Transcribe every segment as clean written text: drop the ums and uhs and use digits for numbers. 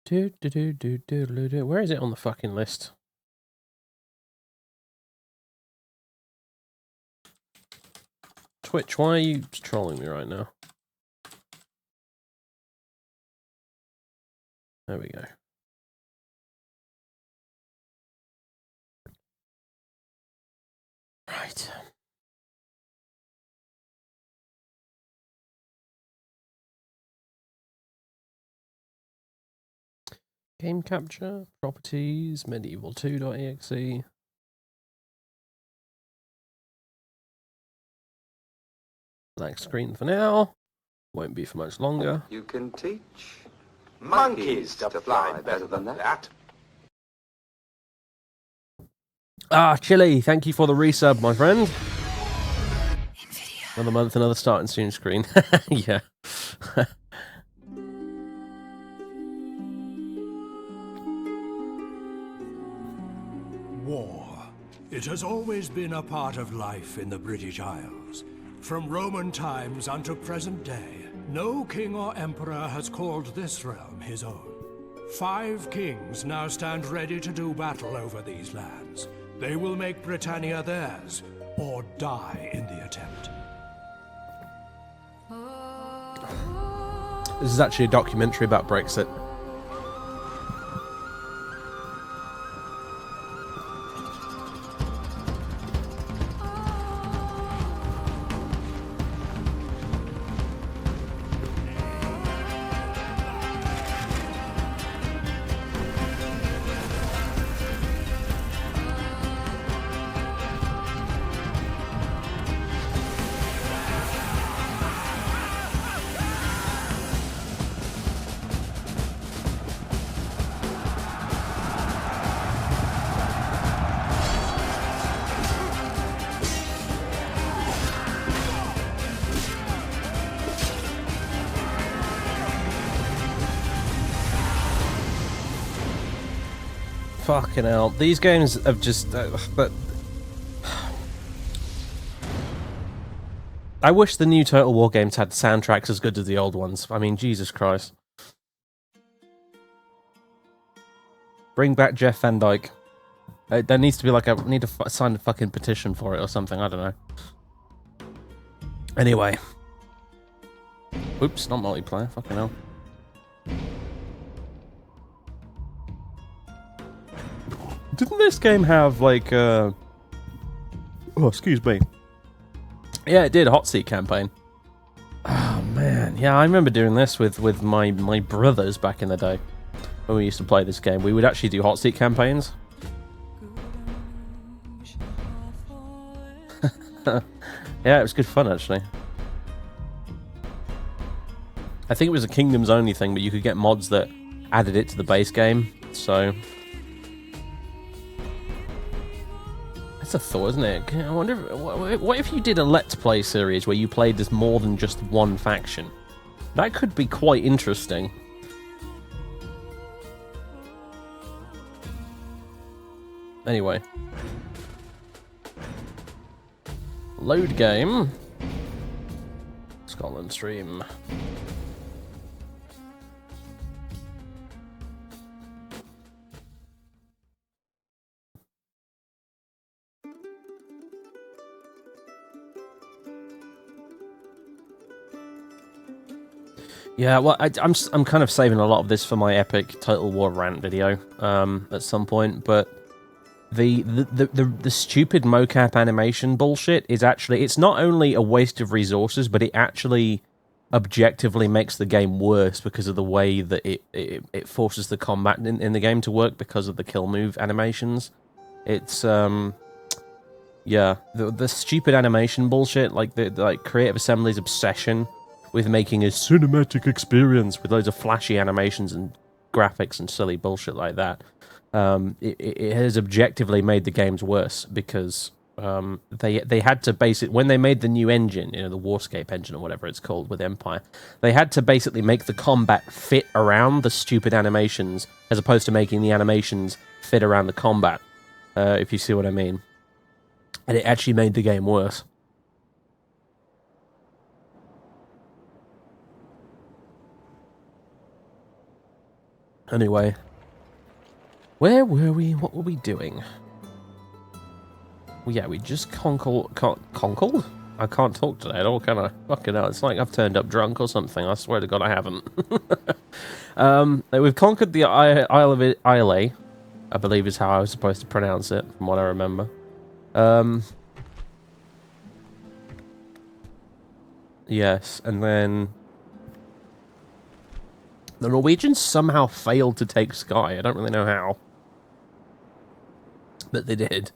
Where is it on the fucking list? Twitch, why are you trolling me right now? There we go. Right. Game capture, properties, medieval2.exe. Black screen for now. Won't be for much longer. You can teach monkeys to fly better than that. Ah, Chili, thank you for the resub, my friend. Another month, another start and soon screen. Yeah. War. It has always been a part of life in the British Isles. From Roman times unto present day, no king or emperor has called this realm his own. 5 kings now stand ready to do battle over these lands. They will make Britannia theirs, or die in the attempt. This is actually a documentary about Brexit. Fucking hell. These games have just... but I wish the new Total War games had soundtracks as good as the old ones. I mean, Jesus Christ. Bring back Jeff Van Dyke. There needs to be like a... I need to sign a fucking petition for it or something. I don't know. Anyway. Oops, not multiplayer. Fucking hell. Didn't this game have, like, Oh, excuse me. Yeah, it did, Hot Seat Campaign. Oh, man. Yeah, I remember doing this with my brothers back in the day. When we used to play this game. We would actually do Hot Seat campaigns. Yeah, it was good fun, actually. I think it was a Kingdoms only thing, but you could get mods that added it to the base game, so... That's a thought, isn't it? I wonder what if you did a Let's Play series where you played as more than just one faction? That could be quite interesting. Anyway. Load game. Scotland stream. Yeah, well, I'm kind of saving a lot of this for my epic Total War rant video at some point, but the stupid mocap animation bullshit is actually, it's not only a waste of resources, but it actually objectively makes the game worse because of the way that it forces the combat in the game to work because of the kill move animations. It's yeah, the stupid animation bullshit, like like Creative Assembly's obsession with making a cinematic experience with loads of flashy animations and graphics and silly bullshit like that. It has objectively made the games worse because they had to basically, when they made the new engine, you know, the Warscape engine or whatever it's called with Empire, they had to basically make the combat fit around the stupid animations as opposed to making the animations fit around the combat, if you see what I mean. And it actually made the game worse. Anyway. Where were we? What were we doing? Well, yeah, we just conquered? I can't talk today at all, can I? Fucking hell, it's like I've turned up drunk or something. I swear to God I haven't. We've conquered the Isle of Islay, I believe is how I was supposed to pronounce it, from what I remember. Yes, and then... the Norwegians somehow failed to take Skye. I don't really know how. But they did.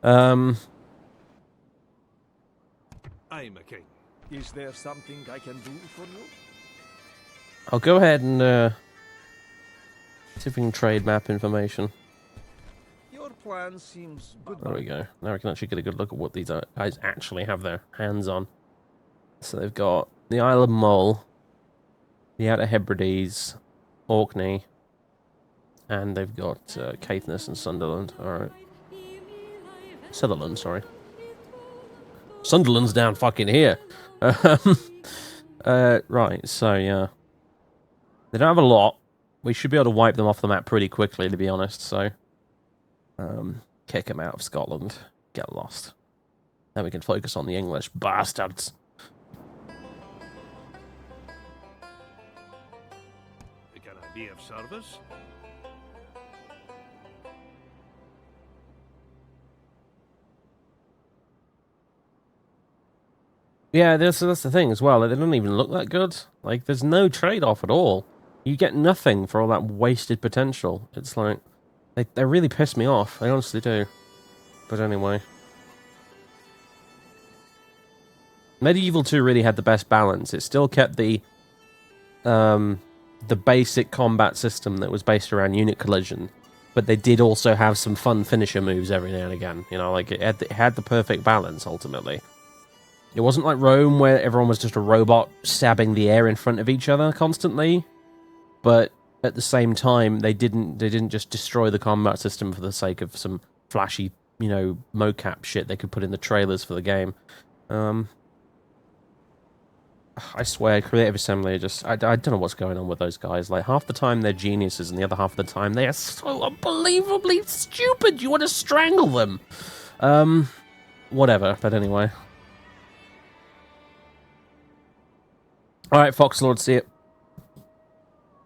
I'm a king. Is there something I can do for you? I'll go ahead and see if we can trade map information. Your plan seems good. There we go. Now we can actually get a good look at what these guys actually have their hands on. So they've got the Isle of Mull, the Outer Hebrides, Orkney, and they've got Caithness and Sunderland. Alright. Sutherland, sorry. Sunderland's down fucking here. Right, so yeah. They don't have a lot. We should be able to wipe them off the map pretty quickly, to be honest, so... kick them out of Scotland. Get lost. Then we can focus on the English bastards. Can I be of service? Yeah, that's the thing as well. They don't even look that good. Like, there's no trade-off at all. You get nothing for all that wasted potential. It's like... They really piss me off. They honestly do. But anyway. Medieval 2 really had the best balance. It still kept the basic combat system that was based around unit collision. But they did also have some fun finisher moves every now and again. You know, like, it had the perfect balance, ultimately. It wasn't like Rome, where everyone was just a robot stabbing the air in front of each other constantly. But at the same time, they didn't just destroy the combat system for the sake of some flashy, you know, mocap shit they could put in the trailers for the game. I swear, Creative Assembly just... I don't know what's going on with those guys. Like, half the time they're geniuses, and the other half of the time they are so unbelievably stupid, you want to strangle them! Whatever, but anyway. Alright, Foxlord, see it.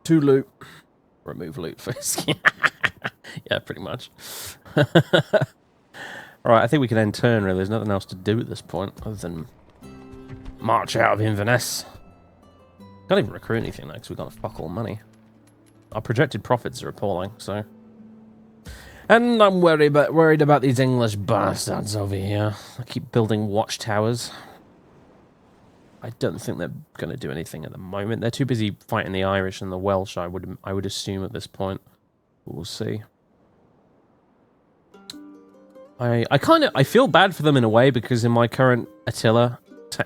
To loot. Remove loot first. Yeah, pretty much. Alright, I think we can end turn, really. There's nothing else to do at this point, other than march out of Inverness. Can't even recruit anything, though, because we've got fuck all money. Our projected profits are appalling, so... And I'm worried about these English bastards over here. I keep building watchtowers. I don't think they're going to do anything at the moment. They're too busy fighting the Irish and the Welsh, I would assume at this point. But we'll see. I feel bad for them in a way, because in my current Attila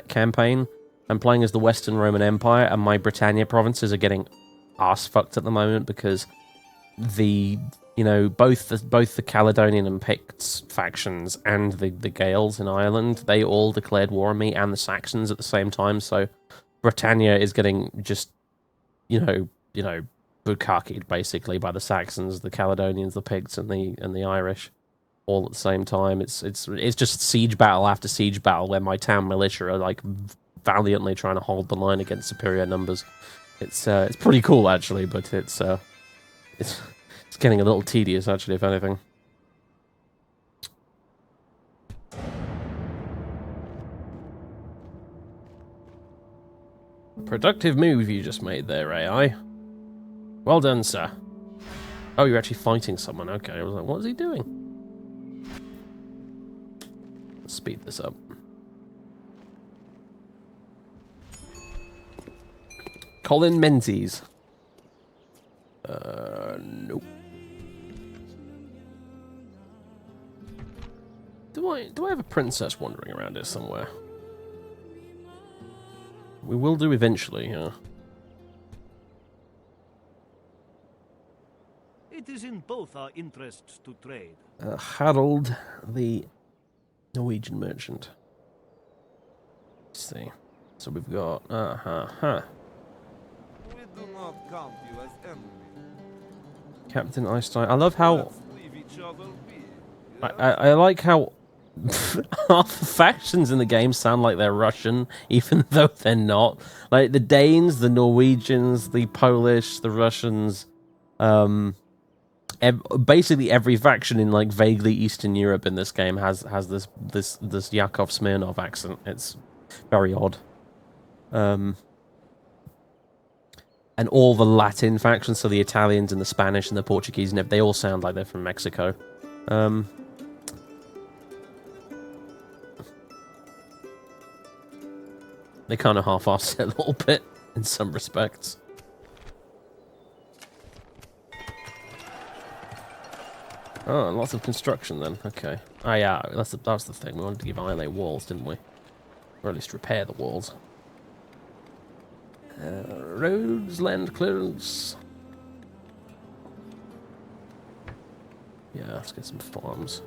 campaign, I'm playing as the Western Roman Empire, and my Britannia provinces are getting ass-fucked at the moment, because both the Caledonian and Picts factions and the Gaels in Ireland, they all declared war on me, and the Saxons at the same time, so Britannia is getting just, bukakied basically by the Saxons, the Caledonians, the Picts, and the Irish, all at the same time. It's just siege battle after siege battle, where my town militia are like valiantly trying to hold the line against superior numbers. It's pretty cool actually, but it's getting a little tedious, actually, if anything. Productive move you just made there, AI. Well done, sir. Oh, you're actually fighting someone. Okay, I was like, what is he doing? Let's speed this up. Colin Menzies. Nope. Do I have a princess wandering around here somewhere? We will do eventually, yeah. It is in both our interests to trade. Harold, the Norwegian merchant. Let's see. So we've got... We do not count you as enemy. Captain Einstein. I love how... I like how half the factions in the game sound like they're Russian, even though they're not. Like, the Danes, the Norwegians, the Polish, the Russians... basically every faction in like vaguely Eastern Europe in this game has this Yakov Smirnov accent. It's very odd. And all the Latin factions, so the Italians and the Spanish and the Portuguese, and they all sound like they're from Mexico. They kind of half-assed it a little bit in some respects. Oh, lots of construction then. Okay. Oh yeah, that's the thing. We wanted to give Isle walls, didn't we? Or at least repair the walls. Roads, land clearance. Yeah, let's get some farms.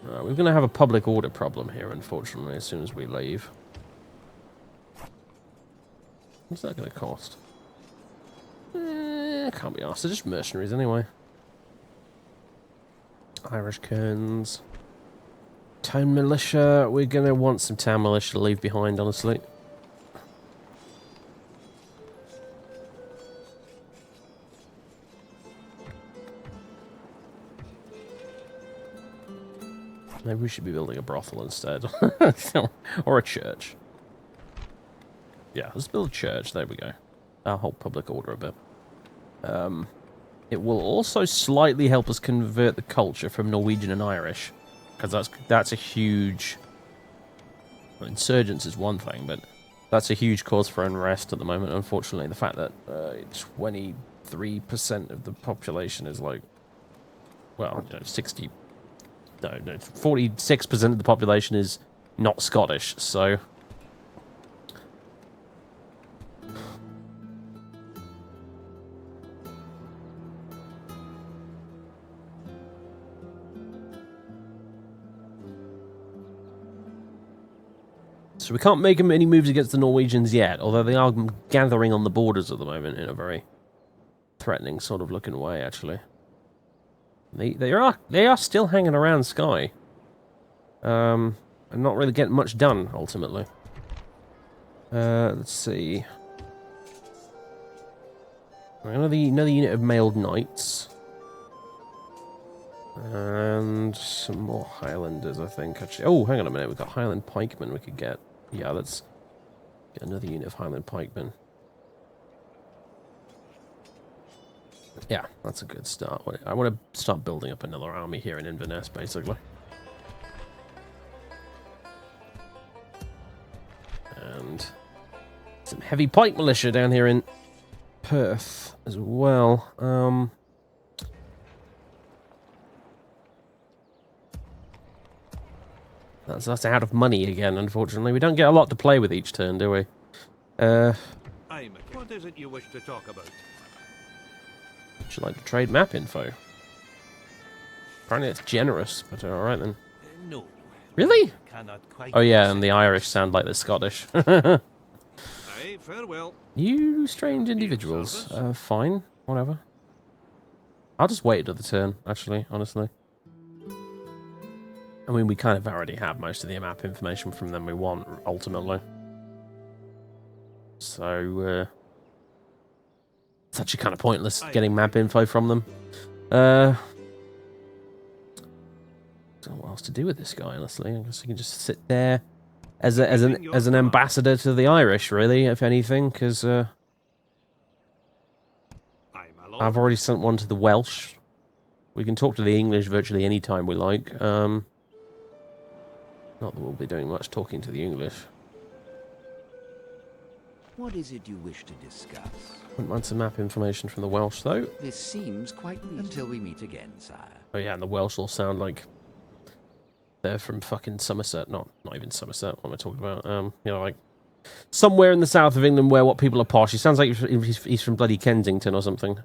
We're going to have a public order problem here, unfortunately, as soon as we leave. What's that going to cost? Can't be asked. They're just mercenaries anyway. Irish Kerns. Town militia. We're going to want some town militia to leave behind, honestly. Maybe we should be building a brothel instead. Or a church. Yeah, let's build a church. There we go. I'll hold public order a bit. It will also slightly help us convert the culture from Norwegian and Irish, because that's a huge... Well, insurgents is one thing, but that's a huge cause for unrest at the moment, unfortunately. The fact that 23% of the population is like... Well, you know, 60... No, 46% of the population is not Scottish, so... So we can't make any moves against the Norwegians yet, although they are gathering on the borders at the moment in a very threatening sort of looking way, actually. They are still hanging around Skye. And not really getting much done, ultimately. Let's see. Another unit of mailed knights. And some more Highlanders, I think. Actually, oh, hang on a minute. We've got Highland pikemen we could get. Yeah, let's get another unit of Highland pikemen. Yeah, that's a good start. I want to start building up another army here in Inverness, basically. And some heavy pike militia down here in Perth as well. That's out of money again, unfortunately. We don't get a lot to play with each turn, do we? What is it you wish to talk about? Would you like to trade map info? Apparently it's generous, but alright then. No. Really? Cannot quite. Oh yeah, and the Irish sound like they're Scottish. Aye, farewell. You strange individuals. Fine. Whatever. I'll just wait another turn, actually, honestly. I mean, we kind of already have most of the map information from them we want, ultimately. So, it's actually kind of pointless getting map info from them. Don't know what else to do with this guy, honestly. I guess he can just sit there as an ambassador to the Irish, really, if anything, because I've already sent one to the Welsh. We can talk to the English virtually any time we like. Not that we'll be doing much talking to the English. What is it you wish to discuss? Wouldn't mind some map information from the Welsh, though. This seems quite reasonable. Until we meet again, sire. Oh yeah, and the Welsh all sound like they're from fucking Somerset. Not even Somerset. What am I talking about? You know, like somewhere in the south of England where what people are posh. He sounds like he's from bloody Kensington or something.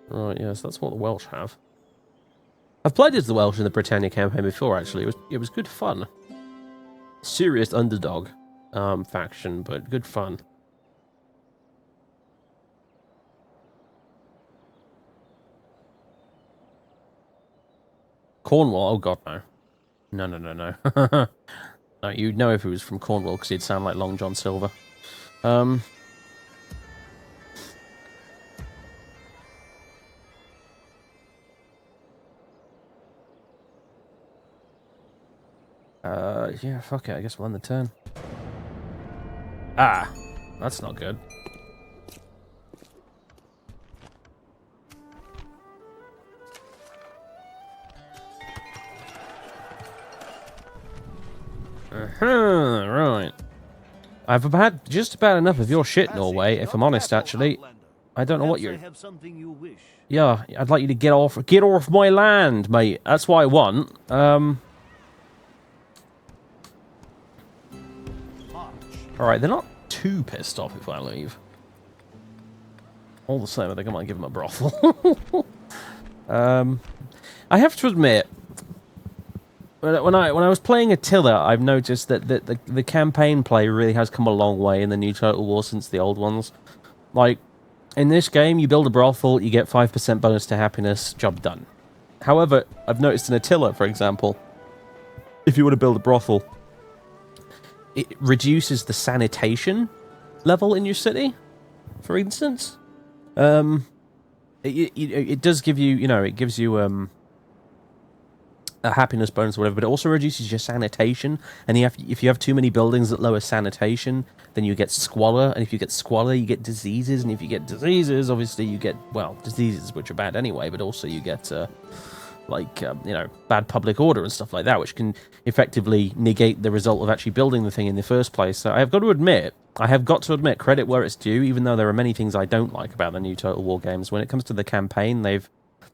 Right, yes, that's what the Welsh have. I've played as the Welsh in the Britannia campaign before, actually. It was good fun. Serious underdog faction, but good fun. Cornwall? Oh god, no. No, no, no, no. No, you'd know if he was from Cornwall because he'd sound like Long John Silver. Yeah, fuck it. I guess we'll end the turn. Ah, that's not good. Right. I've had just about enough of your shit, Norway, if I'm honest, actually. I don't know what you're... Yeah, I'd like you to get off my land, mate. That's what I want. Alright, they're not too pissed off if I leave. All the same, I think I might give them a brothel. I have to admit, when I was playing Attila, I've noticed that the campaign play really has come a long way in the new Total War since the old ones. Like, in this game, you build a brothel, you get 5% bonus to happiness, job done. However, I've noticed in Attila, for example, if you want to build a brothel, it reduces the sanitation level in your city, for instance. It does give you, it gives you a happiness bonus or whatever, but it also reduces your sanitation. And if you have too many buildings that lower sanitation, then you get squalor. And if you get squalor, you get diseases. And if you get diseases, obviously you get, well, diseases which are bad anyway, but also you get bad public order and stuff like that, which can effectively negate the result of actually building the thing in the first place. So I have got to admit, credit where it's due, even though there are many things I don't like about the new Total War games. When it comes to the campaign,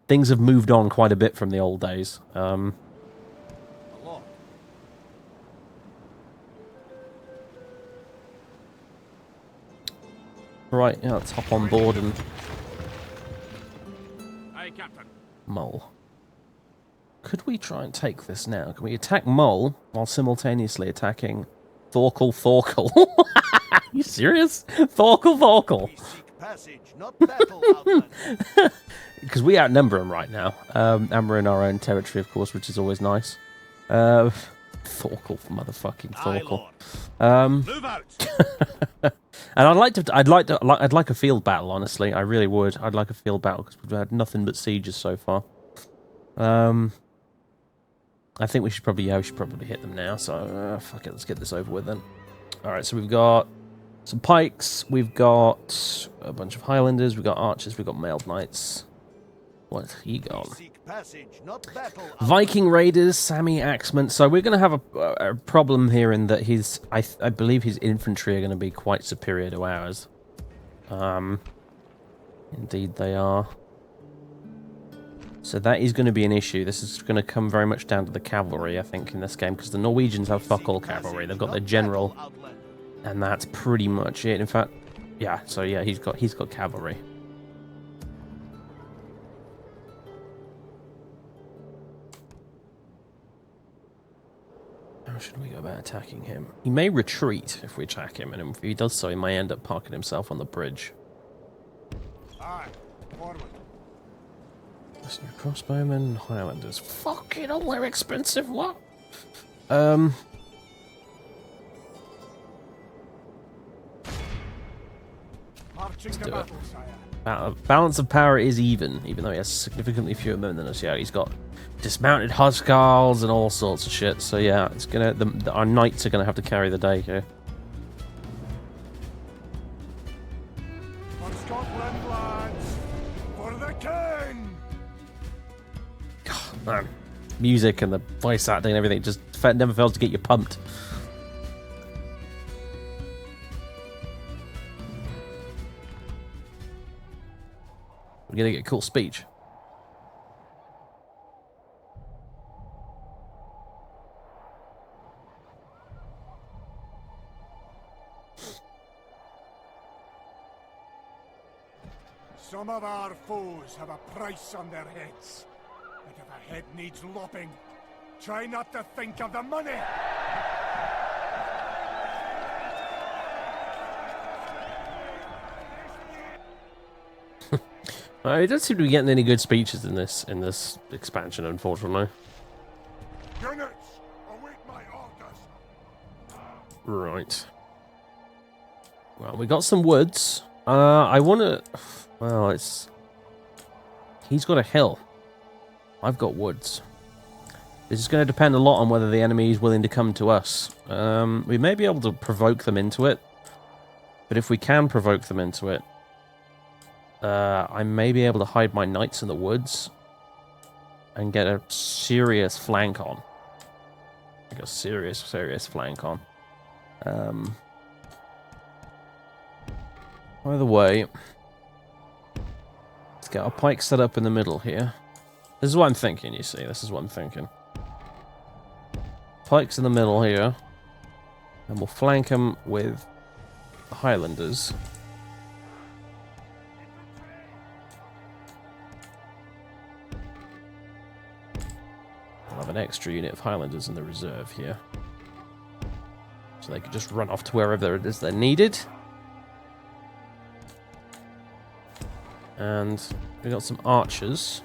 things have moved on quite a bit from the old days. Right, yeah, let's hop on board and... Aye, Captain. Mull. Could we try and take this now? Can we attack Mull while simultaneously attacking Thorkel? Are you serious? Thorkel. We seek passage, not battle, outlander. Because we outnumber them right now. And we're in our own territory, of course, which is always nice. Thorkel, motherfucking Thorkel. Move out. And I'd like a field battle, honestly. I really would. I'd like a field battle because we've had nothing but sieges so far. I think we should probably hit them now. So fuck it, let's get this over with then. All right, so we've got some pikes, we've got a bunch of Highlanders, we've got archers, we've got mailed knights. What have you got? Passage, not battle, Viking raiders, Sami axemen. So we're going to have a problem here in that I believe his infantry are going to be quite superior to ours. Indeed they are. So that is going to be an issue. This is going to come very much down to the cavalry, I think, in this game, because the Norwegians have fuck all cavalry. They've got their general, and that's pretty much it. In fact, yeah. So yeah, he's got cavalry. How should we go about attacking him? He may retreat if we attack him, and if he does so, he may end up parking himself on the bridge. Aye, forward. Listener crossbowmen, Highlanders. Fucking hell, they're expensive, what? Marching to battle, sire. Balance of power is even though he has significantly fewer men than us. Yeah, he's got dismounted huskarls and all sorts of shit. So yeah, it's gonna our knights are gonna have to carry the day here. For Scotland, lads! For the king! God, man, music and the voice acting and everything just never fails to get you pumped. We're gonna get a cool speech. Some of our foes have a price on their heads. But if a head needs lopping, try not to think of the money! He doesn't seem to be getting any good speeches in this expansion, unfortunately. Right. Well, we got some woods. I want to... Well, it's... He's got a hill. I've got woods. This is going to depend a lot on whether the enemy is willing to come to us. We may be able to provoke them into it. But if we can provoke them into it, I may be able to hide my knights in the woods and get a serious flank on. Like a serious flank on. By the way, let's get our pike set up in the middle here. This is what I'm thinking, you see. This is what I'm thinking. Pikes in the middle here. And we'll flank them with the Highlanders. I'll have an extra unit of Highlanders in the reserve here. So they can just run off to wherever it is they're needed. And we got some archers.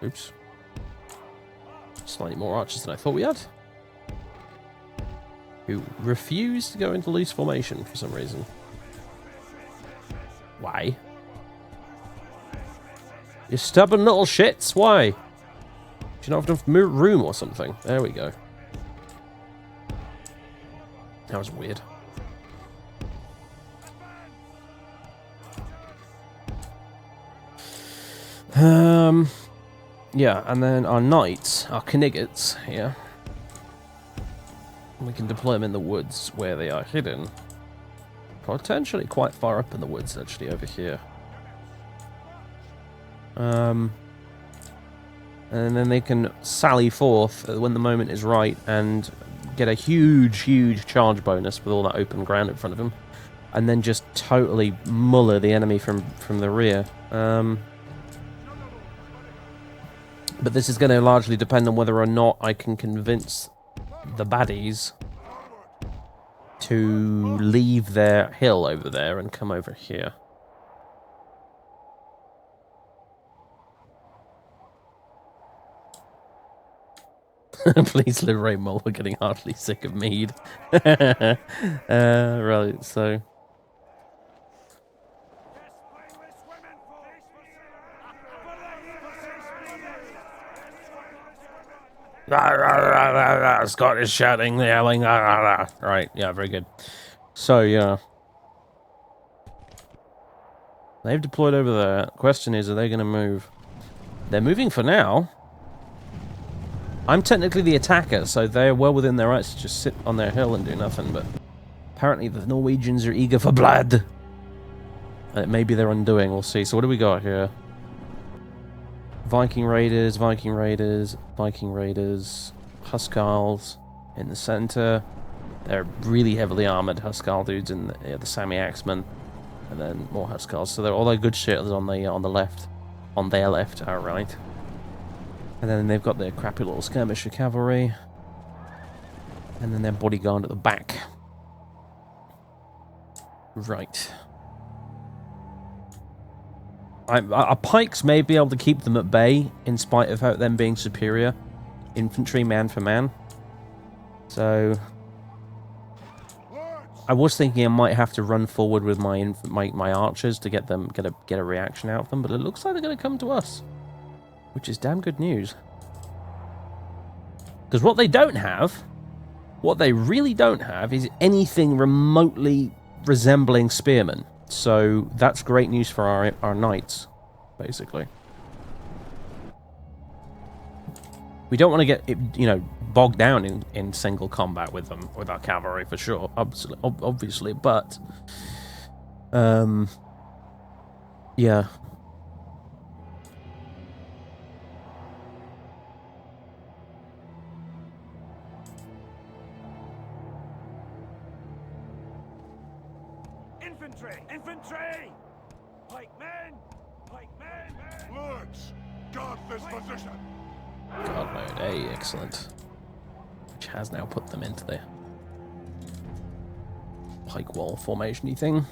Oops. Slightly more archers than I thought we had. Who refuse to go into loose formation for some reason. Why? You stubborn little shits, why? Do you not have enough room or something? There we go. That was weird. Yeah, and then our knights, our kniggards here. We can deploy them in the woods where they are hidden. Potentially quite far up in the woods, actually, over here. And then they can sally forth when the moment is right and get a huge charge bonus with all that open ground in front of them. And then just totally muller the enemy from the rear. But this is going to largely depend on whether or not I can convince the baddies to leave their hill over there and come over here. Please liberate Mull, we're getting heartily sick of mead. Right, so... Scott is shouting, yelling. Right, yeah, very good. So, yeah. They've deployed over there. Question is, are they going to move? They're moving for now. I'm technically the attacker, so they're well within their rights to just sit on their hill and do nothing, but apparently the Norwegians are eager for blood. And it may be their undoing, we'll see. So what do we got here? Viking Raiders, Huskarls in the center. They're really heavily armored Huskarl dudes in the Sami Axemen, and then more Huskarls. So they're all their good shit is on the left, on their left, outright. And then they've got their crappy little skirmisher cavalry, and then their bodyguard at the back. Right. Our pikes may be able to keep them at bay, in spite of them being superior infantry man for man. So I was thinking I might have to run forward with my archers to get a reaction out of them, but it looks like they're going to come to us, which is damn good news. Because what they don't have, what they really don't have, is anything remotely resembling spearmen. So that's great news for our knights, basically. We don't want to get, bogged down in single combat with them, with our cavalry, for sure, obviously, but, yeah. Infantry! Pikemen! Lords, guard this position! God mode, hey, excellent. Which has now put them into the pike wall formation-y thing.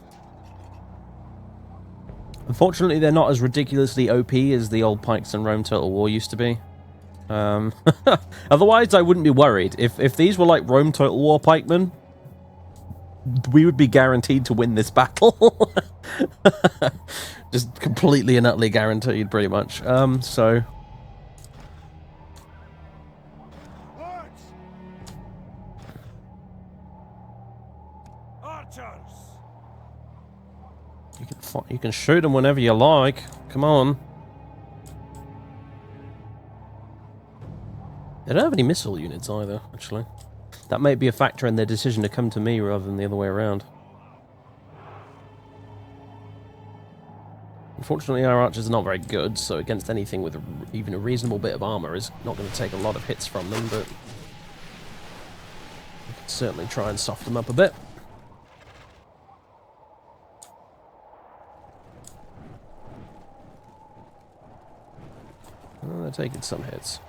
Unfortunately, they're not as ridiculously OP as the old pikes in Rome Total War used to be. Otherwise, I wouldn't be worried. If these were like Rome Total War pikemen, we would be guaranteed to win this battle. Just completely and utterly guaranteed, pretty much. So... You can shoot them whenever you like. Come on. They don't have any missile units either, actually. That might be a factor in their decision to come to me rather than the other way around. Unfortunately, our archers are not very good, so against anything with even a reasonable bit of armor is not going to take a lot of hits from them, but we can certainly try and soften them up a bit. Well, they're taking some hits.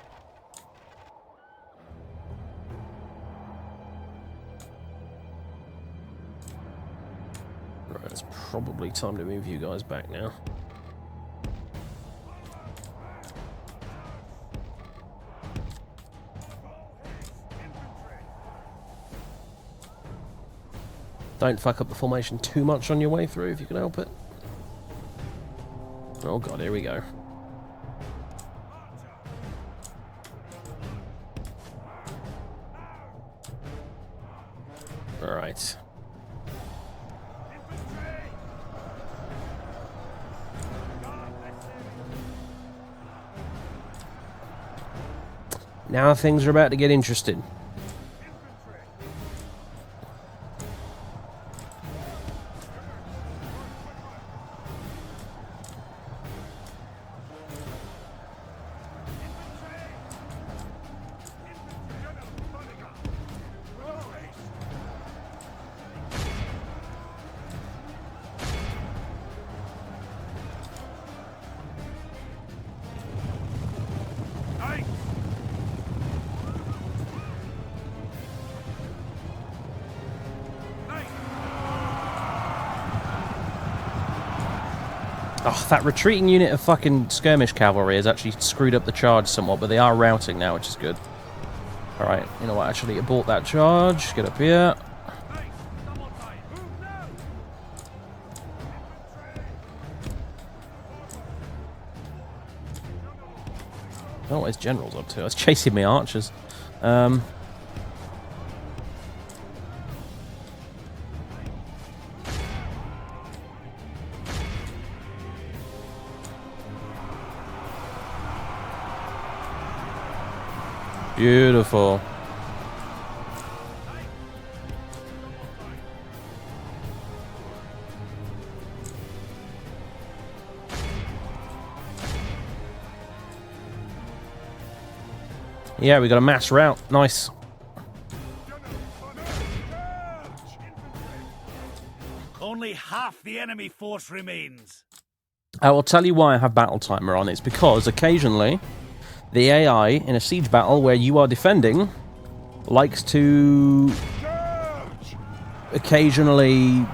Right, it's probably time to move you guys back now. Don't fuck up the formation too much on your way through if you can help it. Oh god, here we go. Alright. Now things are about to get interesting. Oh, that retreating unit of fucking skirmish cavalry has actually screwed up the charge somewhat, but they are routing now, which is good. Alright, you know what, actually abort that charge, get up here. Oh, what his general's up to? I was chasing my archers. Beautiful. Yeah, we got a mass rout. Nice. Only half the enemy force remains. I will tell you why I have battle timer on. It's because occasionally the AI in a siege battle where you are defending likes to occasionally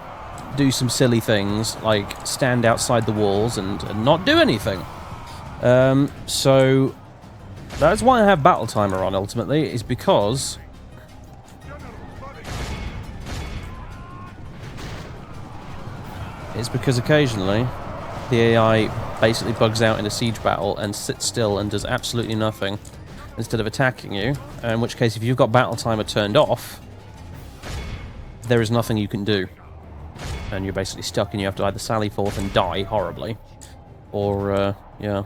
do some silly things, like stand outside the walls and not do anything. So that's why I have battle timer on, ultimately, is because occasionally the AI basically bugs out in a siege battle and sits still and does absolutely nothing instead of attacking you, in which case if you've got battle timer turned off, there is nothing you can do. And you're basically stuck and you have to either sally forth and die horribly, or, yeah.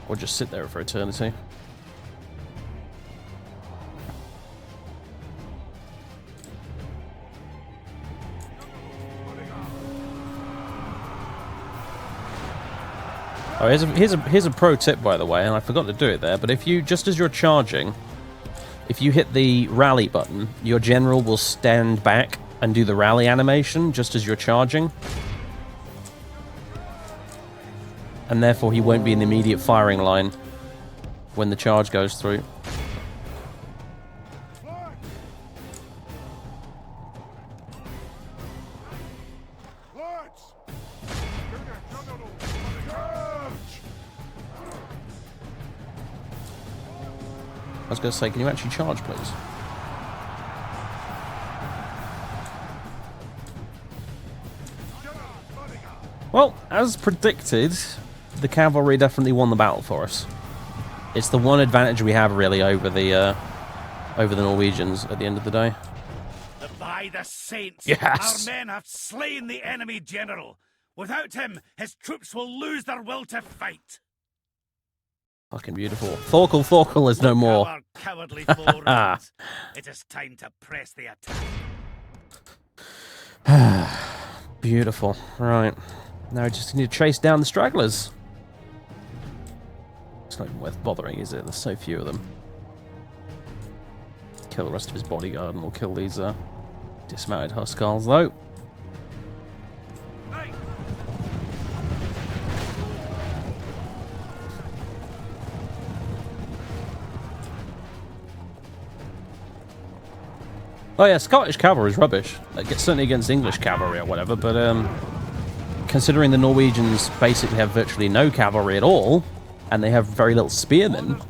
Or just sit there for eternity. Oh, here's a pro tip, by the way, and I forgot to do it there, but if you, just as you're charging, if you hit the rally button, your general will stand back and do the rally animation just as you're charging. And therefore he won't be in the immediate firing line when the charge goes through. I was going to say, can you actually charge, please? Well, as predicted, the cavalry definitely won the battle for us. It's the one advantage we have, really, over the Norwegians at the end of the day. By the saints, Yes! our men have slain the enemy general. Without him, his troops will lose their will to fight. Fucking beautiful. Thorkel is no more. Our cowardly foe runs. It is time to press the attack. Beautiful. Right. Now we just need to chase down the stragglers. It's not even worth bothering, is it? There's so few of them. Kill the rest of his bodyguard and we'll kill these dismounted Huskars, though. Oh yeah, Scottish cavalry is rubbish. Like, certainly against English cavalry or whatever, but considering the Norwegians basically have virtually no cavalry at all, and they have very little spearmen,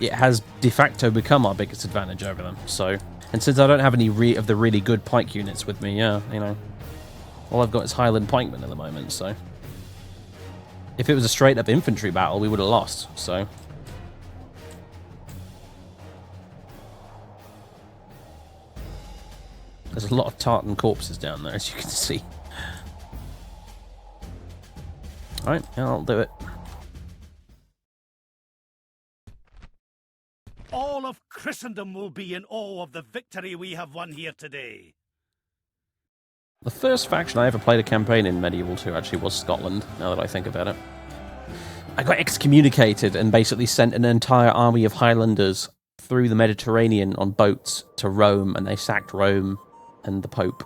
it has de facto become our biggest advantage over them. So, and since I don't have any of the really good pike units with me, yeah, you know, all I've got is Highland pikemen at the moment, so. If it was a straight-up infantry battle, we would have lost, so. There's a lot of tartan corpses down there, as you can see. Alright, yeah, I'll do it. All of Christendom will be in awe of the victory we have won here today. The first faction I ever played a campaign in Medieval 2 actually was Scotland, now that I think about it. I got excommunicated and basically sent an entire army of Highlanders through the Mediterranean on boats to Rome, and they sacked Rome and the Pope,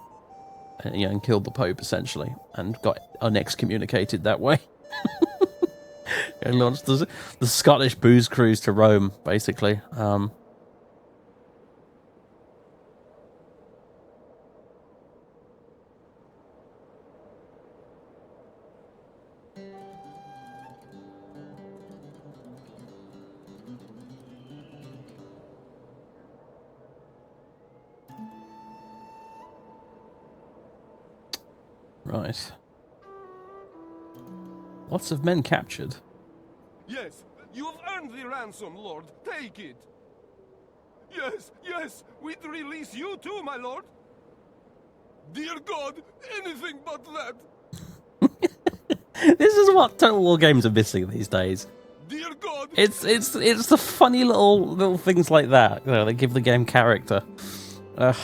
and, you know, and killed the Pope essentially, and got unexcommunicated that way. And launched the Scottish booze cruise to Rome, basically. Right. Lots of men captured. Yes, you have earned the ransom, Lord. Take it. Yes, yes, we'd release you too, my lord. Dear God, anything but that. This is what Total War games are missing these days. Dear God. It's the funny little things like that, you know, that give the game character. Ugh.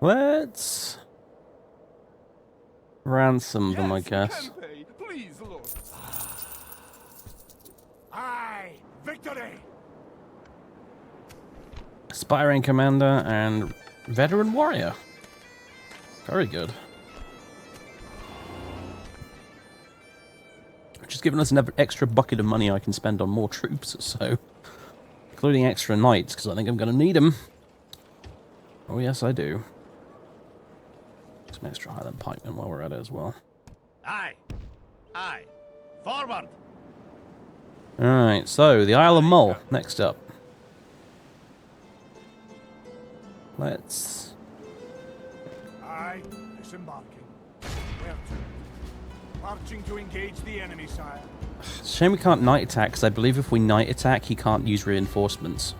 Let's ransom them, I guess. Please, Lord. Aye, victory! Aspiring commander and veteran warrior. Very good. Which has given us an extra bucket of money I can spend on more troops, so. Including extra knights, because I think I'm going to need them. Oh, yes, I do. Some extra Highland pikemen while we're at it as well. Aye. Aye. Forward. Alright, so the Isle of Mull, next up. Let's... Aye, disembarking. Where to? Marching to engage the enemy, sire. It's a shame we can't night attack, because I believe if we night attack, he can't use reinforcements.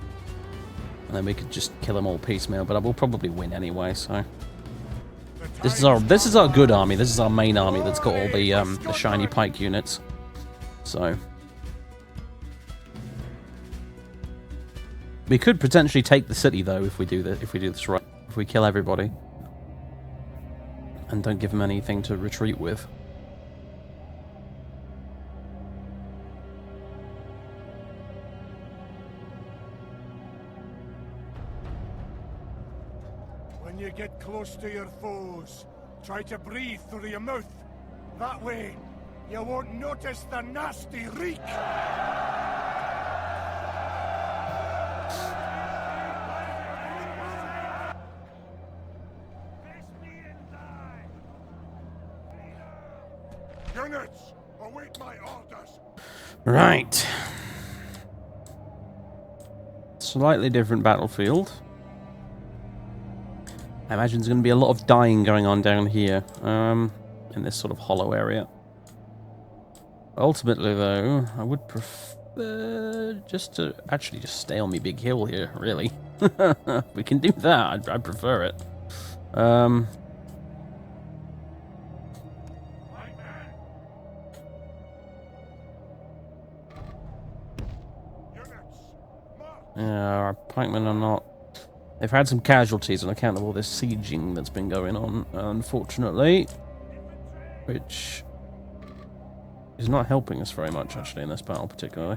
And then we could just kill them all piecemeal, but we'll probably win anyway, so... This is our good army. This is our main army that's got all the shiny pike units. So we could potentially take the city though if we do this right. If we kill everybody and don't give them anything to retreat with. When you get close to your foes, try to breathe through your mouth. That way, you won't notice the nasty reek. my orders. Right. Slightly different battlefield. I imagine there's going to be a lot of dying going on down here, in this sort of hollow area. Ultimately, though, I would prefer just to actually just stay on my big hill here, really. We can do that. I'd prefer it. Yeah, our pikemen are not... They've had some casualties on account of all this sieging that's been going on, unfortunately. Which is not helping us very much, actually, in this battle, particularly.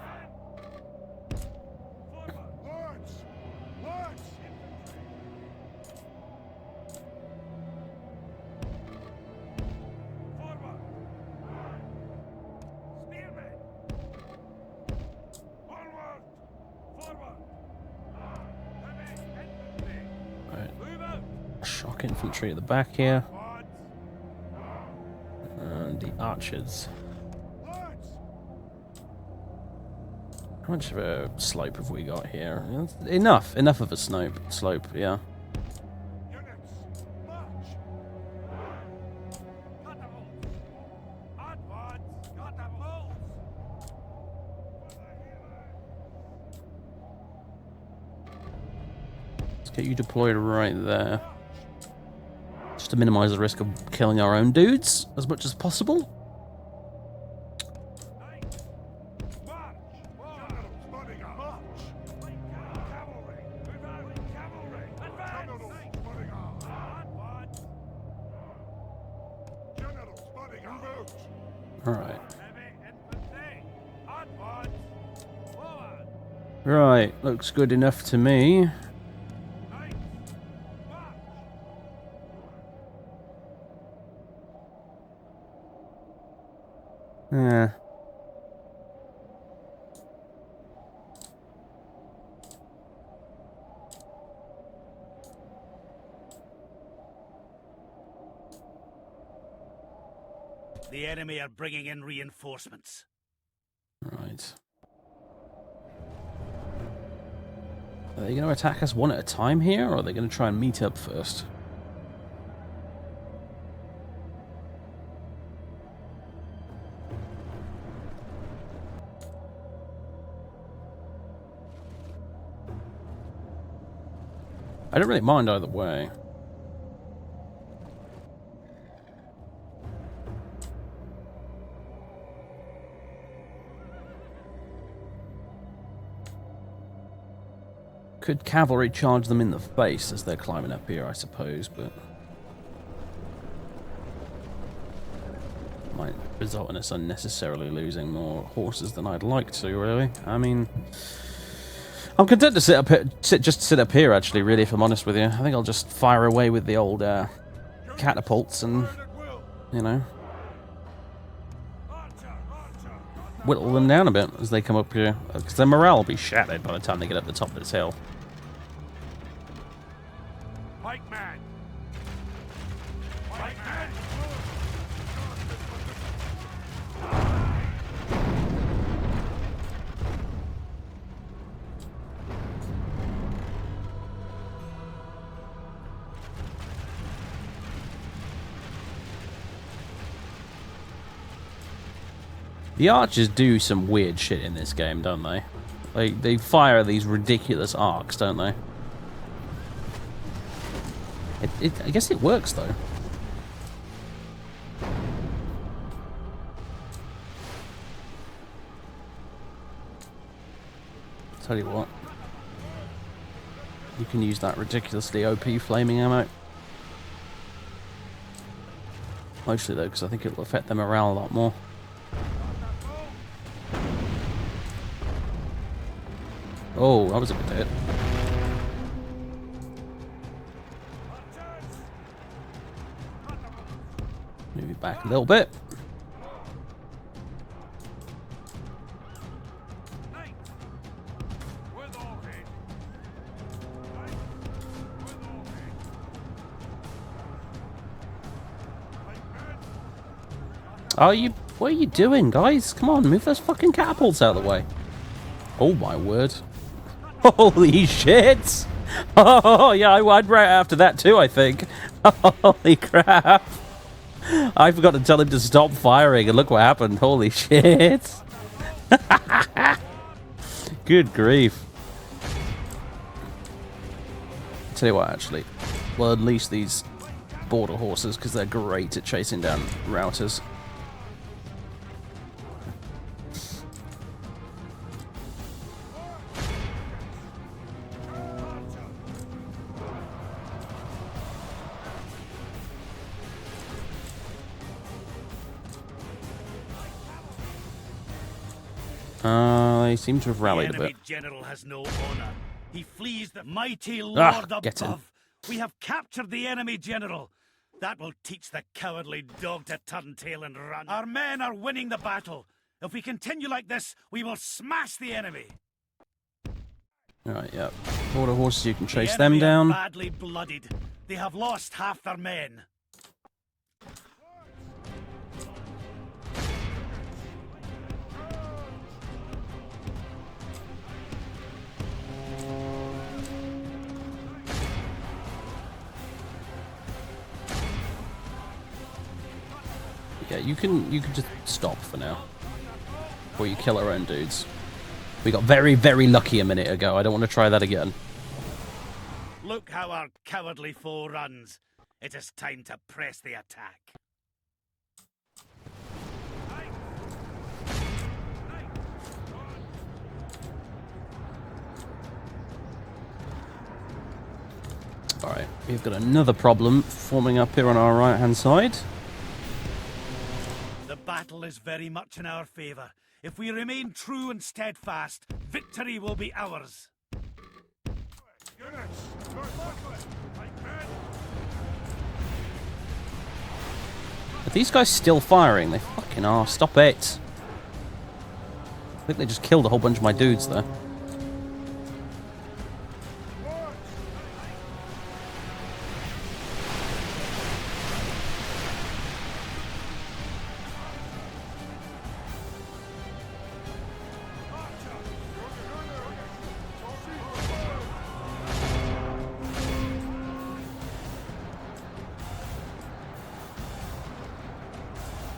Shock infantry at the back here. And the archers. How much of a slope have we got here? Enough of a slope, yeah. Let's get you deployed right there. Just to minimize the risk of killing our own dudes as much as possible. Alright. Right, looks good enough to me. Yeah. The enemy are bringing in reinforcements. Right. Are they going to attack us one at a time here, or are they going to try and meet up first? I don't really mind either way. Could cavalry charge them in the face as they're climbing up here, I suppose, but might result in us unnecessarily losing more horses than I'd like to, really. I mean, I'm content to sit up here, actually, really, if I'm honest with you. I think I'll just fire away with the old catapults and, you know, whittle them down a bit as they come up here, because their morale will be shattered by the time they get up the top of this hill. Pikeman! Pikeman! The archers do some weird shit in this game, don't they? They fire these ridiculous arcs, don't they? I guess it works, though. Tell you what. You can use that ridiculously OP flaming ammo. Mostly, though, because I think it will affect their morale a lot more. Oh, that was a good hit. Move it back a little bit. Are you What are you doing, guys? Come on, move those fucking catapults out of the way. Oh my word. Holy shit! Oh yeah, I'd right after that too, I think. Holy crap. I forgot to tell him to stop firing, and look what happened. Holy shit. Good grief. Tell you what, actually. We'll unleash these border horses, because they're great at chasing down routers. They seem to have rallied a bit. The enemy general has no honor. He flees the mighty Lord above. We have captured the enemy general. That will teach the cowardly dog to turn tail and run. Our men are winning the battle. If we continue like this, we will smash the enemy. Alright, yeah. Border horses, you can chase the them down. Are badly blooded. They have lost half their men. Yeah, you can just stop for now. Or you kill our own dudes. We got very, very lucky a minute ago. I don't want to try that again. Look how our cowardly foe runs. It is time to press the attack. Alright, we've got another problem forming up here on our right-hand side. The battle is very much in our favor. If we remain true and steadfast, victory will be ours. Are these guys still firing? They fucking are. Stop it. I think they just killed a whole bunch of my dudes there.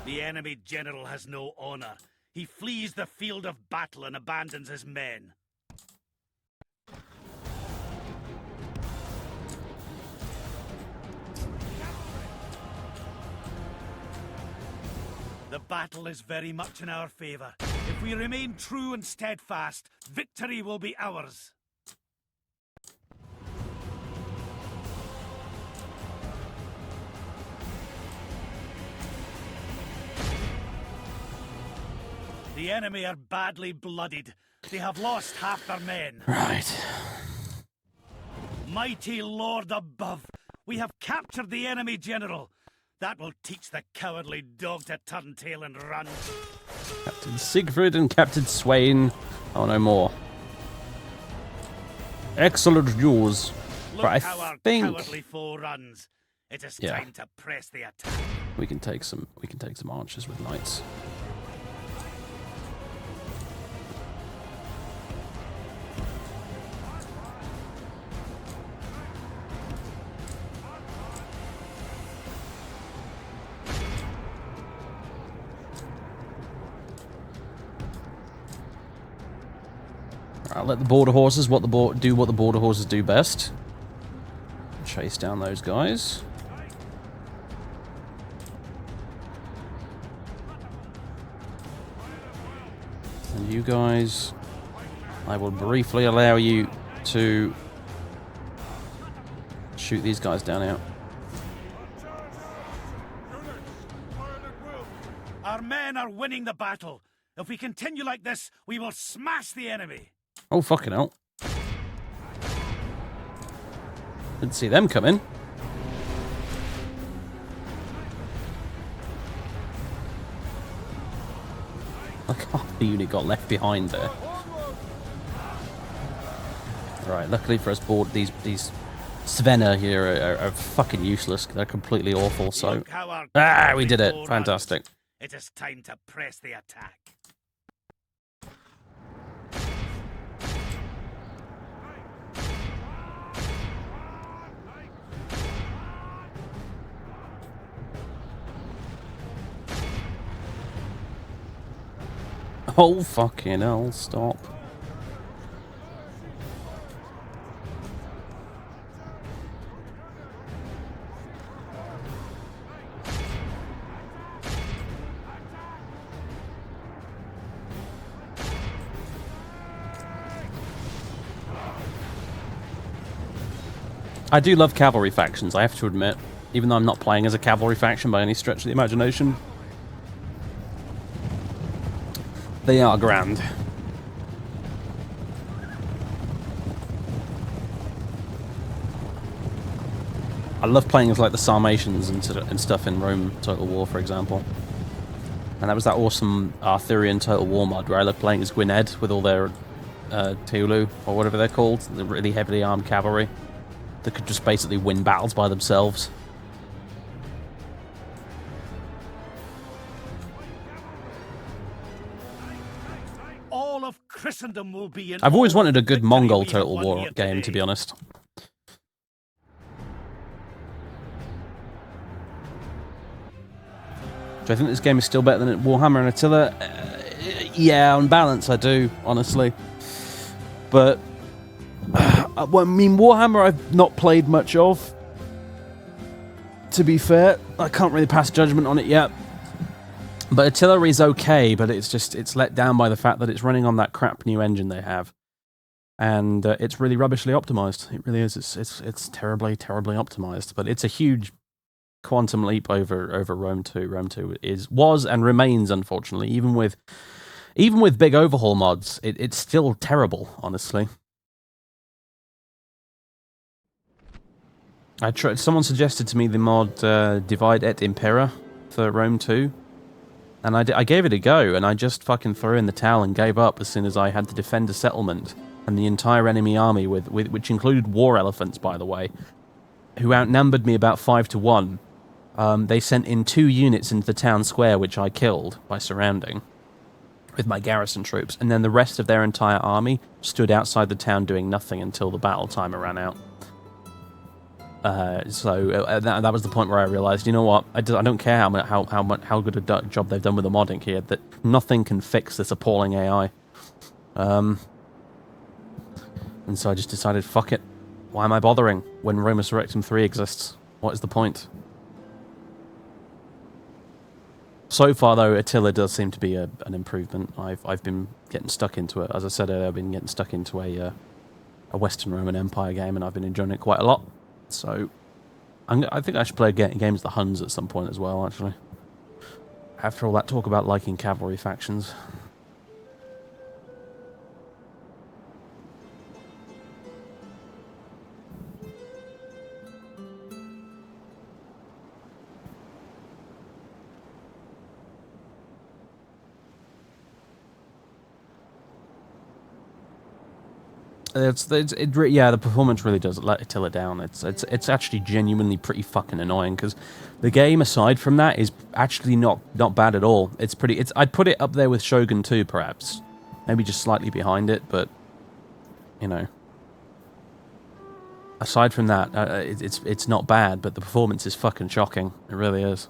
The enemy general has no honor. He flees the field of battle and abandons his men. The battle is very much in our favor. If we remain true and steadfast, victory will be ours. The enemy are badly blooded. They have lost half their men. Right. Mighty Lord above, we have captured the enemy general. That will teach the cowardly dog to turn tail and run. Captain Siegfried and Captain Swain. Oh, no more. Excellent news. Look Right, how I our think cowardly foe runs. It is time to press the attack. we can take some archers with knights. I'll let the border horses do what the border horses do best. Chase down those guys. And you guys, I will briefly allow you to shoot these guys down out. Our men are winning the battle. If we continue like this, we will smash the enemy. Oh, fucking hell. Didn't see them coming. Like half the unit got left behind there. Right, luckily for us, these Svenna here are fucking useless. They're completely awful, so... We we did it. Fantastic. It is time to press the attack. Oh, fucking hell, stop. I do love cavalry factions, I have to admit, even though I'm not playing as a cavalry faction by any stretch of the imagination. They are grand. I love playing as like the Sarmatians and stuff in Rome Total War, for example. And that was that awesome Arthurian Total War mod where I love playing as Gwynedd with all their Teulu, or whatever they're called, the really heavily armed cavalry that could just basically win battles by themselves. All of Christendom will be in. I've always wanted a good Mongol Total War game, to be honest. Do I think this game is still better than Warhammer and Attila? Yeah, on balance I do, honestly. But, well, I mean, Warhammer I've not played much of. To be fair, I can't really pass judgment on it yet. But Attila is okay, but it's let down by the fact that it's running on that crap new engine they have. And it's really rubbishly optimized. It really is. It's terribly, terribly optimized. But it's a huge quantum leap over Rome 2. Rome 2 was and remains, unfortunately, even with big overhaul mods, it's still terrible, honestly. Someone suggested to me the mod Divide et Impera for Rome 2, and I gave it a go, and I just fucking threw in the towel and gave up as soon as I had to defend a settlement and the entire enemy army, which included war elephants, by the way, who outnumbered me about 5 to 1. They sent in 2 units into the town square, which I killed by surrounding with my garrison troops, and then the rest of their entire army stood outside the town doing nothing until the battle timer ran out. That was the point where I realized, you know what, I don't care how good a job they've done with the modding here, that nothing can fix this appalling AI. And so I just decided, fuck it. Why am I bothering when Roma Surrectum 3 exists? What is the point? So far, though, Attila does seem to be an improvement. I've been getting stuck into it. As I said earlier, I've been getting stuck into a Western Roman Empire game, and I've been enjoying it quite a lot. So I think I should play games of the Huns at some point as well, actually. After all that talk about liking cavalry factions. Yeah, the performance really does let Attila down. It's actually genuinely pretty fucking annoying, because the game, aside from that, is actually not bad at all. I'd put it up there with Shogun 2, perhaps, maybe just slightly behind it, but you know, aside from that, it's not bad. But the performance is fucking shocking. It really is.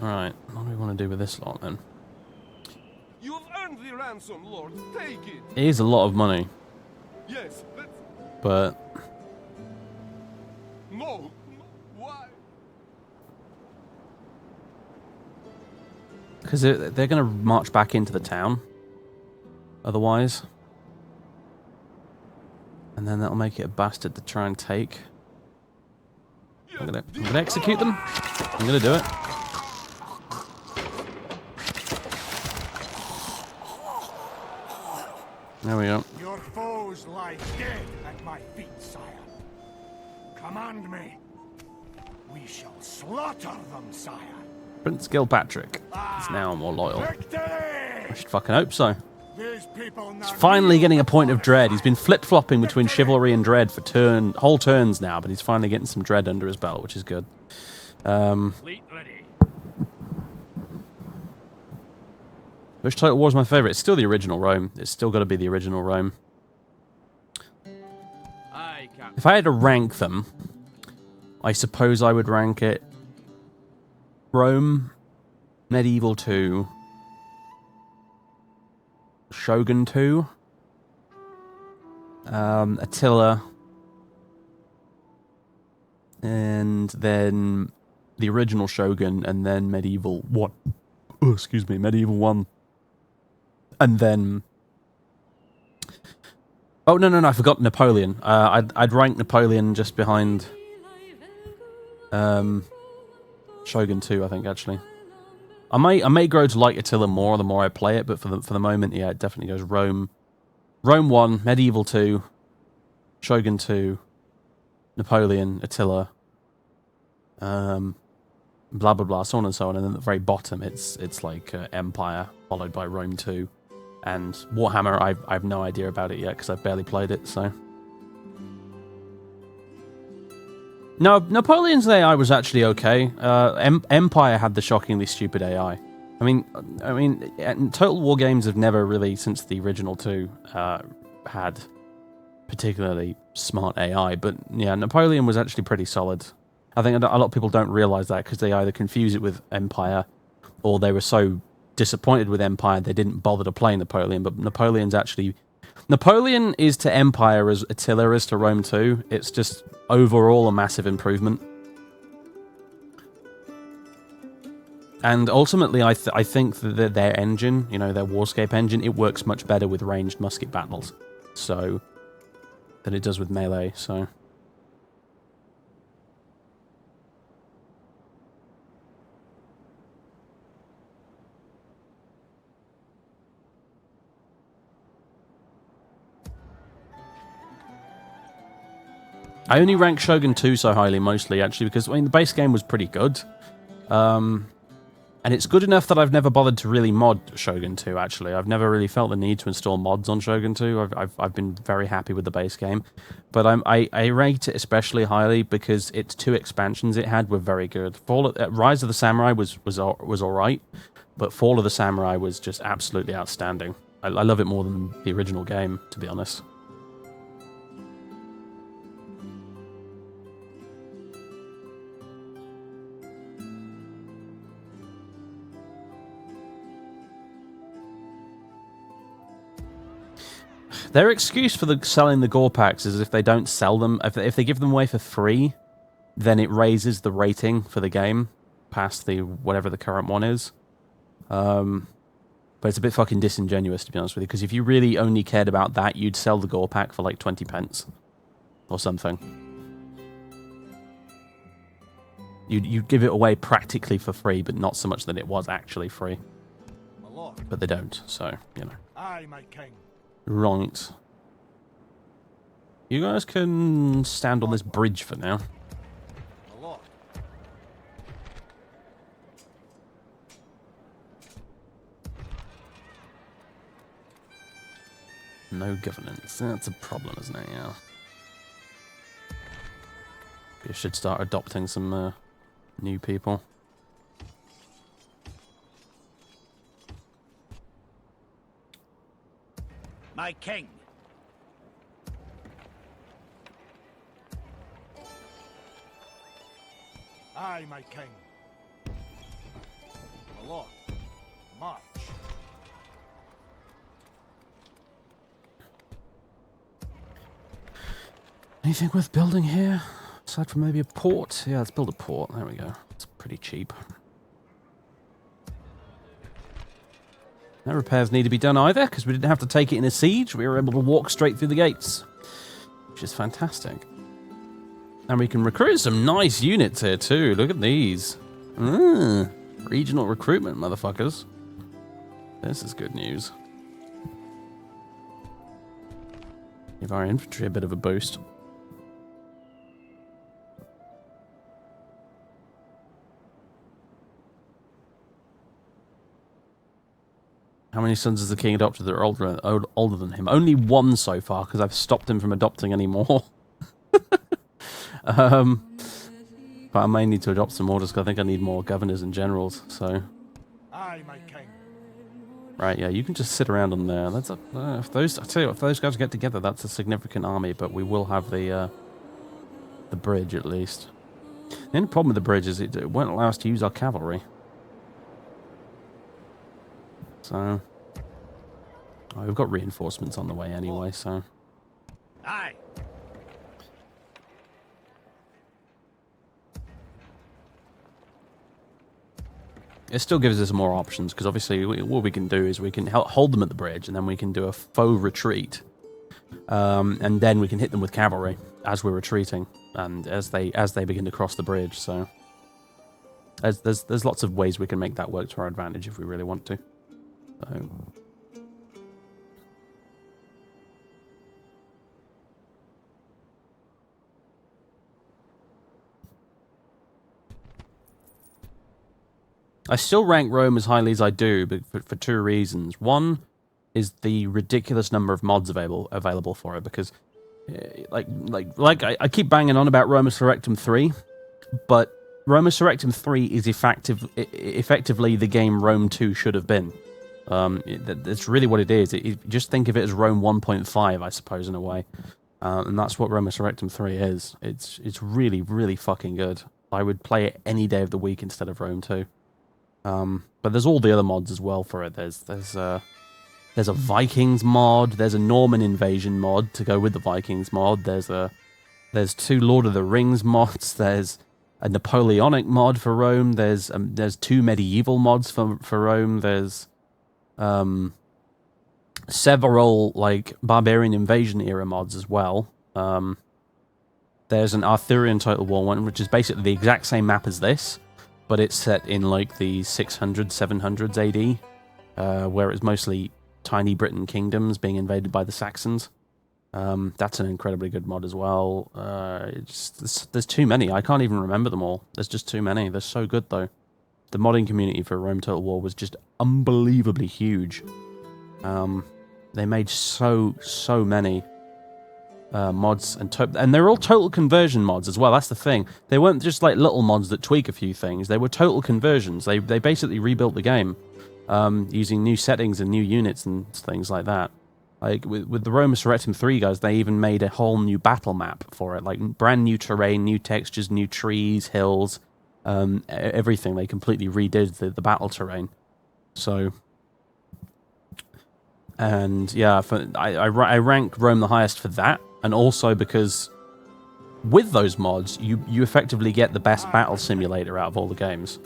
Alright, what do we want to do with this lot, then? You have earned the ransom, Lord. Take it. It is a lot of money. Yes, but... No. Why? Because they're going to march back into the town. Otherwise. And then that'll make it a bastard to try and take. I'm gonna execute them. I'm going to do it. There we go. Your foes lie dead at my feet, sire. Command me. We shall slaughter them, sire. Prince Gilpatrick is now more loyal. Victory! I should fucking hope so. These people He's finally getting a point of dread. He's been flip-flopping between chivalry and dread for whole turns now, but he's finally getting some dread under his belt, which is good. Which Total War is my favourite? It's still the original Rome. It's still got to be the original Rome. If I had to rank them, I suppose I would rank it Rome, Medieval 2, Shogun 2, Attila, and then the original Shogun, and then Medieval 1. Oh, excuse me, Medieval 1. And then... Oh, no, I forgot Napoleon. I'd rank Napoleon just behind Shogun 2, I think, actually. I may grow to like Attila more the more I play it, but for the moment, yeah, it definitely goes Rome 1, Medieval 2, Shogun 2, Napoleon, Attila, blah blah blah, so on and so on, and then at the very bottom, it's like Empire followed by Rome 2, and Warhammer. I have no idea about it yet because I've barely played it. So no, Napoleon's AI was actually okay. Empire had the shockingly stupid AI. I mean, Total War games have never really, since the original 2, had particularly smart AI. But yeah, Napoleon was actually pretty solid. I think a lot of people don't realize that because they either confuse it with Empire, or they were so disappointed with Empire they didn't bother to play Napoleon. But Napoleon is to Empire as Attila is to Rome 2. It's just overall a massive improvement. And ultimately, I think that their engine, their Warscape engine, it works much better with ranged musket battles, than it does with melee. So. I only rank Shogun 2 so highly, mostly, actually, because, the base game was pretty good. And it's good enough that I've never bothered to really mod Shogun 2, actually. I've never really felt the need to install mods on Shogun 2. I've been very happy with the base game. But I rate it especially highly because its 2 expansions it had were very good. Rise of the Samurai was alright, but Fall of the Samurai was just absolutely outstanding. I love it more than the original game, to be honest. Their excuse for selling the gore packs is if they don't sell them, if they give them away for free, then it raises the rating for the game past the whatever the current one is. But it's a bit fucking disingenuous, to be honest with you, because if you really only cared about that, you'd sell the gore pack for like 20 pence or something. You'd give it away practically for free, but not so much that it was actually free. But they don't, so, Aye, my king. Right. You guys can stand on this bridge for now. No governance. That's a problem, isn't it? Yeah. You should start adopting some new people. My king. Aye, my king. My lord. March. Anything worth building here? Aside from maybe a port? Yeah, let's build a port. There we go. It's pretty cheap. No repairs need to be done either, because we didn't have to take it in a siege. We were able to walk straight through the gates, which is fantastic. And we can recruit some nice units here too. Look at these. Regional recruitment, motherfuckers. This is good news. Give our infantry a bit of a boost. How many sons has the king adopted that are older than him? Only one so far, because I've stopped him from adopting any more. But I may need to adopt some more, just because I think I need more governors and generals, so... Aye, my king. Right, yeah, you can just sit around on there. That's if those, I tell you what, if those guys get together, that's a significant army, but we will have the bridge, at least. The only problem with the bridge is it won't allow us to use our cavalry. So... Oh, we've got reinforcements on the way anyway, so... Aye. It still gives us more options, because obviously what we can do is we can hold them at the bridge, and then we can do a faux retreat. And then we can hit them with cavalry as we're retreating, and as they begin to cross the bridge, so... There's lots of ways we can make that work to our advantage if we really want to. So... I still rank Rome as highly as I do, but for two reasons. One is the ridiculous number of mods available for it, because I keep banging on about Roma Surrectum 3, but Roma Surrectum 3 is effectively the game Rome 2 should have been. That's really what it is. Just think of it as Rome 1.5, I suppose, in a way. And that's what Roma Surrectum 3 is. It's really, really fucking good. I would play it any day of the week instead of Rome 2. But there's all the other mods as well for it. There's a Vikings mod. There's a Norman invasion mod to go with the Vikings mod. There's two Lord of the Rings mods. There's a Napoleonic mod for Rome. There's two medieval mods for Rome. There's several like barbarian invasion era mods as well. There's an Arthurian Total War one, which is basically the exact same map as this, but it's set in like the 600s, 700s AD, where it's mostly tiny Britain kingdoms being invaded by the Saxons. That's an incredibly good mod as well. There's too many. I can't even remember them all. There's just too many. They're so good, though. The modding community for Rome Total War was just unbelievably huge. They made so many mods, and they're all total conversion mods as well. That's the thing. They weren't just like little mods that tweak a few things. They were total conversions. They basically rebuilt the game using new settings and new units and things like that. Like with the Roma Surrectum 3 guys, they even made a whole new battle map for it, like brand new terrain, new textures, new trees, hills, everything. They completely redid the battle terrain. So, and yeah, I rank Rome the highest for that, and also because with those mods, you effectively get the best battle simulator out of all the games.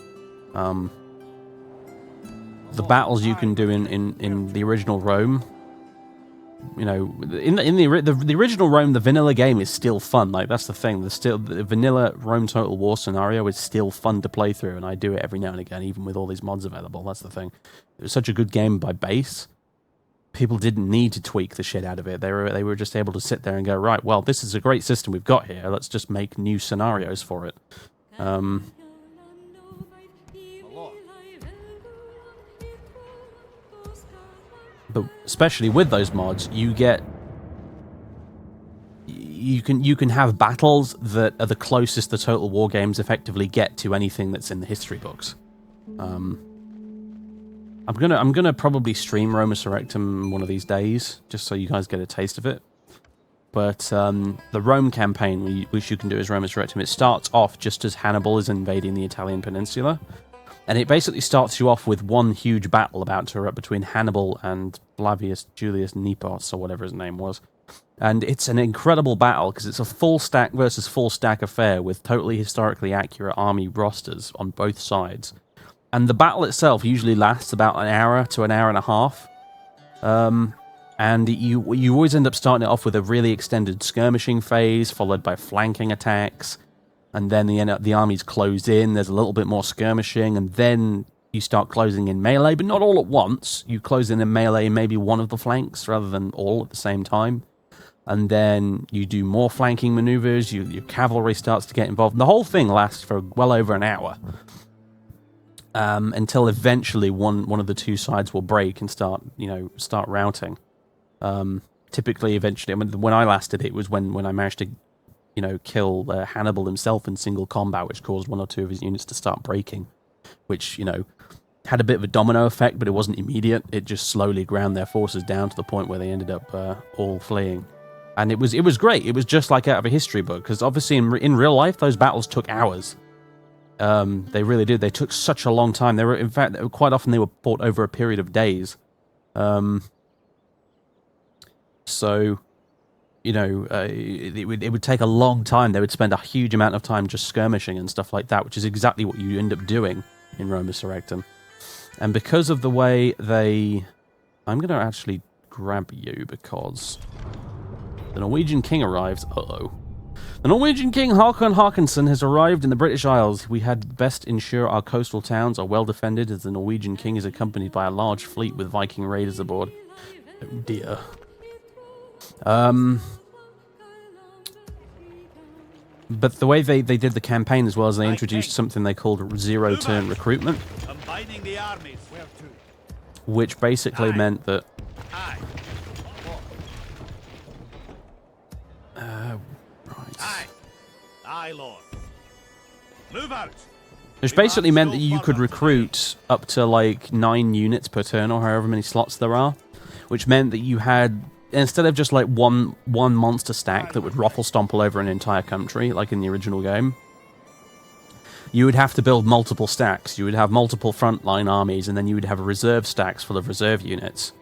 The battles you can do in the original Rome, you know, in the original Rome, the vanilla game is still fun. Like, that's the thing. The vanilla Rome Total War scenario is still fun to play through, and I do it every now and again, even with all these mods available. That's the thing. It was such a good game by base. People didn't need to tweak the shit out of it. They were just able to sit there and go, right, well, this is a great system we've got here. Let's just make new scenarios for it. But especially with those mods, you can have battles that are the closest the Total War games effectively get to anything that's in the history books. I'm gonna probably stream Roma Surrectum one of these days, just so you guys get a taste of it. But the Rome campaign, which you can do as Roma Surrectum, it starts off just as Hannibal is invading the Italian peninsula. And it basically starts you off with one huge battle about to erupt between Hannibal and Flavius Julius Nepos, or whatever his name was. And it's an incredible battle, because it's a full stack versus full stack affair with totally historically accurate army rosters on both sides. And the battle itself usually lasts about an hour to an hour and a half. And you always end up starting it off with a really extended skirmishing phase, followed by flanking attacks. And then the armies close in, there's a little bit more skirmishing, and then you start closing in melee, but not all at once. You close in melee maybe one of the flanks, rather than all at the same time. And then you do more flanking maneuvers, your cavalry starts to get involved. The whole thing lasts for well over an hour. until eventually one of the two sides will break and start routing. Typically, eventually, I mean, when I last did it was when I managed to, kill Hannibal himself in single combat, which caused one or two of his units to start breaking, which, had a bit of a domino effect, but it wasn't immediate. It just slowly ground their forces down to the point where they ended up all fleeing. And it was great. It was just like out of a history book, because obviously in real life, those battles took hours. They really did. They took such a long time. In fact, quite often they were fought over a period of days. So, it would take a long time. They would spend a huge amount of time just skirmishing and stuff like that, which is exactly what you end up doing in Roma Surrectum. And because of the way I'm going to actually grab you, because the Norwegian king arrives. Uh-oh. The Norwegian king Håkon Håkonsson has arrived in the British Isles. We had best ensure our coastal towns are well defended, as the Norwegian king is accompanied by a large fleet with Viking raiders aboard. Oh dear. But the way they did the campaign as well, as they introduced something they called zero-turn recruitment, which basically meant that Lord. Move out. which basically meant that you could recruit up to like 9 units per turn, or however many slots there are, which meant that you had, instead of just like one monster stack that would ruffle stomp all over an entire country, like in the original game, you would have to build multiple stacks. You would have multiple frontline armies, and then you would have reserve stacks full of reserve units.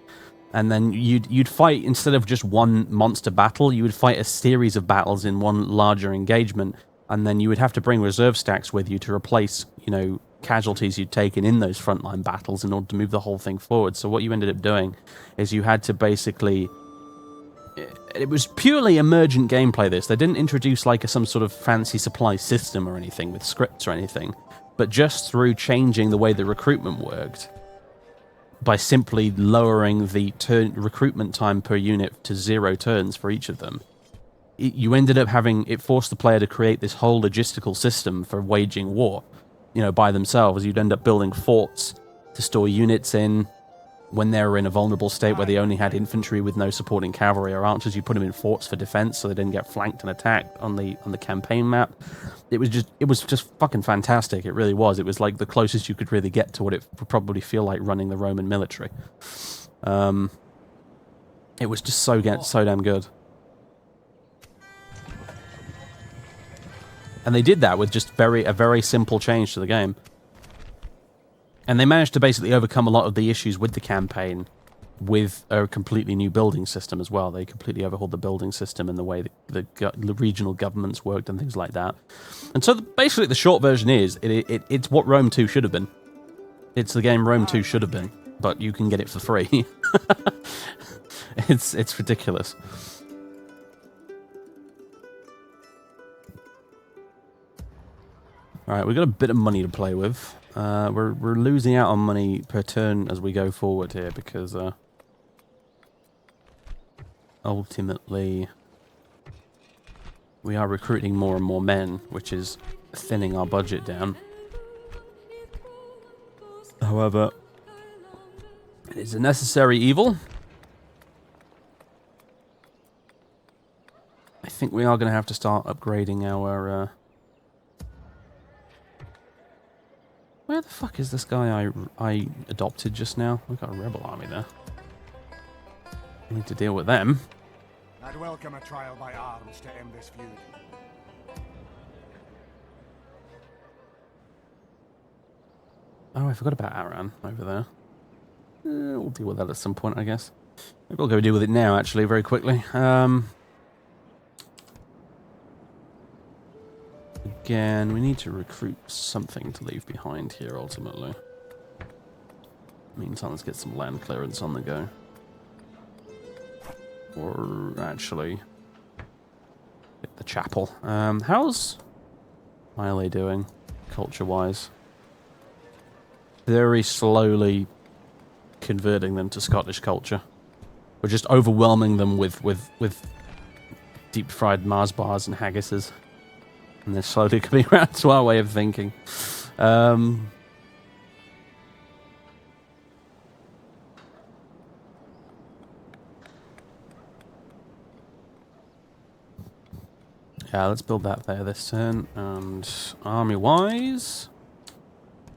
And then you'd fight, instead of just one monster battle, you would fight a series of battles in one larger engagement, and then you would have to bring reserve stacks with you to replace, casualties you'd taken in those frontline battles in order to move the whole thing forward. So what you ended up doing is you had to basically... It was purely emergent gameplay, this. They didn't introduce like some sort of fancy supply system or anything with scripts or anything, but just through changing the way the recruitment worked, by simply lowering the recruitment time per unit to 0 turns for each of them, you ended up it forced the player to create this whole logistical system for waging war, by themselves. You'd end up building forts to store units in. When they were in a vulnerable state where they only had infantry with no supporting cavalry or archers, you put them in forts for defense so they didn't get flanked and attacked on the campaign map. It was just fucking fantastic. It really was. It was like the closest you could really get to what it would probably feel like running the Roman military. It was just so damn good. And they did that with just a very simple change to the game. And they managed to basically overcome a lot of the issues with the campaign with a completely new building system as well. They completely overhauled the building system and the way the regional governments worked and things like that. And so basically the short version is, it's what Rome 2 should have been. It's the game Rome 2 should have been, but you can get it for free. It's ridiculous. Alright, we've got a bit of money to play with. We're losing out on money per turn as we go forward here, because ultimately we are recruiting more and more men, which is thinning our budget down. However, it is a necessary evil. I think we are going to have to start upgrading our... Where the fuck is this guy I adopted just now? We've got a rebel army there. I need to deal with them. I'd welcome a trial by arms to end this feud. Oh, I forgot about Aran over there. We'll deal with that at some point, I guess. Maybe we'll go deal with it now, actually, very quickly. Again, we need to recruit something to leave behind here, ultimately. Meantime, let's get some land clearance on the go. Or, actually, get the chapel. How's Miley doing, culture-wise? Very slowly converting them to Scottish culture. We're just overwhelming them with deep-fried Mars bars and haggises. And they're slowly coming around to our way of thinking. Yeah, let's build that there this turn. And army-wise,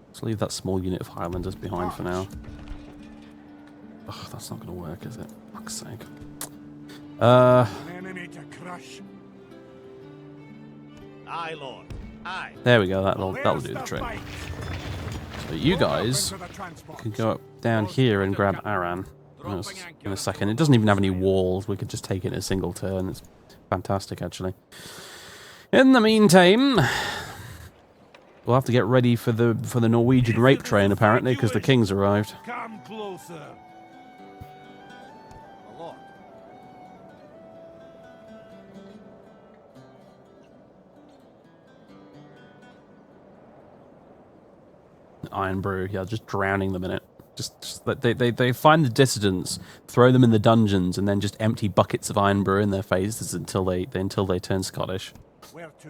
let's leave that small unit of Highlanders behind for now. Ugh, that's not going to work, is it? Fuck's sake. An enemy to crush. Aye, Lord. Aye. There we go. That'll do the trick. Fight. So you guys Into the transport. can go up down here and grab Aran in a second. It doesn't even have any walls. We could just take it in a single turn. It's fantastic, actually. In the meantime, we'll have to get ready for the Norwegian rape train, apparently, because the king's arrived. Come closer. My lord. Iron Brew, yeah, just drowning them in it. Just they find the dissidents, throw them in the dungeons, and then just empty buckets of Iron Brew in their faces until they turn Scottish. Where to?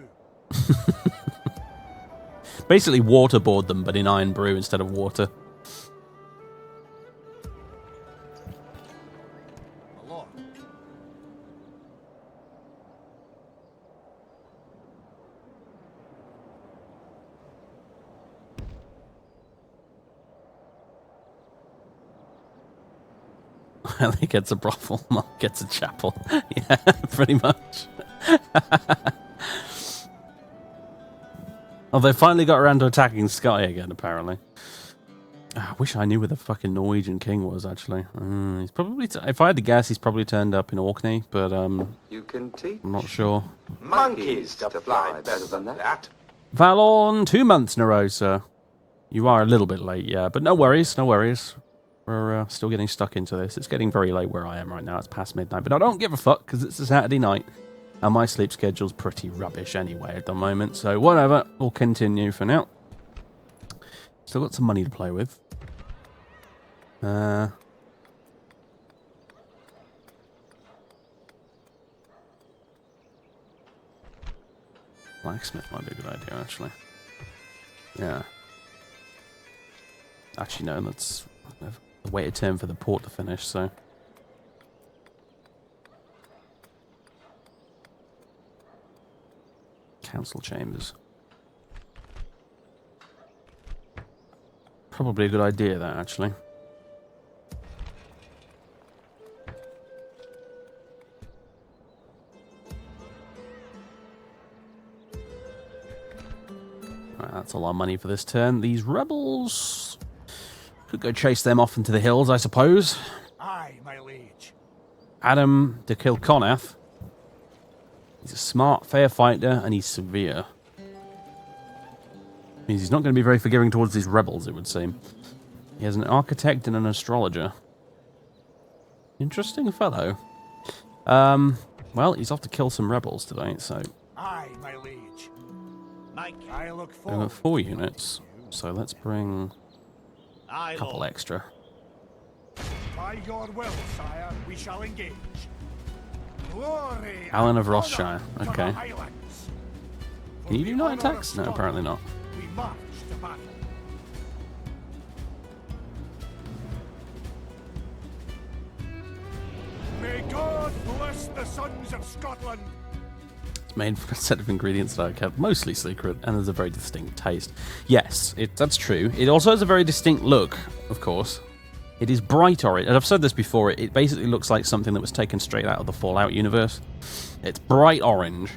Basically waterboard them, but in Iron Brew instead of water. My lord. He gets a brothel, Mark gets a chapel. Yeah, pretty much. Oh, they finally got around to attacking Skye again, apparently. I wish I knew where the fucking Norwegian king was, actually. He's probably, if I had to guess, he's probably turned up in Orkney, but You can teach I'm not sure. monkeys to fly better than that. Valorn, 2 months in a row, sir. You are a little bit late, yeah, but no worries, no worries. We're still getting stuck into this. It's getting very late where I am right now. It's past midnight, but I don't give a fuck because it's a Saturday night. And my sleep schedule's pretty rubbish anyway at the moment, so whatever. We'll continue for now. Still got some money to play with. Blacksmith might be a good idea, actually. Yeah. Actually, no, that's a weighted term for the port to finish, so... Council chambers. Probably a good idea, that, actually. Right, that's a lot of money for this turn. These rebels... Could go chase them off into the hills, I suppose. Aye, my liege. Adam de Kilconnath. He's a smart, fair fighter, and he's severe. Means he's not going to be very forgiving towards these rebels, it would seem. He has an architect and an astrologer. Interesting fellow. Well, he's off to kill some rebels today, so... Aye, my liege. Mike. I look We've forward. got 4 units, so let's bring Aye, a couple Lord. extra. By your will, sire, we shall engage. Glory Alan and of Rothshire, honor to okay. the Highlands. For Can you the do night honor of attacks? No, Scotland, apparently not. We march to battle. May God bless the sons of Scotland. It's made from a set of ingredients that are kept mostly secret, and there's a very distinct taste. Yes, that's true. It also has a very distinct look, of course. It is bright orange, and I've said this before, it basically looks like something that was taken straight out of the Fallout universe. It's bright orange,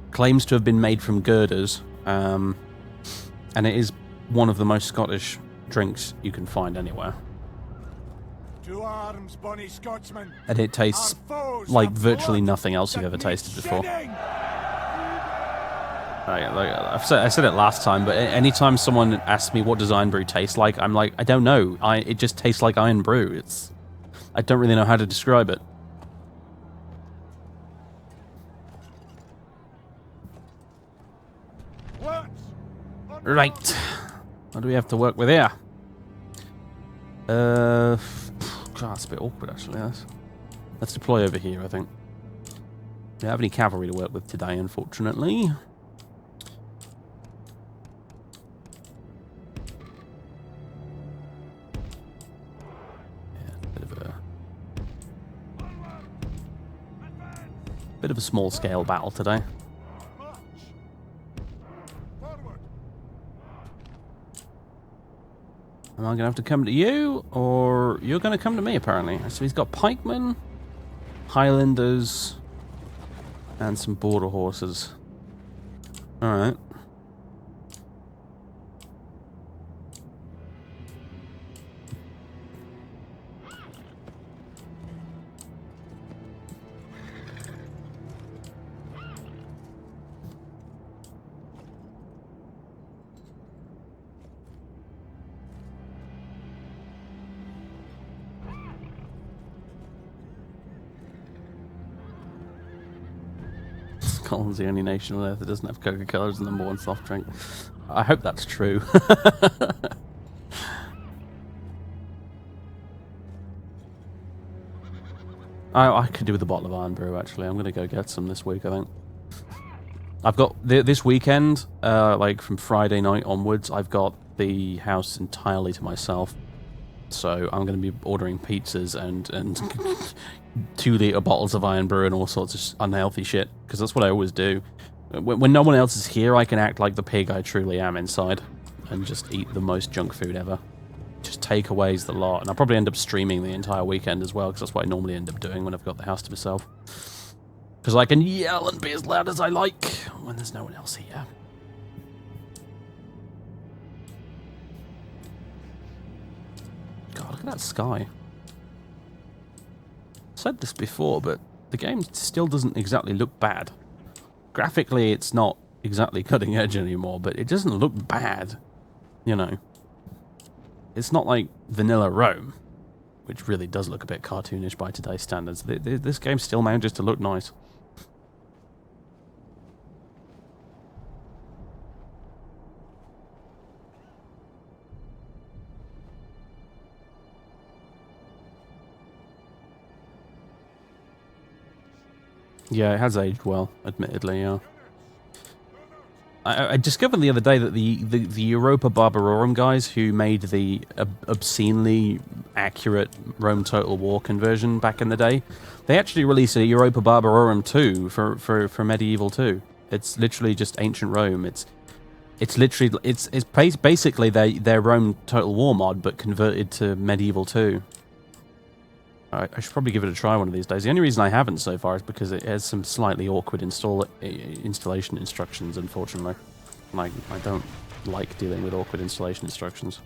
claims to have been made from girders, and it is one of the most Scottish drinks you can find anywhere. To arms, bonny Scotsman. And it tastes Our foes like have virtually blood nothing else you've that ever needs tasted before. shedding. I said it last time, but anytime someone asks me what does Iron Brew taste like, I'm like, I don't know. It just tastes like Iron Brew. I don't really know how to describe it. Right. What do we have to work with here? God, it's a bit awkward actually. Let's deploy over here, I think. We don't have any cavalry to work with today, unfortunately. Bit of a small-scale battle today. Am I going to have to come to you, or you're going to come to me, apparently? So he's got pikemen, Highlanders, and some border horses. Alright. Scotland's the only nation on earth that doesn't have Coca-Cola as the #1 soft drink. I hope that's true. I could do with a bottle of Iron Brew, actually. I'm going to go get some this week, I think. I've got, this weekend, like from Friday night onwards, I've got the house entirely to myself. So I'm going to be ordering pizzas and 2-litre bottles of Iron Brew and all sorts of unhealthy shit, because that's what I always do. When no one else is here, I can act like the pig I truly am inside and just eat the most junk food ever. Just takeaways the lot, and I'll probably end up streaming the entire weekend as well, because that's what I normally end up doing when I've got the house to myself. Because I can yell and be as loud as I like when there's no one else here. God, look at that sky. I've said this before, but the game still doesn't exactly look bad. Graphically, it's not exactly cutting edge anymore, but it doesn't look bad. You know. It's not like vanilla Rome, which really does look a bit cartoonish by today's standards. This game still manages to look nice. Yeah, it has aged well, admittedly, yeah. I discovered the other day that the Europa Barbarorum guys who made the obscenely accurate Rome Total War conversion back in the day, they actually released a Europa Barbarorum 2 for Medieval 2. It's literally just ancient Rome. It's basically their Rome Total War mod, but converted to Medieval 2. I should probably give it a try one of these days. The only reason I haven't so far is because it has some slightly awkward installation instructions, unfortunately. Like, I don't like dealing with awkward installation instructions.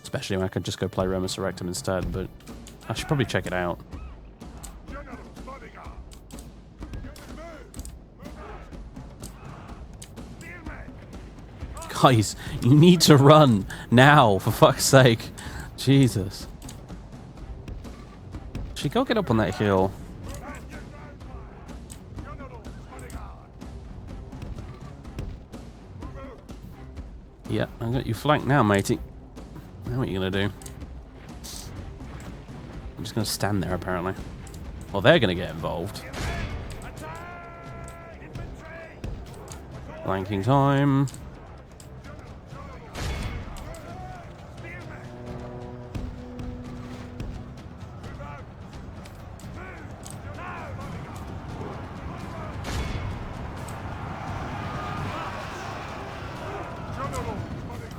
Especially when I could just go play Roma Surrectum instead, but I should probably check it out. Guys, you need to run now, for fuck's sake. Jesus. She go get up on that hill. Yeah, I've got you flanked now, matey. Now what are you gonna do? I'm just gonna stand there, apparently. Well, they're gonna get involved. Flanking time.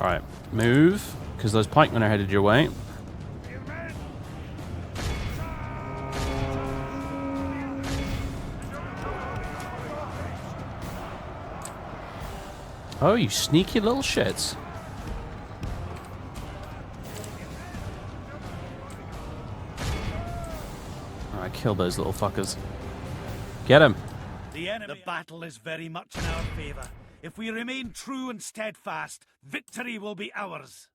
Alright, move, because those pikemen are headed your way. Oh, you sneaky little shits. Alright, kill those little fuckers. Get him. The battle is very much in our favour. If we remain true and steadfast, victory will be ours.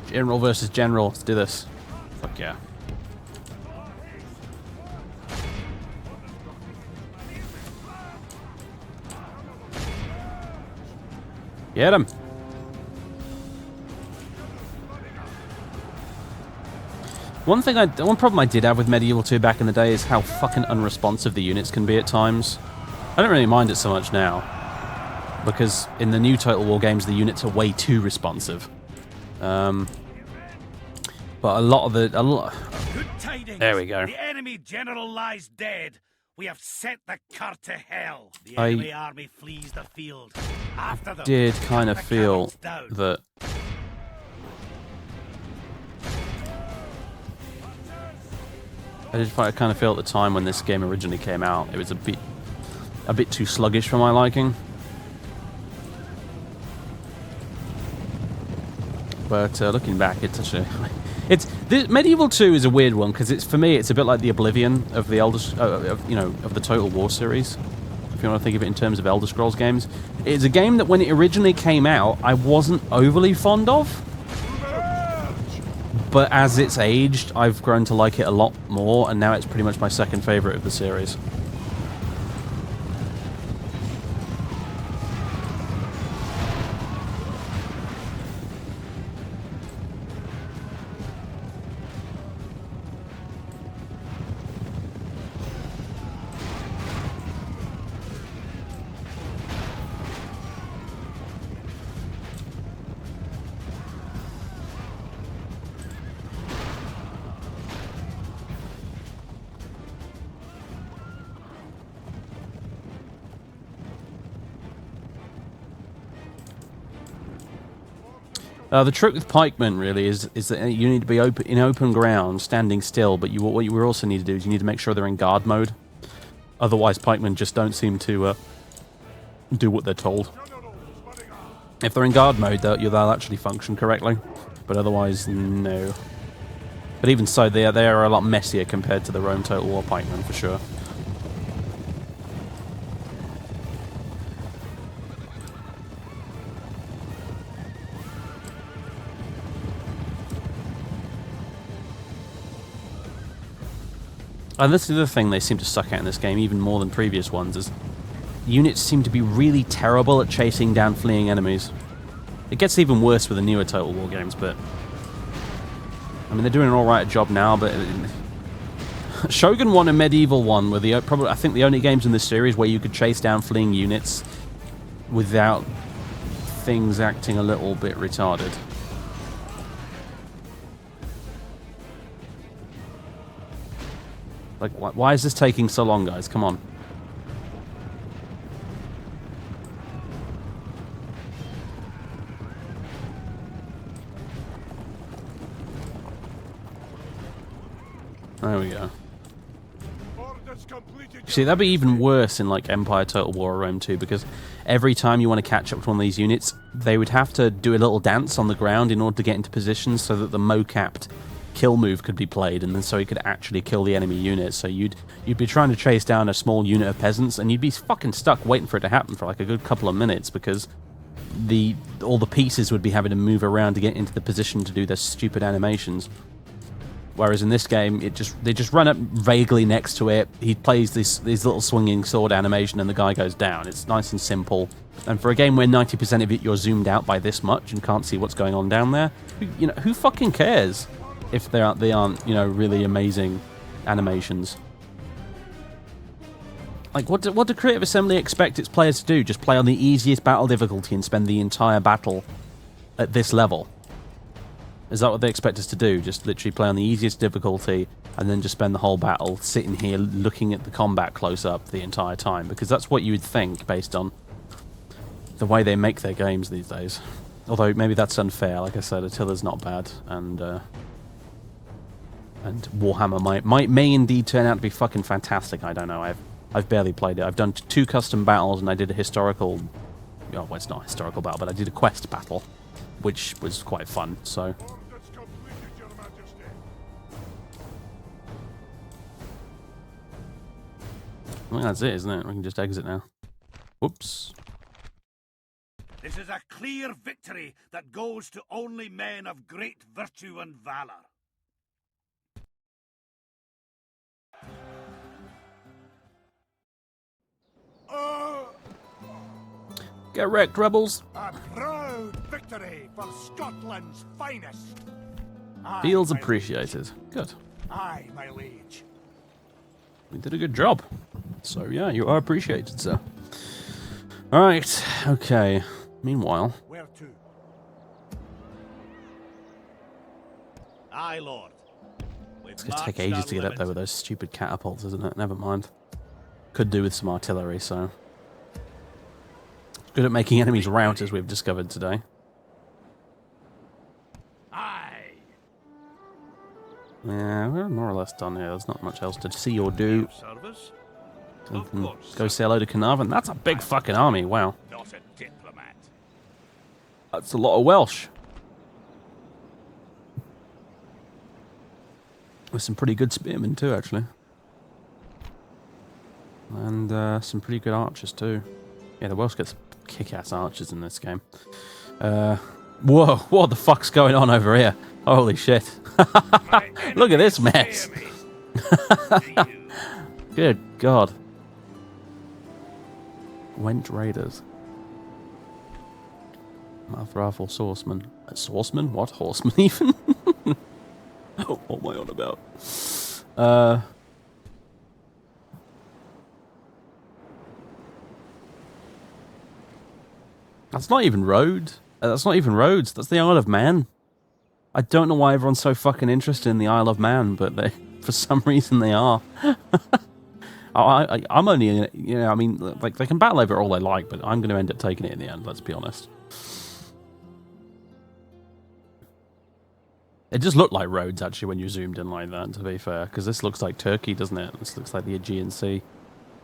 General versus general. Let's do this. Fuck yeah. Get him. One problem I did have with Medieval 2 back in the day is how fucking unresponsive the units can be at times. I don't really mind it so much now, because in the new Total War games the units are way too responsive. But a lot of the... Good tidings. There we go. The enemy general lies dead. We have set the cur to hell. The enemy army flees the field. After them. Did kind of feel that I kind of feel at the time when this game originally came out, it was a bit too sluggish for my liking. But looking back, it's actually Medieval 2 is a weird one because it's, for me, it's a bit like the Oblivion of the of the Total War series. If you want to think of it in terms of Elder Scrolls games, it's a game that when it originally came out, I wasn't overly fond of. But as it's aged, I've grown to like it a lot more, and now it's pretty much my second favorite of the series. The trick with pikemen really is that you need to be in open ground, standing still. But what you also need to do is you need to make sure they're in guard mode. Otherwise, pikemen just don't seem to do what they're told. If they're in guard mode, they'll actually function correctly. But otherwise, no. But even so, they are a lot messier compared to the Rome Total War pikemen for sure. And this is the thing they seem to suck at in this game, even more than previous ones, is units seem to be really terrible at chasing down fleeing enemies. It gets even worse with the newer Total War games, but I mean, they're doing an alright job now, but Shogun 1 and Medieval 1 were probably, I think, the only games in this series where you could chase down fleeing units without things acting a little bit retarded. Like, why is this taking so long, guys? Come on. There we go. See, that'd be even worse in, like, Empire, Total War, or Rome 2, because every time you want to catch up to one of these units, they would have to do a little dance on the ground in order to get into position so that the mo-capped kill move could be played, and then so he could actually kill the enemy unit. So you'd be trying to chase down a small unit of peasants, and you'd be fucking stuck waiting for it to happen for like a good couple of minutes because all the pieces would be having to move around to get into the position to do their stupid animations. Whereas in this game, they just run up vaguely next to it. He plays this little swinging sword animation, and the guy goes down. It's nice and simple. And for a game where 90% of it you're zoomed out by this much and can't see what's going on down there, who fucking cares if they aren't really amazing animations? Like, what do Creative Assembly expect its players to do? Just play on the easiest battle difficulty and spend the entire battle at this level? Is that what they expect us to do? Just literally play on the easiest difficulty and then just spend the whole battle sitting here looking at the combat close up the entire time? Because that's what you would think based on the way they make their games these days. Although maybe that's unfair. Like I said, Attila's not bad, and Warhammer may indeed turn out to be fucking fantastic. I don't know. I've barely played it. I've done 2 custom battles, and I did a historical... Oh, well, it's not a historical battle, but I did a quest battle, which was quite fun, so... I think that's it, isn't it? We can just exit now. Whoops. This is a clear victory that goes to only men of great virtue and valor. Get wrecked, rebels. A proud victory for Scotland's finest. Feels appreciated. Good. Aye, my liege. We did a good job. So yeah, you are appreciated, sir. Alright, okay. Meanwhile... Where to? Aye, Lord. It's going to take ages to get up there with those stupid catapults, isn't it? Never mind. Could do with some artillery, so... Good at making enemies rout, as we've discovered today. Aye. Yeah, we're more or less done here. There's not much else to see or do. Service? Go say hello to Carnarvon. That's a big fucking army. Wow. Not a diplomat. That's a lot of Welsh. With some pretty good spearmen too, actually. And some pretty good archers too. Yeah, the Welsh gets kick-ass archers in this game. Whoa, what the fuck's going on over here? Holy shit. Look at this mess. Good God. Went Raiders. Malthraffle Swordsman. Swordsman? What? Horseman even? What am I on about? That's not even road. That's not even roads. That's the Isle of Man. I don't know why everyone's so fucking interested in the Isle of Man, but they, for some reason, they are. I'm only, you know, I mean, like they can battle over it all they like, but I'm going to end up taking it in the end. Let's be honest. It just looked like roads actually when you zoomed in like that. To be fair, because this looks like Turkey, doesn't it? This looks like the Aegean Sea,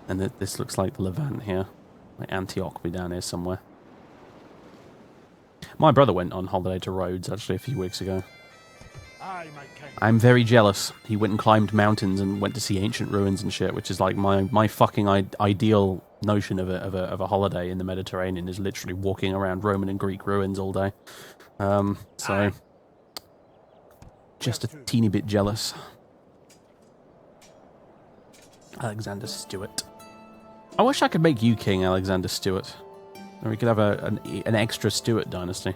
and this looks like the Levant here, like Antioch be down here somewhere. My brother went on holiday to Rhodes, actually, a few weeks ago. Aye, my king. I'm very jealous. He went and climbed mountains and went to see ancient ruins and shit, which is like my fucking ideal notion of a holiday in the Mediterranean is literally walking around Roman and Greek ruins all day. So, just a teeny bit jealous. Alexander Stewart. I wish I could make you king, Alexander Stewart. Or we could have an extra Stewart dynasty.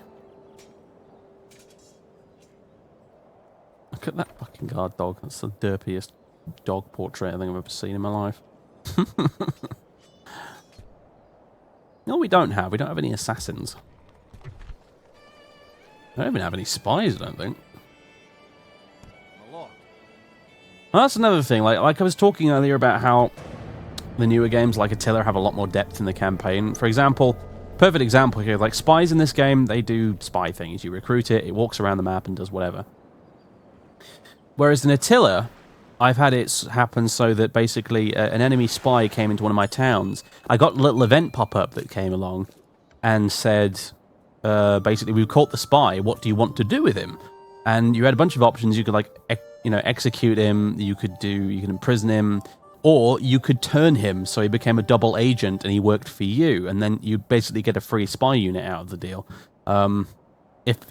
Look at that fucking guard dog. That's the derpiest dog portrait I think I've ever seen in my life. No, we don't have. We don't have any assassins. I don't even have any spies, I don't think. Well, that's another thing. Like I was talking earlier about how the newer games like Attila have a lot more depth in the campaign. For example, perfect example here, like spies in this game, they do spy things. You recruit it, it walks around the map and does whatever. Whereas in Attila, I've had it happen so that basically an enemy spy came into one of my towns. I got a little event pop up that came along and said, basically, we caught the spy. What do you want to do with him? And you had a bunch of options. You could execute him. You could imprison him, or you could turn him so he became a double agent and he worked for you. And then you basically get a free spy unit out of the deal.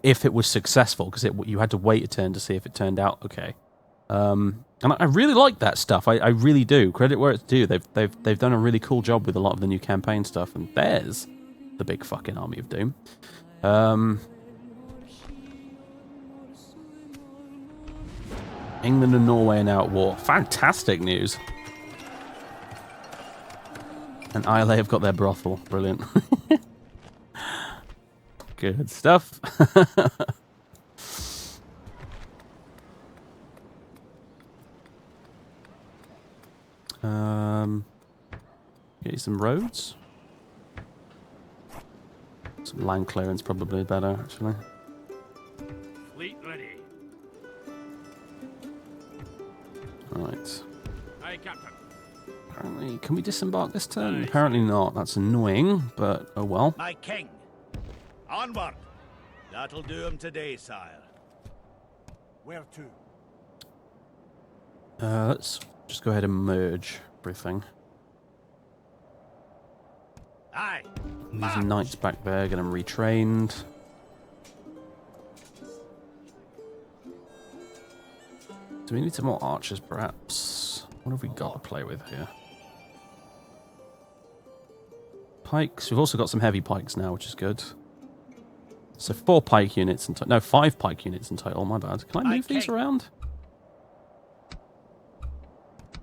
If it was successful, because you had to wait a turn to see if it turned out okay. And I really like that stuff. I really do. Credit where it's due. They've done a really cool job with a lot of the new campaign stuff. And there's the big fucking Army of Doom. England and Norway are now at war. Fantastic news. And Islay have got their brothel. Brilliant. Good stuff. Get you some roads. Some land clearance probably better, actually. Fleet ready. Right. Aye, Captain. Apparently, can we disembark this turn? Apparently not. That's annoying, but oh well. My king. Onward. That'll do him today, sire. Where to? Let's just go ahead and merge everything. Aye. These knights back there, get them retrained. Do we need some more archers, perhaps? What have we got to play with here? Pikes. We've also got some heavy pikes now, which is good. So 4 pike units in total. No, 5 pike units in total. My bad. Can I move these around?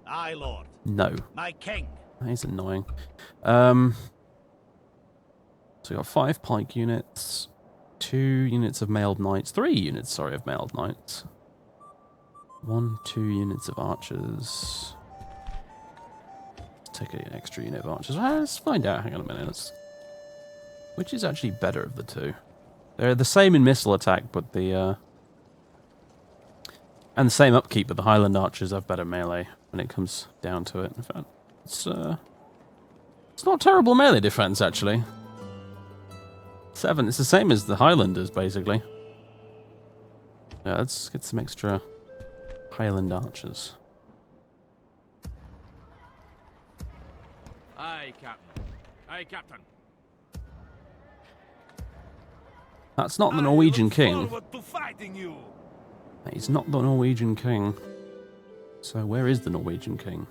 Aye, Lord. No. My king. That is annoying. So we got 5 pike units, 2 units of mailed knights, 3 units, sorry, of mailed knights. 1, 2 units of archers. Let's take an extra unit of archers. Let's find out. Hang on a minute. Which is actually better of the two? They're the same in missile attack, but the... and the same upkeep, but the Highland Archers have better melee when it comes down to it. In fact, it's not terrible melee defense, actually. 7, it's the same as the Highlanders, basically. Yeah, let's get some extra Highland Archers. Aye, Captain. Aye, Captain. That's not the Norwegian king. To fighting you. He's not the Norwegian king. So where is the Norwegian king?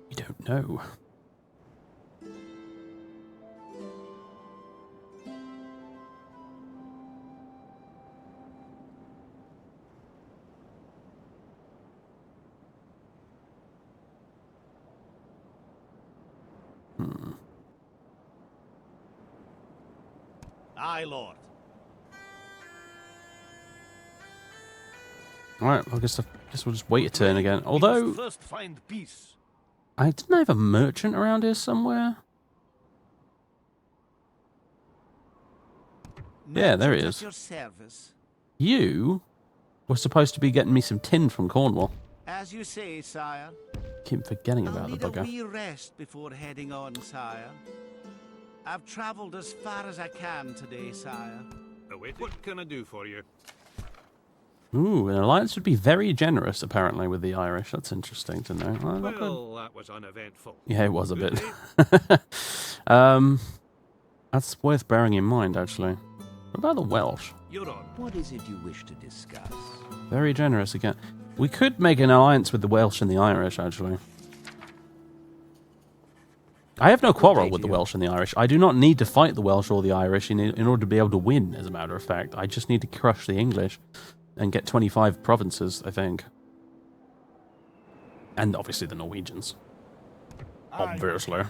We don't know. Aye, Lord. Alright, I guess we'll just wait a turn again. Although, First find peace. didn't I have a merchant around here somewhere? Yeah, there he is. Your service. You were supposed to be getting me some tin from Cornwall. As you say, sire. Keep forgetting about the I'll need a bugger. wee rest before heading on, sire. I've travelled as far as I can today, sire. What can I do for you? Ooh, an alliance would be very generous, apparently, with the Irish. That's interesting to know. Well, that was uneventful. Yeah, it was a bit. That's worth bearing in mind, actually. What about the Welsh? You're on. What is it you wish to discuss? Very generous again. We could make an alliance with the Welsh and the Irish, actually. I have no quarrel with the Welsh and the Irish. I do not need to fight the Welsh or the Irish in order to be able to win, as a matter of fact. I just need to crush the English and get 25 provinces, I think. And obviously the Norwegians. Obviously.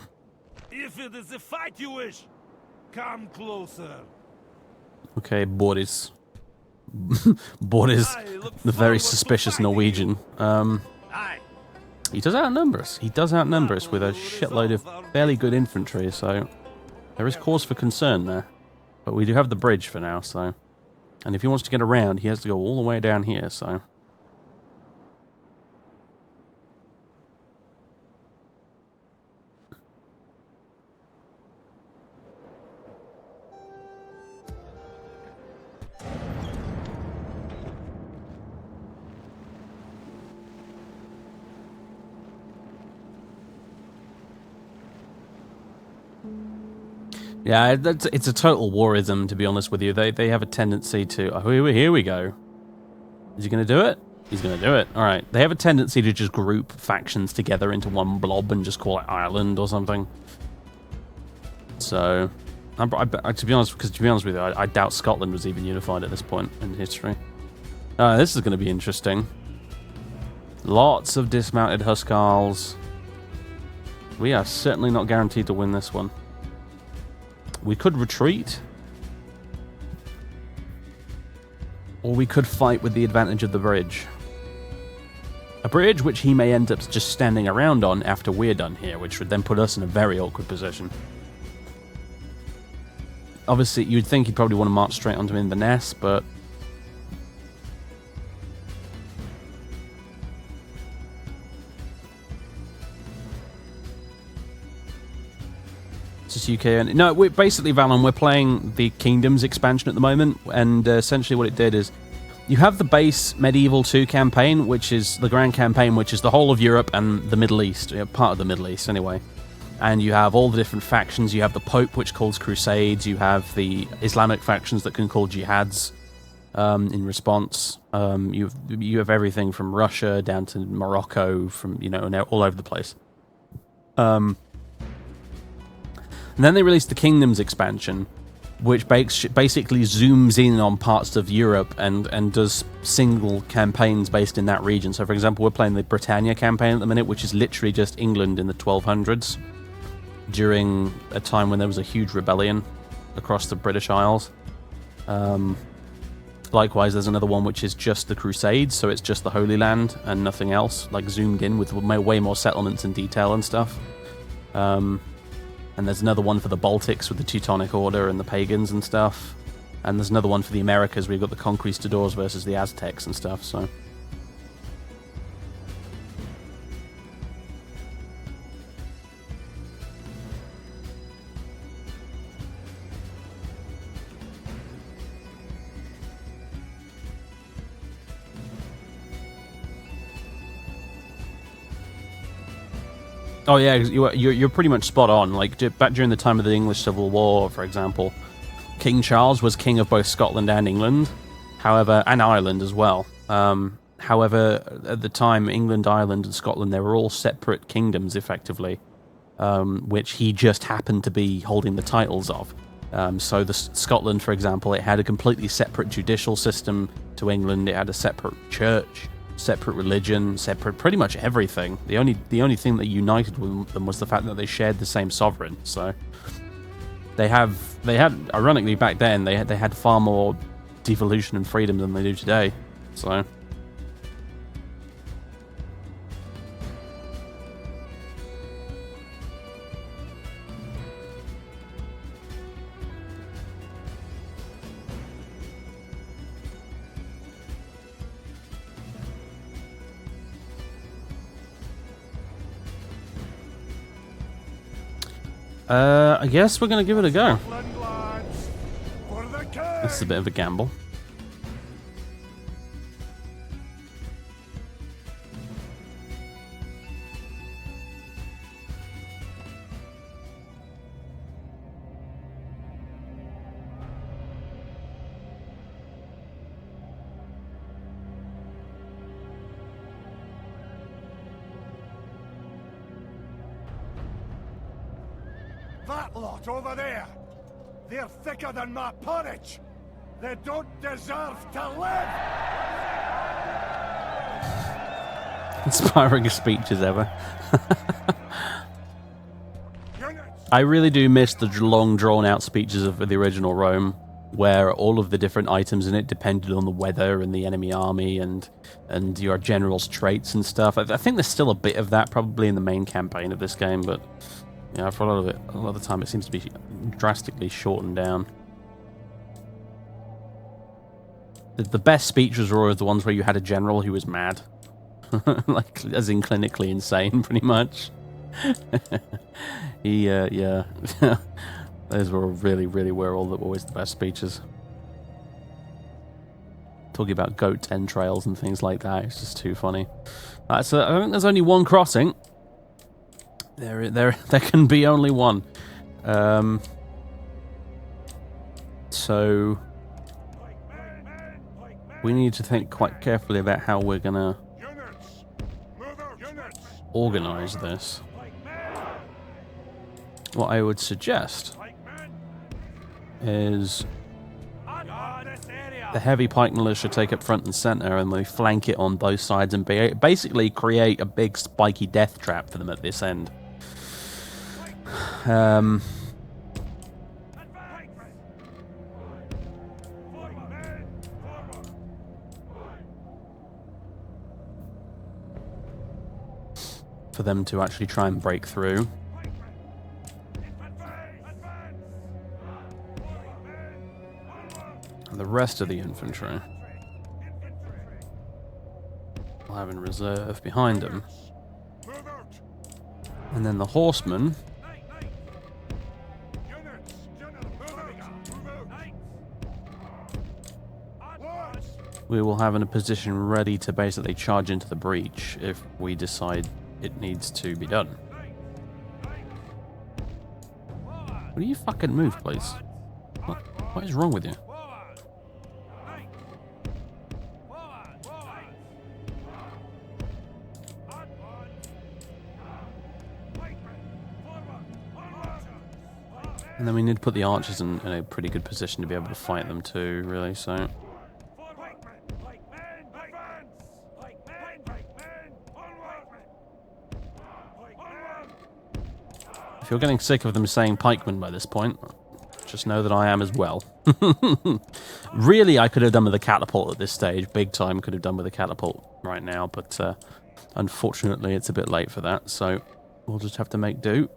If it is a fight you wish, come closer. Okay, Boris. Boris, the very suspicious Norwegian. He does outnumber us. He does outnumber us with a shitload of fairly good infantry, so there is cause for concern there. But we do have the bridge for now, so... And if he wants to get around, he has to go all the way down here, so... Yeah, it's a total warism, to be honest with you. They have a tendency to... Oh, here we go. Is he going to do it? He's going to do it. All right. They have a tendency to just group factions together into one blob and just call it Ireland or something. So, to be honest with you, I doubt Scotland was even unified at this point in history. This is going to be interesting. Lots of dismounted Huskarls. We are certainly not guaranteed to win this one. We could retreat. Or we could fight with the advantage of the bridge. A bridge which he may end up just standing around on after we're done here, which would then put us in a very awkward position. Obviously, you'd think he'd probably want to march straight onto Inverness, but... UK. No, we're basically, Valon, we're playing the Kingdoms expansion at the moment, and essentially what it did is you have the base Medieval 2 campaign, which is the grand campaign, which is the whole of Europe and the Middle East, part of the Middle East anyway. And you have all the different factions. You have the Pope, which calls crusades. You have the Islamic factions that can call jihads in response. You have everything from Russia down to Morocco, from all over the place. And then they released the Kingdoms expansion, which basically zooms in on parts of Europe and does single campaigns based in that region. So, for example, we're playing the Britannia campaign at the minute, which is literally just England in the 1200s, during a time when there was a huge rebellion across the British Isles. Likewise, there's another one which is just the Crusades, so it's just the Holy Land and nothing else, like zoomed in with way more settlements and detail and stuff. And there's another one for the Baltics with the Teutonic Order and the pagans and stuff. And there's another one for the Americas where you've got the Conquistadors versus the Aztecs and stuff, so... Oh yeah, you're pretty much spot on. Like, back during the time of the English Civil War, for example, King Charles was king of both Scotland and England, however, and Ireland as well. However, at the time, England, Ireland, and Scotland, they were all separate kingdoms, effectively, which he just happened to be holding the titles of. So Scotland, for example, it had a completely separate judicial system to England. It had a separate church, separate religion, separate pretty much everything. The only thing that united them was the fact that they shared the same sovereign. So they had ironically back then they had far more devolution and freedom than they do today. So I guess we're going to give it a go. This is a bit of a gamble. That lot over there! They're thicker than my porridge! They don't deserve to live! Inspiring speech as ever. I really do miss the long drawn-out speeches of the original Rome, where all of the different items in it depended on the weather and the enemy army and your general's traits and stuff. I think there's still a bit of that probably in the main campaign of this game, but yeah, for a lot of the time it seems to be drastically shortened down. The best speeches were always the ones where you had a general who was mad. Like, as in clinically insane, pretty much. Yeah. Those were really were always the best speeches. Talking about goat entrails and things like that, it's just too funny. So I think there's only one crossing. There can be only one. So we need to think quite carefully about how we're gonna organize this. What I would suggest is the heavy pike militia take up front and center, and we flank it on both sides and basically create a big spiky death trap for them at this end. For them to actually try and break through. And the rest of the infantry will have in reserve behind them. And then the horsemen we will have in a position ready to basically charge into the breach if we decide it needs to be done. Will you fucking move, please? What is wrong with you? And then we need to put the archers in a pretty good position to be able to fight them too, really, so... If you're getting sick of them saying pikemen by this point, just know that I am as well. Really, I could have done with a catapult at this stage. Big time could have done with a catapult right now, but unfortunately it's a bit late for that, so we'll just have to make do.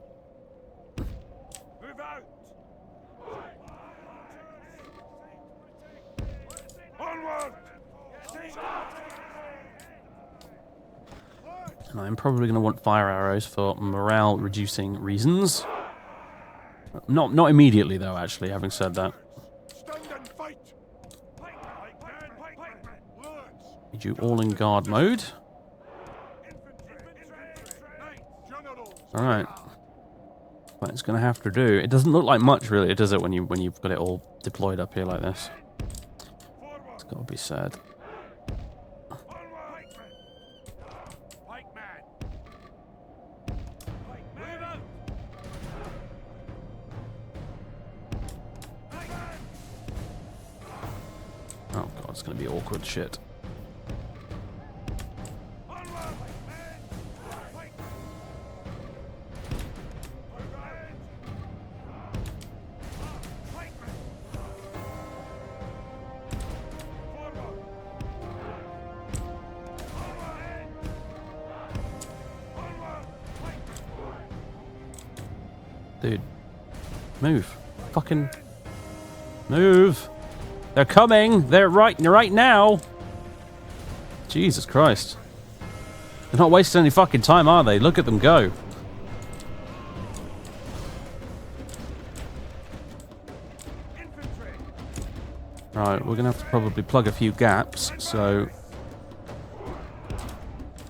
And I'm probably going to want fire arrows for morale-reducing reasons. Not immediately, though, actually, having said that. Need you all in guard mode. Alright. But it's going to have to do. It doesn't look like much, really, does it, when you've got it all deployed up here like this? It's got to be said. Oh god, it's going to be awkward shit. Dude, move. Fucking move. They're coming. They're right now. Jesus Christ. They're not wasting any fucking time, are they? Look at them go. Right, we're gonna have to probably plug a few gaps, so...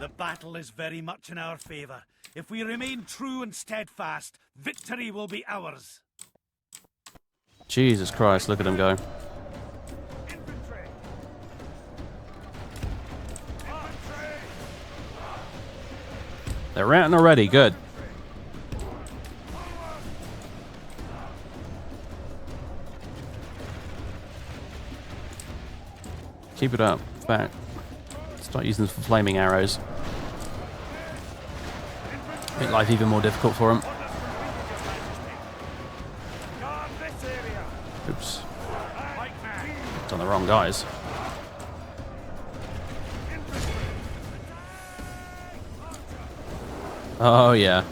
The battle is very much in our favor. If we remain true and steadfast, victory will be ours. Jesus Christ, look at them go. They're routing already, good. Keep it up. Back. Start using them for flaming arrows. Make life even more difficult for them. Oops. It's on the wrong guys. Oh, yeah.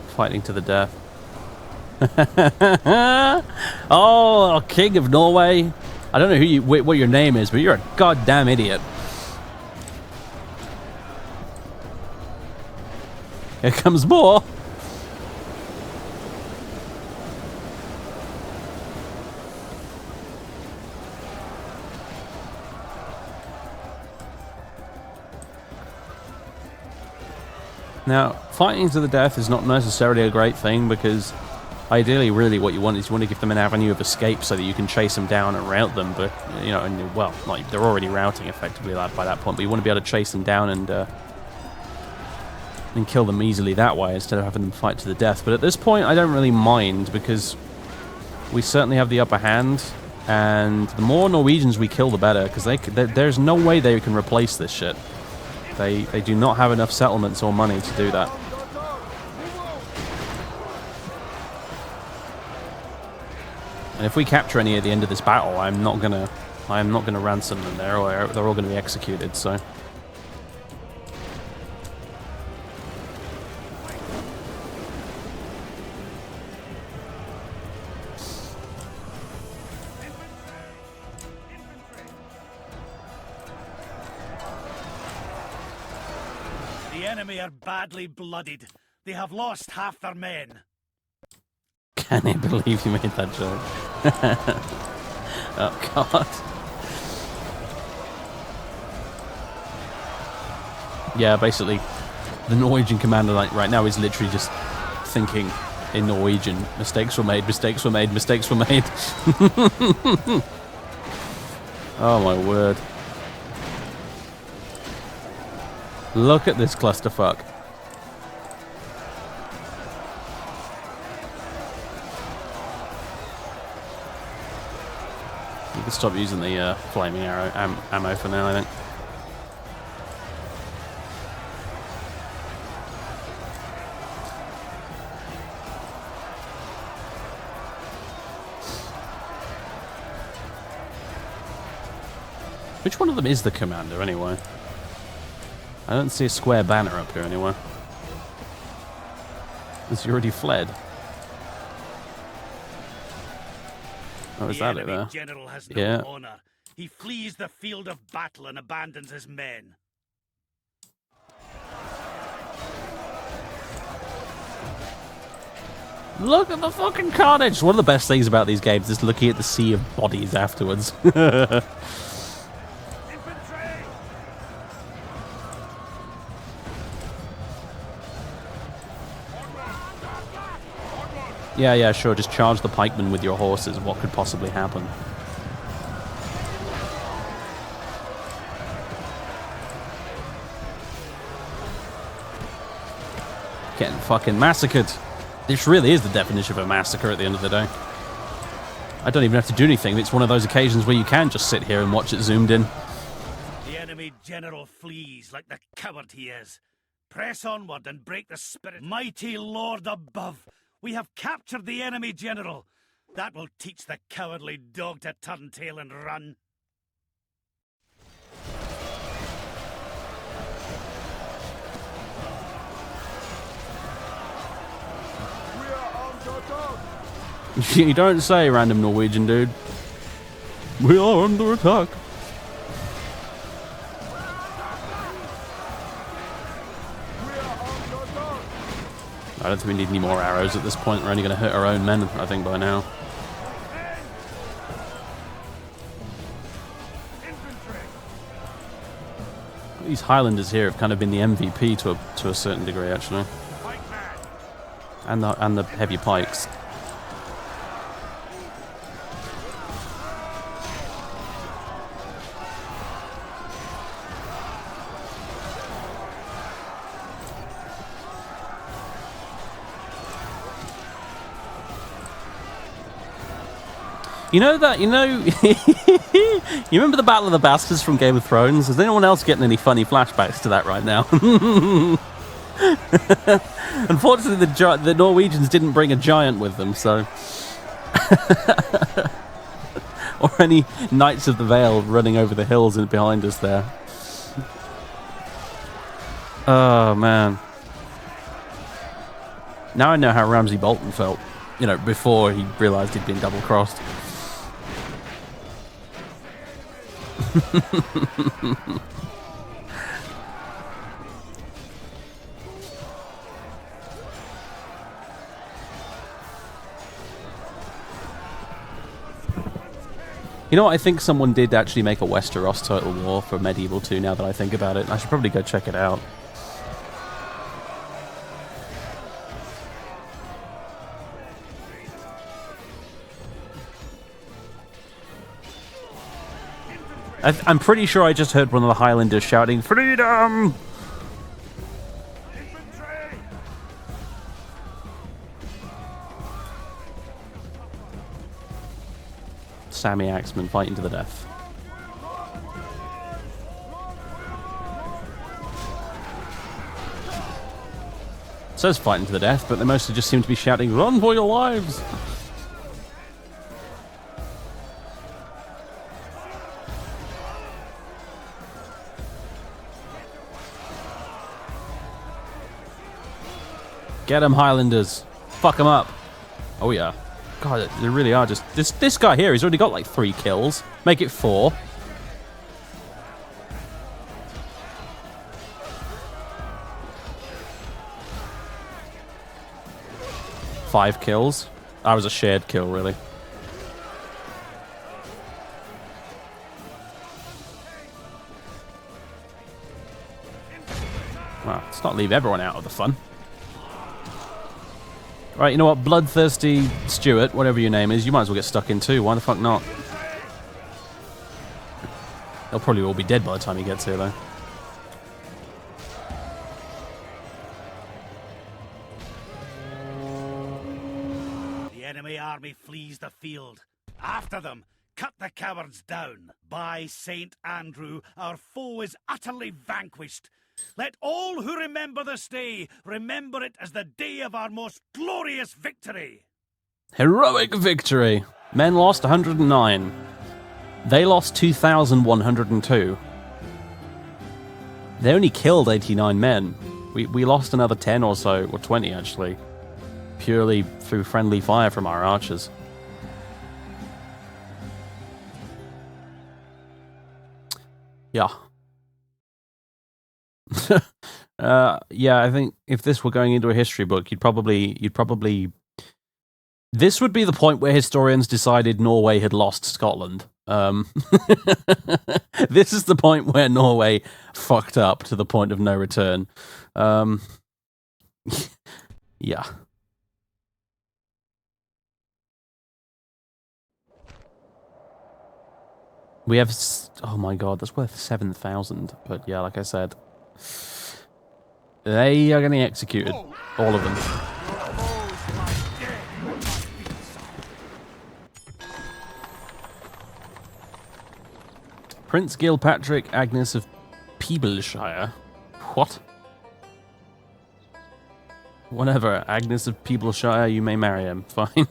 Fighting to the death. Oh, King of Norway. I don't know what your name is, but you're a goddamn idiot. Here comes more. Now, fighting to the death is not necessarily a great thing because ideally, really, what you want is you want to give them an avenue of escape so that you can chase them down and rout them. But, you know, and, well, like, they're already routing effectively by that point, but you want to be able to chase them down and kill them easily that way instead of having them fight to the death. But at this point, I don't really mind because we certainly have the upper hand, and the more Norwegians we kill, the better, because there's no way they can replace this shit. They do not have enough settlements or money to do that. And if we capture any at the end of this battle, I am not gonna ransom them there, or they're all gonna be executed. So. The enemy are badly blooded. They have lost half their men. Can I believe you made that joke? Oh, God. Yeah, basically, the Norwegian commander right now is literally just thinking in Norwegian. Mistakes were made, mistakes were made, mistakes were made. Oh, my word. Look at this clusterfuck. You can stop using the flaming arrow ammo for now, I think. Which one of them is the commander, anyway? I don't see a square banner up here anywhere. Has he already fled? Oh, is that it there? The general has no honor. He flees the field of battle and abandons his men. Look at the fucking carnage! One of the best things about these games is looking at the sea of bodies afterwards. Yeah, sure, just charge the pikemen with your horses. What could possibly happen? Getting fucking massacred. This really is the definition of a massacre at the end of the day. I don't even have to do anything. It's one of those occasions where you can just sit here and watch it zoomed in. The enemy general flees like the coward he is. Press onward and break the spirit. Mighty Lord above, we have captured the enemy general. That will teach the cowardly dog to turn tail and run. You don't say, random Norwegian dude. We are under attack. I don't think we need any more arrows at this point. We're only going to hurt our own men, I think, by now. These Highlanders here have kind of been the MVP to a certain degree, actually. And the heavy pikes. You know, you remember the Battle of the Bastards from Game of Thrones? Is anyone else getting any funny flashbacks to that right now? Unfortunately, the Norwegians didn't bring a giant with them, so... or any Knights of the Vale running over the hills and behind us there. Oh, man. Now I know how Ramsay Bolton felt, you know, before he realised he'd been double-crossed. You know what, I think someone did actually make a Westeros Total War for Medieval 2 now that I think about it. I should probably go check it out. I'm pretty sure I just heard one of the Highlanders shouting, "Freedom!" Sammy Axeman fighting to the death. It says fighting to the death, but they mostly just seem to be shouting, "Run for your lives!" Get them, Highlanders. Fuck them up. Oh, yeah. God, they really are just... This guy here, he's already got like 3 kills. Make it 4. Five kills. That was a shared kill, really. Well, let's not leave everyone out of the fun. Right, you know what? Bloodthirsty Stewart, whatever your name is, you might as well get stuck in too. Why the fuck not? They'll probably all be dead by the time he gets here, though. The enemy army flees the field. After them, cut the cowards down. By St. Andrew, our foe is utterly vanquished. Let all who remember this day remember it as the day of our most glorious victory. Heroic victory. Men lost 109. They lost 2,102. They only killed 89 men. We lost another 10 or so, or 20 actually, purely through friendly fire from our archers. Yeah. Yeah, I think if this were going into a history book, you'd probably This would be the point where historians decided Norway had lost Scotland. This is the point where Norway fucked up to the point of no return. Yeah. We have... Oh my god, that's worth 7,000. But yeah, like I said, they are getting executed. All of them. Prince Gilpatrick Agnes of Peebleshire. What? Whatever, Agnes of Peebleshire, you may marry him. Fine.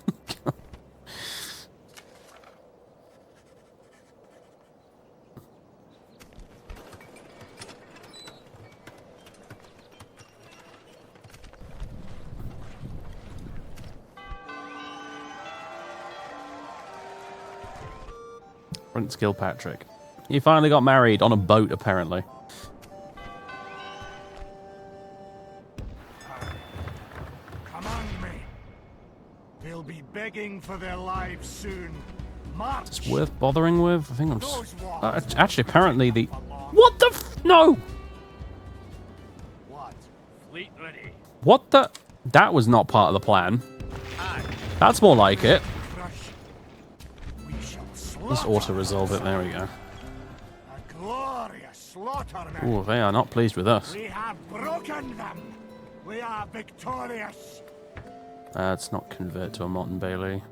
Prince Gilpatrick. He finally got married on a boat, apparently. Command me. They'll be begging for their lives soon. March. It's worth bothering with. I think I'm... actually, apparently the... What the no! What? Fleet ready. What the... That was not part of the plan. That's more like it. Let's auto-resolve it. There we go. A glorious slaughter. Oh, they are not pleased with us. We have broken them. We are victorious. Let's not convert to a Motte Bailey.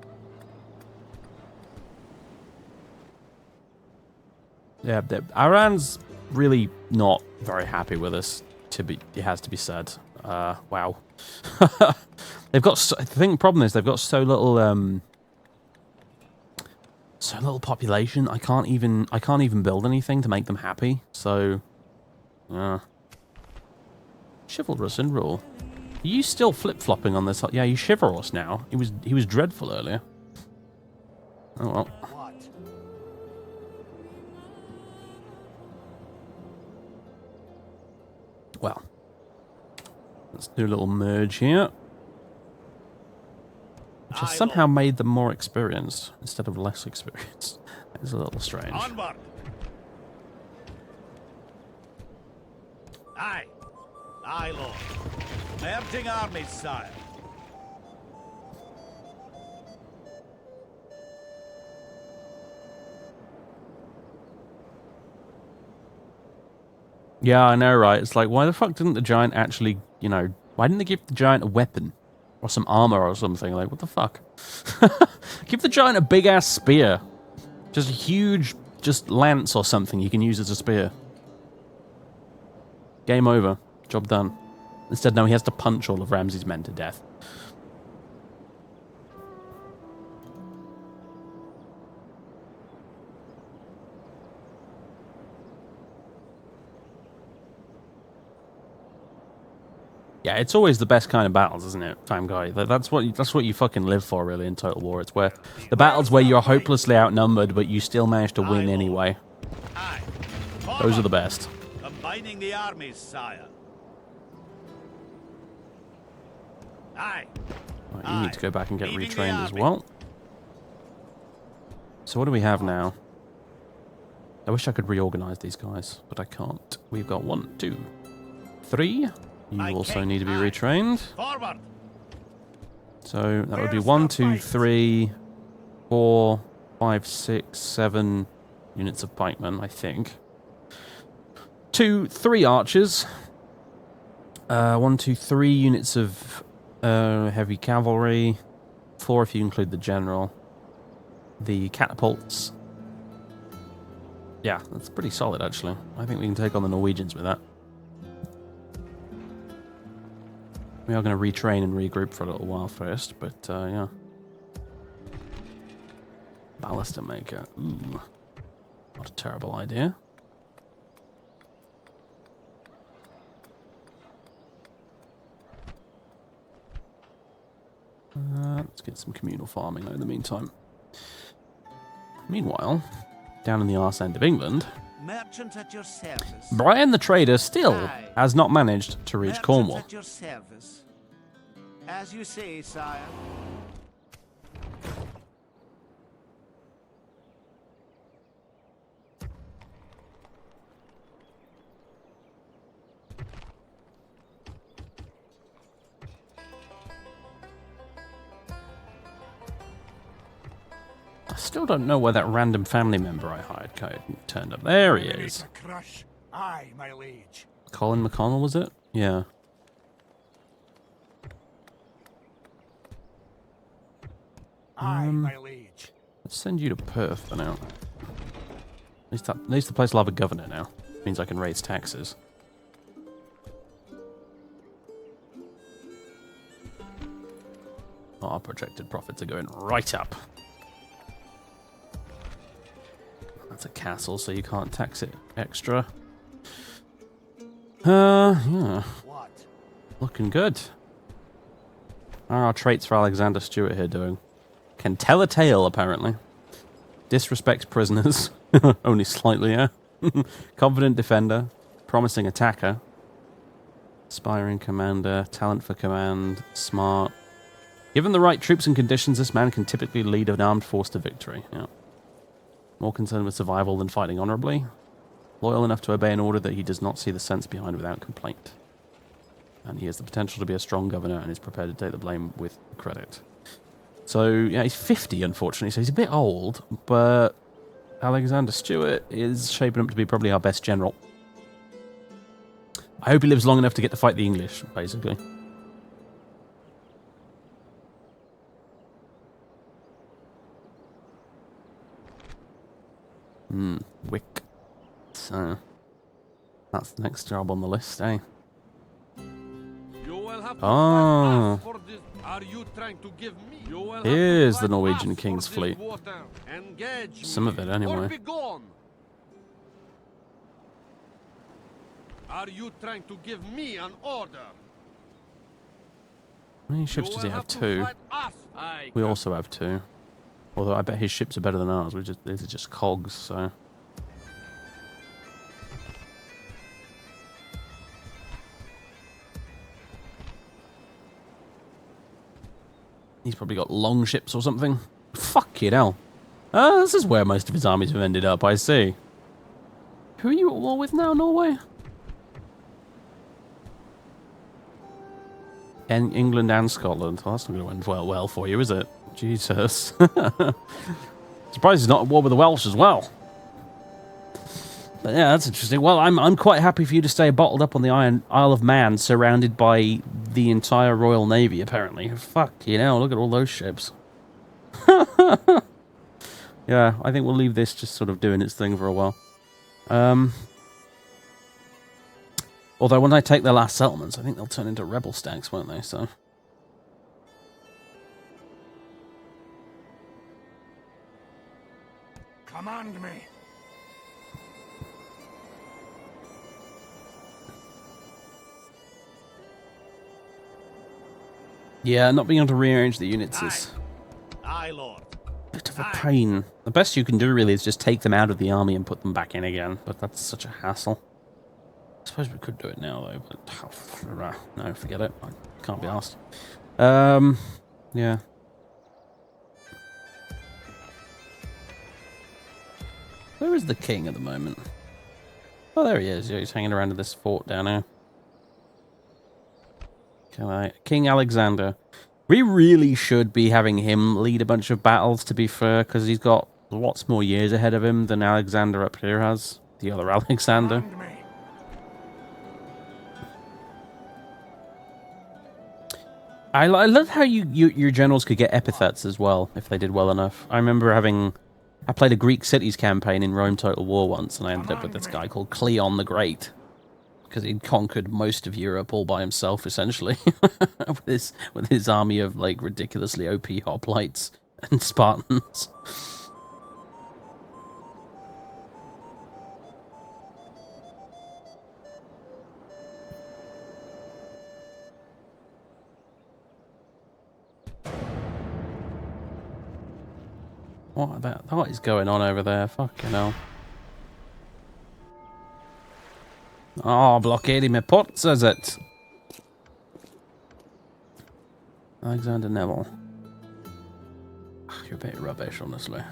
Yeah, Iran's really not very happy with us. It has to be said. Wow. They've got. I think the problem is they've got so little. So little population. I can't even build anything to make them happy. So, yeah. Chivalrous in rule. Are you still flip-flopping on this? Yeah, you're chivalrous now. He was dreadful earlier. Oh well. Well. Let's do a little merge here. Which has somehow made them more experienced instead of less experienced. It's a little strange. Onward. Aye. Aye, Lord. Merging armies, sire. Yeah, I know, right? It's like, why the fuck didn't the giant actually, you know, why didn't they give the giant a weapon? Or some armor or something. Like, what the fuck? Give the giant a big-ass spear. Just a huge, just lance or something you can use as a spear. Game over. Job done. Instead, no, he has to punch all of Ramsay's men to death. Yeah, it's always the best kind of battles, isn't it, Fam Guy? That's what you fucking live for, really, in Total War. It's where the battles where you're hopelessly outnumbered, but you still manage to win anyway. Those are the best. Combining the armies, sire. Aye. Right, you need to go back and get retrained as well. So what do we have now? I wish I could reorganize these guys, but I can't. We've got 1, 2, 3. You also need to be retrained. Forward. So that would be 1, 2, 3, 4, 5, 6, 7 units of pikemen, I think. 2, 3 archers. 1, 2, 3 units of heavy cavalry. 4 if you include the general. The catapults. Yeah, that's pretty solid, actually. I think we can take on the Norwegians with that. We are going to retrain and regroup for a little while first, but yeah. Ballista maker. Ooh. Not a terrible idea. Let's get some communal farming in the meantime. Meanwhile, down in the arse end of England, Merchant at your service. Brian the Trader still has not managed to reach Cornwall. At your service. As you say, sire. Still don't know where that random family member I hired turned up. There he is. Crush. Aye, my liege. Colin McConnell, was it? Yeah. Aye, my liege. Let's send you to Perth for now. At least the place will have a governor now. Means I can raise taxes. Our projected profits are going right up. That's a castle, so you can't tax it extra. Yeah. What? Looking good. How are our traits for Alexander Stewart here doing? Can tell a tale, apparently. Disrespects prisoners. Only slightly, yeah. Confident defender. Promising attacker. Aspiring commander. Talent for command. Smart. Given the right troops and conditions, this man can typically lead an armed force to victory. Yeah. More concerned with survival than fighting honorably. Loyal enough to obey an order that he does not see the sense behind without complaint. And he has the potential to be a strong governor and is prepared to take the blame with credit. So, yeah, he's 50, unfortunately, so he's a bit old, but Alexander Stewart is shaping up to be probably our best general. I hope he lives long enough to get to fight the English, basically. Wick. So, that's the next job on the list, eh? You will have to Oh. fight us for this. Are you trying to give me? You will have Here's to the fight Norwegian us for King's this fleet. water. Engage Some of me, it, anyway. Or be gone. Are you trying to give me an order? How many ships You does he will have? to 2. fight us. Aye, We also have 2. Although I bet his ships are better than ours. These are just cogs, so... He's probably got long ships or something. Fuck it hell. This is where most of his armies have ended up, I see. Who are you at war with now, Norway? England and Scotland. Well, that's not going to end well for you, is it? Jesus. Surprised he's not at war with the Welsh as well. But yeah, that's interesting. Well, I'm quite happy for you to stay bottled up on the Isle of Man, surrounded by the entire Royal Navy, apparently. Fuck, you know, look at all those ships. Yeah, I think we'll leave this just sort of doing its thing for a while. Although when I take their last settlements, I think they'll turn into rebel stacks, won't they? So. Command me. Yeah, not being able to rearrange the units is Aye, Lord. a bit of a pain. The best you can do really is just take them out of the army and put them back in again, but that's such a hassle. I suppose we could do it now though, but no, forget it. I can't be asked. Yeah. Where is the king at the moment? Oh, there he is. Yeah, he's hanging around in this fort down here. King Alexander. We really should be having him lead a bunch of battles, to be fair, because he's got lots more years ahead of him than Alexander up here has. The other Alexander. I love how your generals could get epithets as well, if they did well enough. I remember I played a Greek cities campaign in Rome Total War once, and I ended up with this guy called Cleon the Great. Because he'd conquered most of Europe all by himself, essentially. with his army of, like, ridiculously OP hoplites and Spartans. What is going on over there? Fucking hell. Oh, blockading my port, says it. Alexander Neville. You're a bit rubbish, honestly.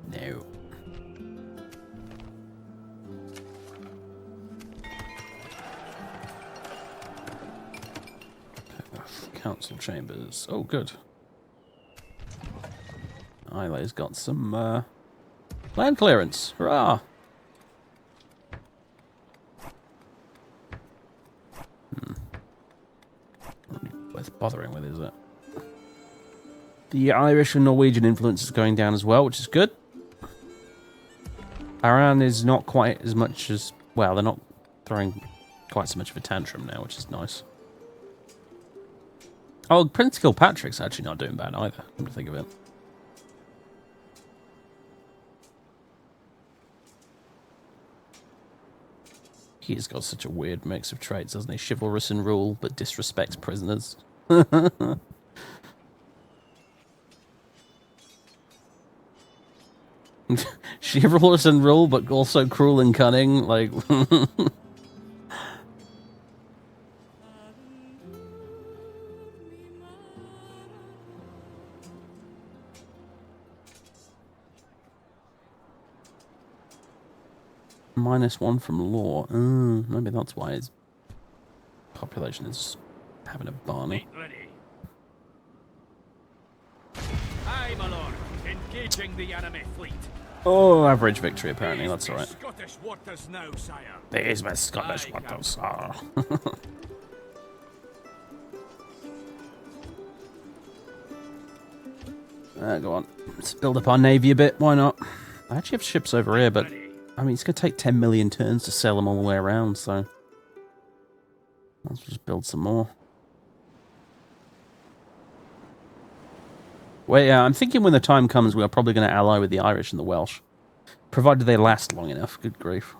No. Council chambers. Oh, good. Islay's got some land clearance. Hurrah! Worth bothering with, is it? The Irish and Norwegian influence is going down as well, which is good. Iran is not quite as much as... Well, they're not throwing quite so much of a tantrum now, which is nice. Oh, Prince Kilpatrick's actually not doing bad either, come to think of it. He's got such a weird mix of traits, doesn't he? Chivalrous in rule, but disrespects prisoners. Chivalrous in rule, but also cruel and cunning. Like, -1 from law. Maybe that's why his population is having a Barney. Ready. Aye, my lord. Engaging the enemy fleet. Oh, average victory apparently. That's all right. Scottish waters now, sire. These my Scottish waters. Go on. Let's build up our navy a bit. Why not? I actually have ships over here, but I mean, it's going to take 10 million turns to sail them all the way around, so let's just build some more. Well, yeah, I'm thinking when the time comes, we are probably going to ally with the Irish and the Welsh, provided they last long enough. Good grief.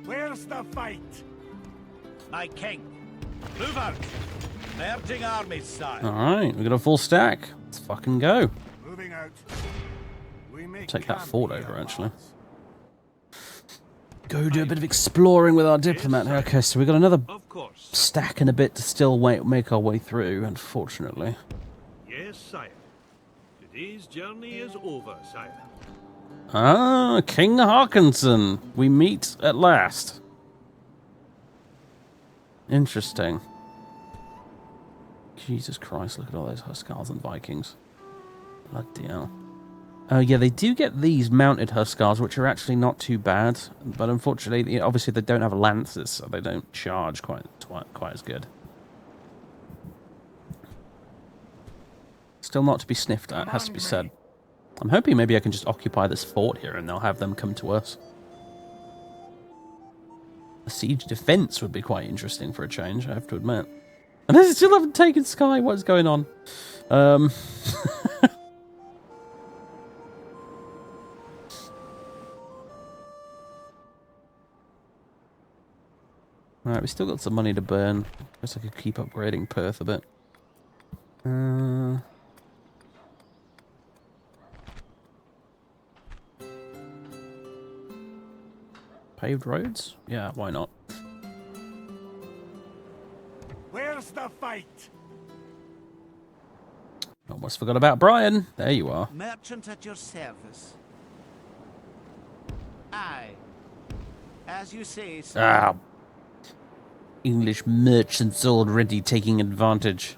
Where's the fight? My king. Move out. Merging armies, sire. Alright, we got a full stack. Let's fucking go. Moving out. We make Take that camp fort here, over, actually. lads. Go do a bit of exploring with our diplomat. Okay, so we got another Of course. stack and a bit to still make our way through, unfortunately. Yes, sire. Today's journey is over, sire. Ah, King Harkinson. We meet at last. Interesting. Jesus Christ, look at all those Huskars and Vikings. Bloody hell. Oh, yeah, they do get these mounted Huskars, which are actually not too bad. But unfortunately, obviously, they don't have lances, so they don't charge quite as good. Still not to be sniffed at, has to be said. I'm hoping maybe I can just occupy this fort here and they'll have them come to us. A siege defense would be quite interesting for a change, I have to admit. And they still haven't taken Skye. What's going on? Alright, we still got some money to burn. Guess I could keep upgrading Perth a bit. Paved roads? Yeah, why not? Where's the fight? Almost forgot about Brian. There you are. Merchant at your service. Aye. As you say, sir. Ah. English merchants already taking advantage.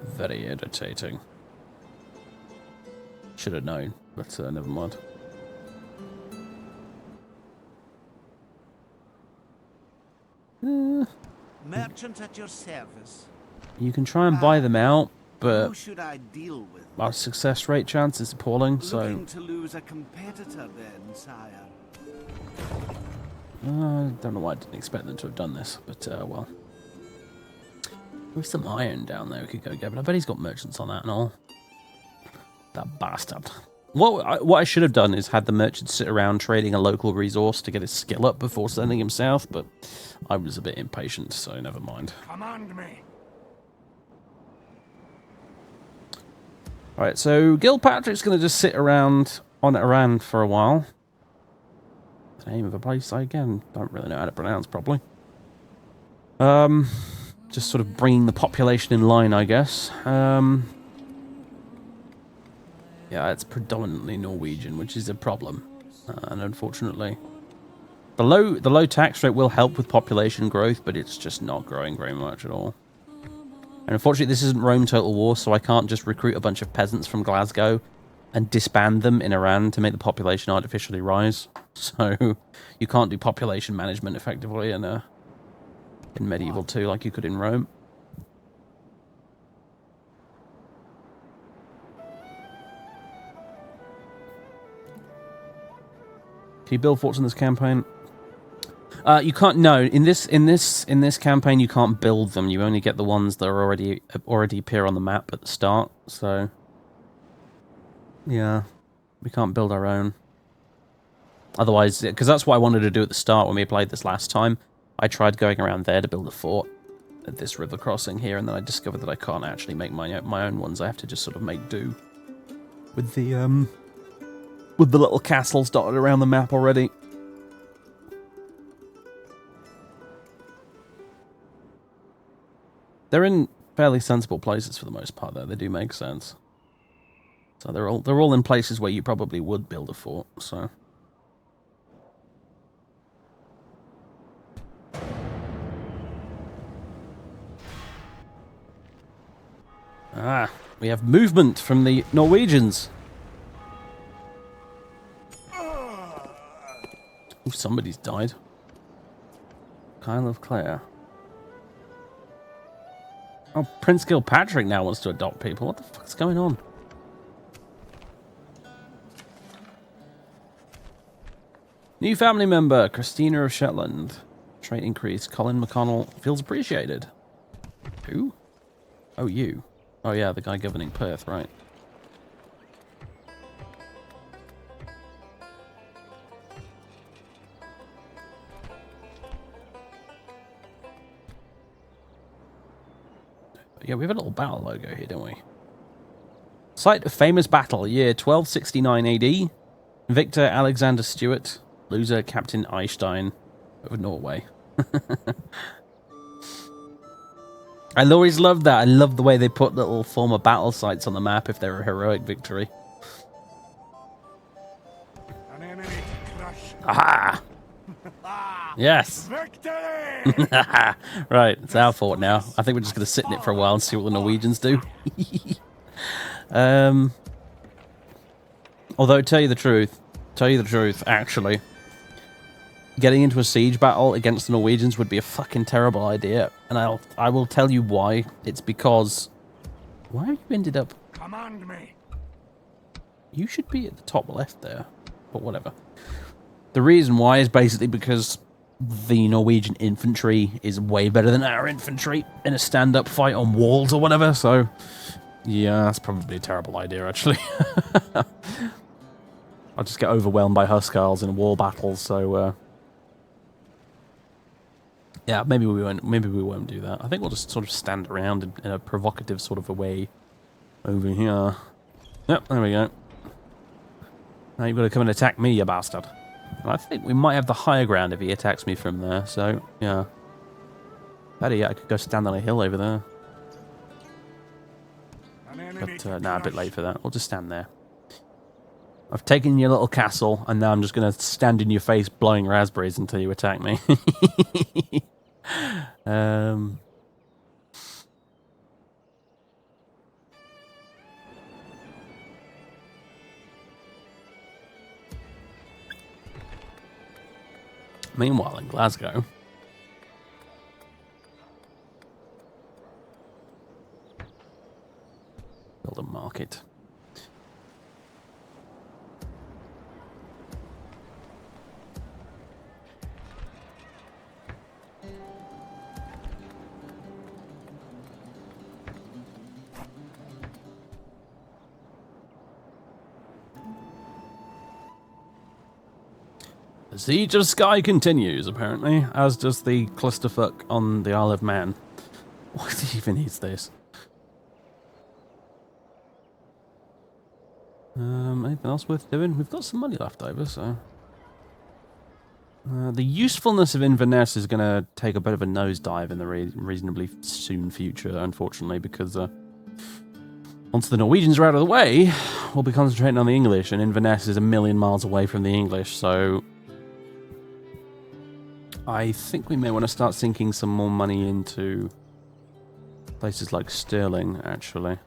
Very irritating. Should have known, but never mind. Merchant at your service. You can try and buy them out, but Who should I deal with? our success rate chance is appalling, so Looking to lose a competitor then, sire. I don't know why I didn't expect them to have done this, but well. There's some iron down there we could go get, but I bet he's got merchants on that and all. That bastard. What I should have done is had the merchant sit around trading a local resource to get his skill up before sending him south, but I was a bit impatient, so never mind. Command me. Alright, so Gilpatrick's going to just sit around on Iran for a while. The name of a place I, again, don't really know how to pronounce properly. Just sort of bringing the population in line, I guess. Yeah, it's predominantly Norwegian, which is a problem. And unfortunately, The low tax rate will help with population growth, but it's just not growing very much at all. And unfortunately, this isn't Rome Total War, so I can't just recruit a bunch of peasants from Glasgow and disband them in Iran to make the population artificially rise. So you can't do population management effectively in Medieval 2 like you could in Rome. Can you build forts in this campaign? You can't. No, in this campaign, you can't build them. You only get the ones that are already appear on the map at the start. So, yeah, we can't build our own. Otherwise, because that's what I wanted to do at the start when we played this last time. I tried going around there to build a fort at this river crossing here, and then I discovered that I can't actually make my own ones. I have to just sort of make do with the little castles dotted around the map already. They're in fairly sensible places for the most part, though. They do make sense. So they're all in places where you probably would build a fort. So. Ah, we have movement from the Norwegians. Ooh, somebody's died. Isle of Clare. Oh, Prince Gilpatrick now wants to adopt people. What the fuck's going on? New family member, Christina of Shetland. Trait increase. Colin McConnell feels appreciated. Who? Oh, you. Oh, yeah, the guy governing Perth, right. Yeah, we have a little battle logo here, don't we? Site of famous battle, year 1269 AD. Victor Alexander Stewart, loser Captain Eystein of Norway. I always loved that. I love the way they put little former battle sites on the map if they're a heroic victory. An enemy to crush. Aha! Yes! Victory! Right, it's our fort now. I think we're just going to sit in it for a while and see what the Norwegians do. Although, tell you the truth, actually, getting into a siege battle against the Norwegians would be a fucking terrible idea. And I will tell you why. It's because... Why have you ended up... Command me. You should be at the top left there. But whatever. The reason why is basically because the Norwegian infantry is way better than our infantry in a stand-up fight on walls or whatever, so... Yeah, that's probably a terrible idea, actually. I'll just get overwhelmed by Huskarls in wall battles, so... Yeah, maybe we won't do that. I think we'll just sort of stand around in a provocative sort of a way over here. Yep, there we go. Now you've got to come and attack me, you bastard. And I think we might have the higher ground if he attacks me from there, so, yeah. Better yet, I could go stand on a hill over there. But, nah, a bit late for that. We'll just stand there. I've taken your little castle, and now I'm just going to stand in your face blowing raspberries until you attack me. Meanwhile, in Glasgow... Build a market. The siege of Skye continues, apparently, as does the clusterfuck on the Isle of Man. What even is this? Anything else worth doing? We've got some money left over, so... the usefulness of Inverness is going to take a bit of a nosedive in the reasonably soon future, unfortunately, because once the Norwegians are out of the way, we'll be concentrating on the English, and Inverness is a million miles away from the English, so... I think we may want to start sinking some more money into places like Stirling, actually.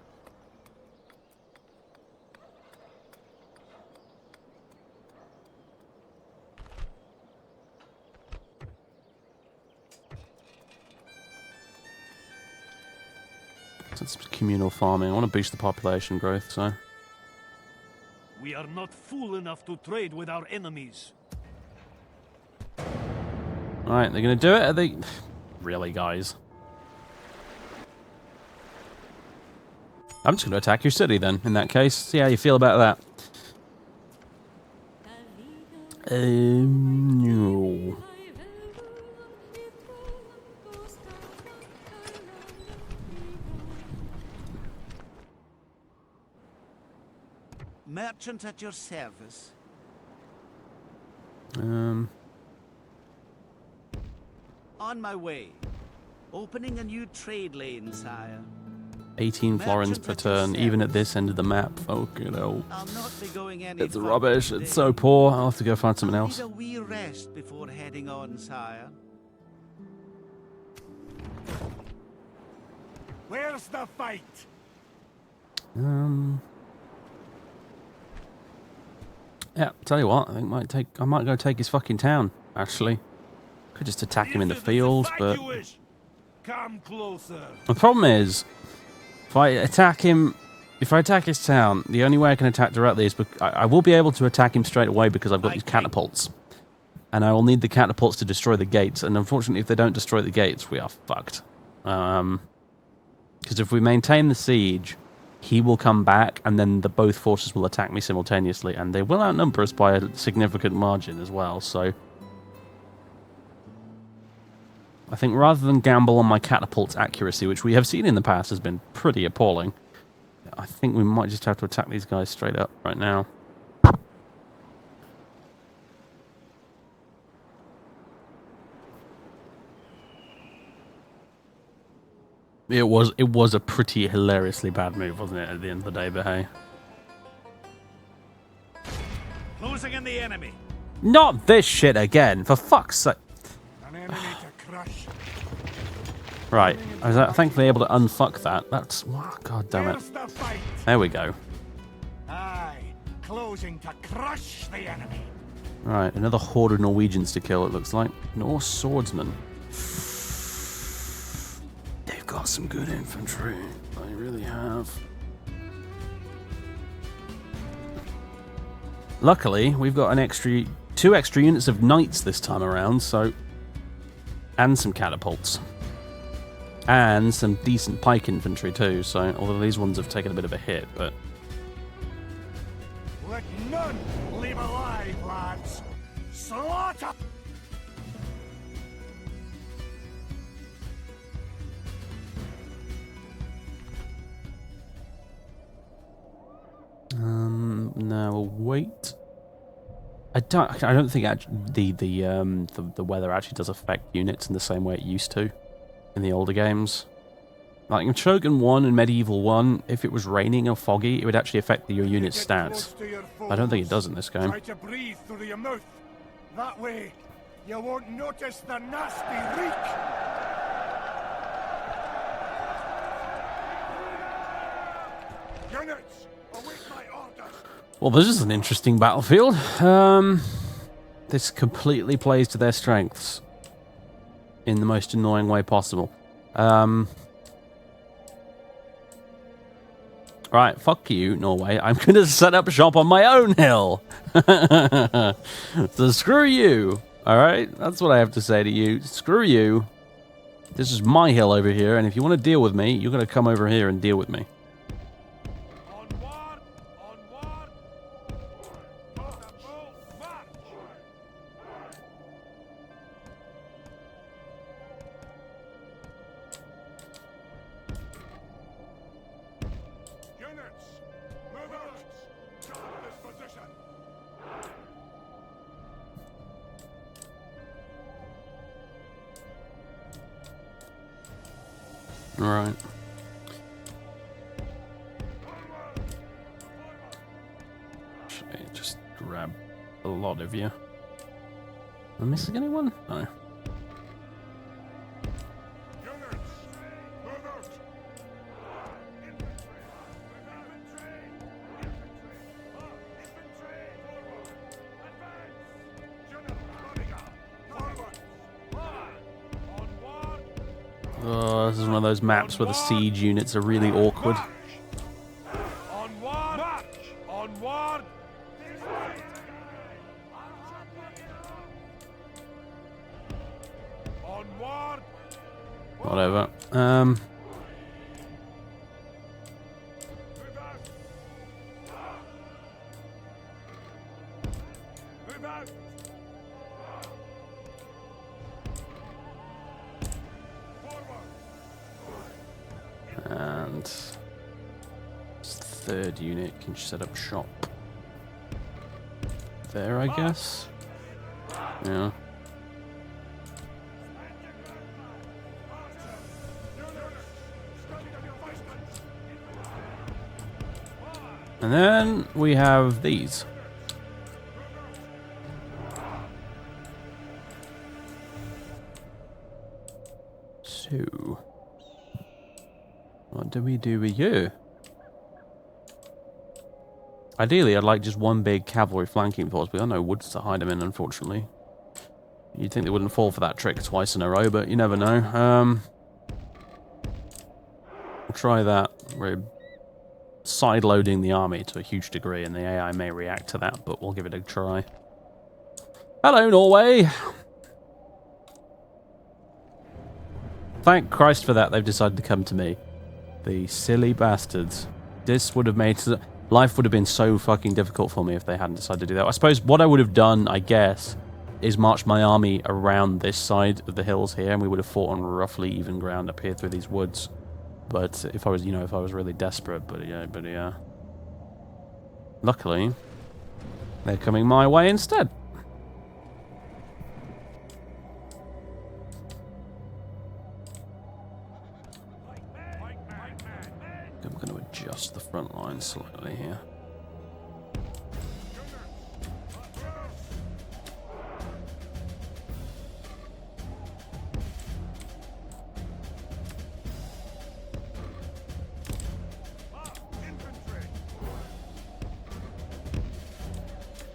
It's communal farming. I want to boost the population growth, so... We are not fool enough to trade with our enemies. Right, they're going to do it? Are they... Really, guys? I'm just going to attack your city, then, in that case. See how you feel about that. No. Merchant at your service. Um... On my way. Opening a new trade lane, sire. 18 florins per turn, even at this end of the map. Oh, good hell. I'll not be going any It's rubbish. It's so poor. I'll have to go find something else. Need a wee rest before heading on, sire. Where's the fight? Yeah, tell you what, I think I might go take his fucking town, actually. Could just attack him in the field, but... Come closer. The problem is, if I attack his town, the only way I can attack directly is... I will be able to attack him straight away because I've got these catapults. And I will need the catapults to destroy the gates, and unfortunately if they don't destroy the gates, we are fucked. Because if we maintain the siege... He will come back, and then both forces will attack me simultaneously, and they will outnumber us by a significant margin as well, so... I think rather than gamble on my catapult's accuracy, which we have seen in the past has been pretty appalling, I think we might just have to attack these guys straight up right now. It was a pretty hilariously bad move, wasn't it, at the end of the day, but hey. Closing in the enemy. Not this shit again, for fuck's sake. An enemy to crush. Right, I was thankfully able to unfuck that. That's... Oh, God damn it. Where's the fight? There we go. Aye, closing to crush the enemy. Right, another horde of Norwegians to kill, it looks like. Norse swordsmen. They've got some good infantry. They really have. Luckily, we've got two extra units of knights this time around, so... And some catapults. And some decent pike infantry too, so... Although these ones have taken a bit of a hit, but... Let none leave alive, lads. Slaughter! Now we'll wait. I don't think the weather actually does affect units in the same way it used to in the older games. Like in Shogun 1 and Medieval 1, if it was raining or foggy, it would actually affect your unit's stats. I don't think it does in this game. Try to breathe through your mouth. That way, you won't notice the nasty reek. Units, await my orders. Well, this is an interesting battlefield. This completely plays to their strengths in the most annoying way possible. Right, fuck you, Norway. I'm going to set up shop on my own hill. So screw you. Alright, that's what I have to say to you. Screw you. This is my hill over here, and if you want to deal with me, you're going to come over here and deal with me. Alright. Should I just grab a lot of you? Am I missing anyone? No. Oh, this is one of those maps where the siege units are really awkward. Onward! March! Onward! Onward! Whatever. And third unit can set up shop there, I guess. Yeah. And then we have these. So, what do we do with you? Ideally, I'd like just one big cavalry flanking force, but I got no woods to hide them in, unfortunately. You'd think they wouldn't fall for that trick twice in a row, but you never know. We'll try that. We're side-loading the army to a huge degree, and the AI may react to that, but we'll give it a try. Hello, Norway! Thank Christ for that, they've decided to come to me. The silly bastards. This would have made... Life would have been so fucking difficult for me if they hadn't decided to do that. I suppose what I would have done, I guess, is march my army around this side of the hills here, and we would have fought on roughly even ground up here through these woods. But if I was, you know, if I was really desperate, but yeah. Luckily, they're coming my way instead. I'm going to adjust the front line slightly here.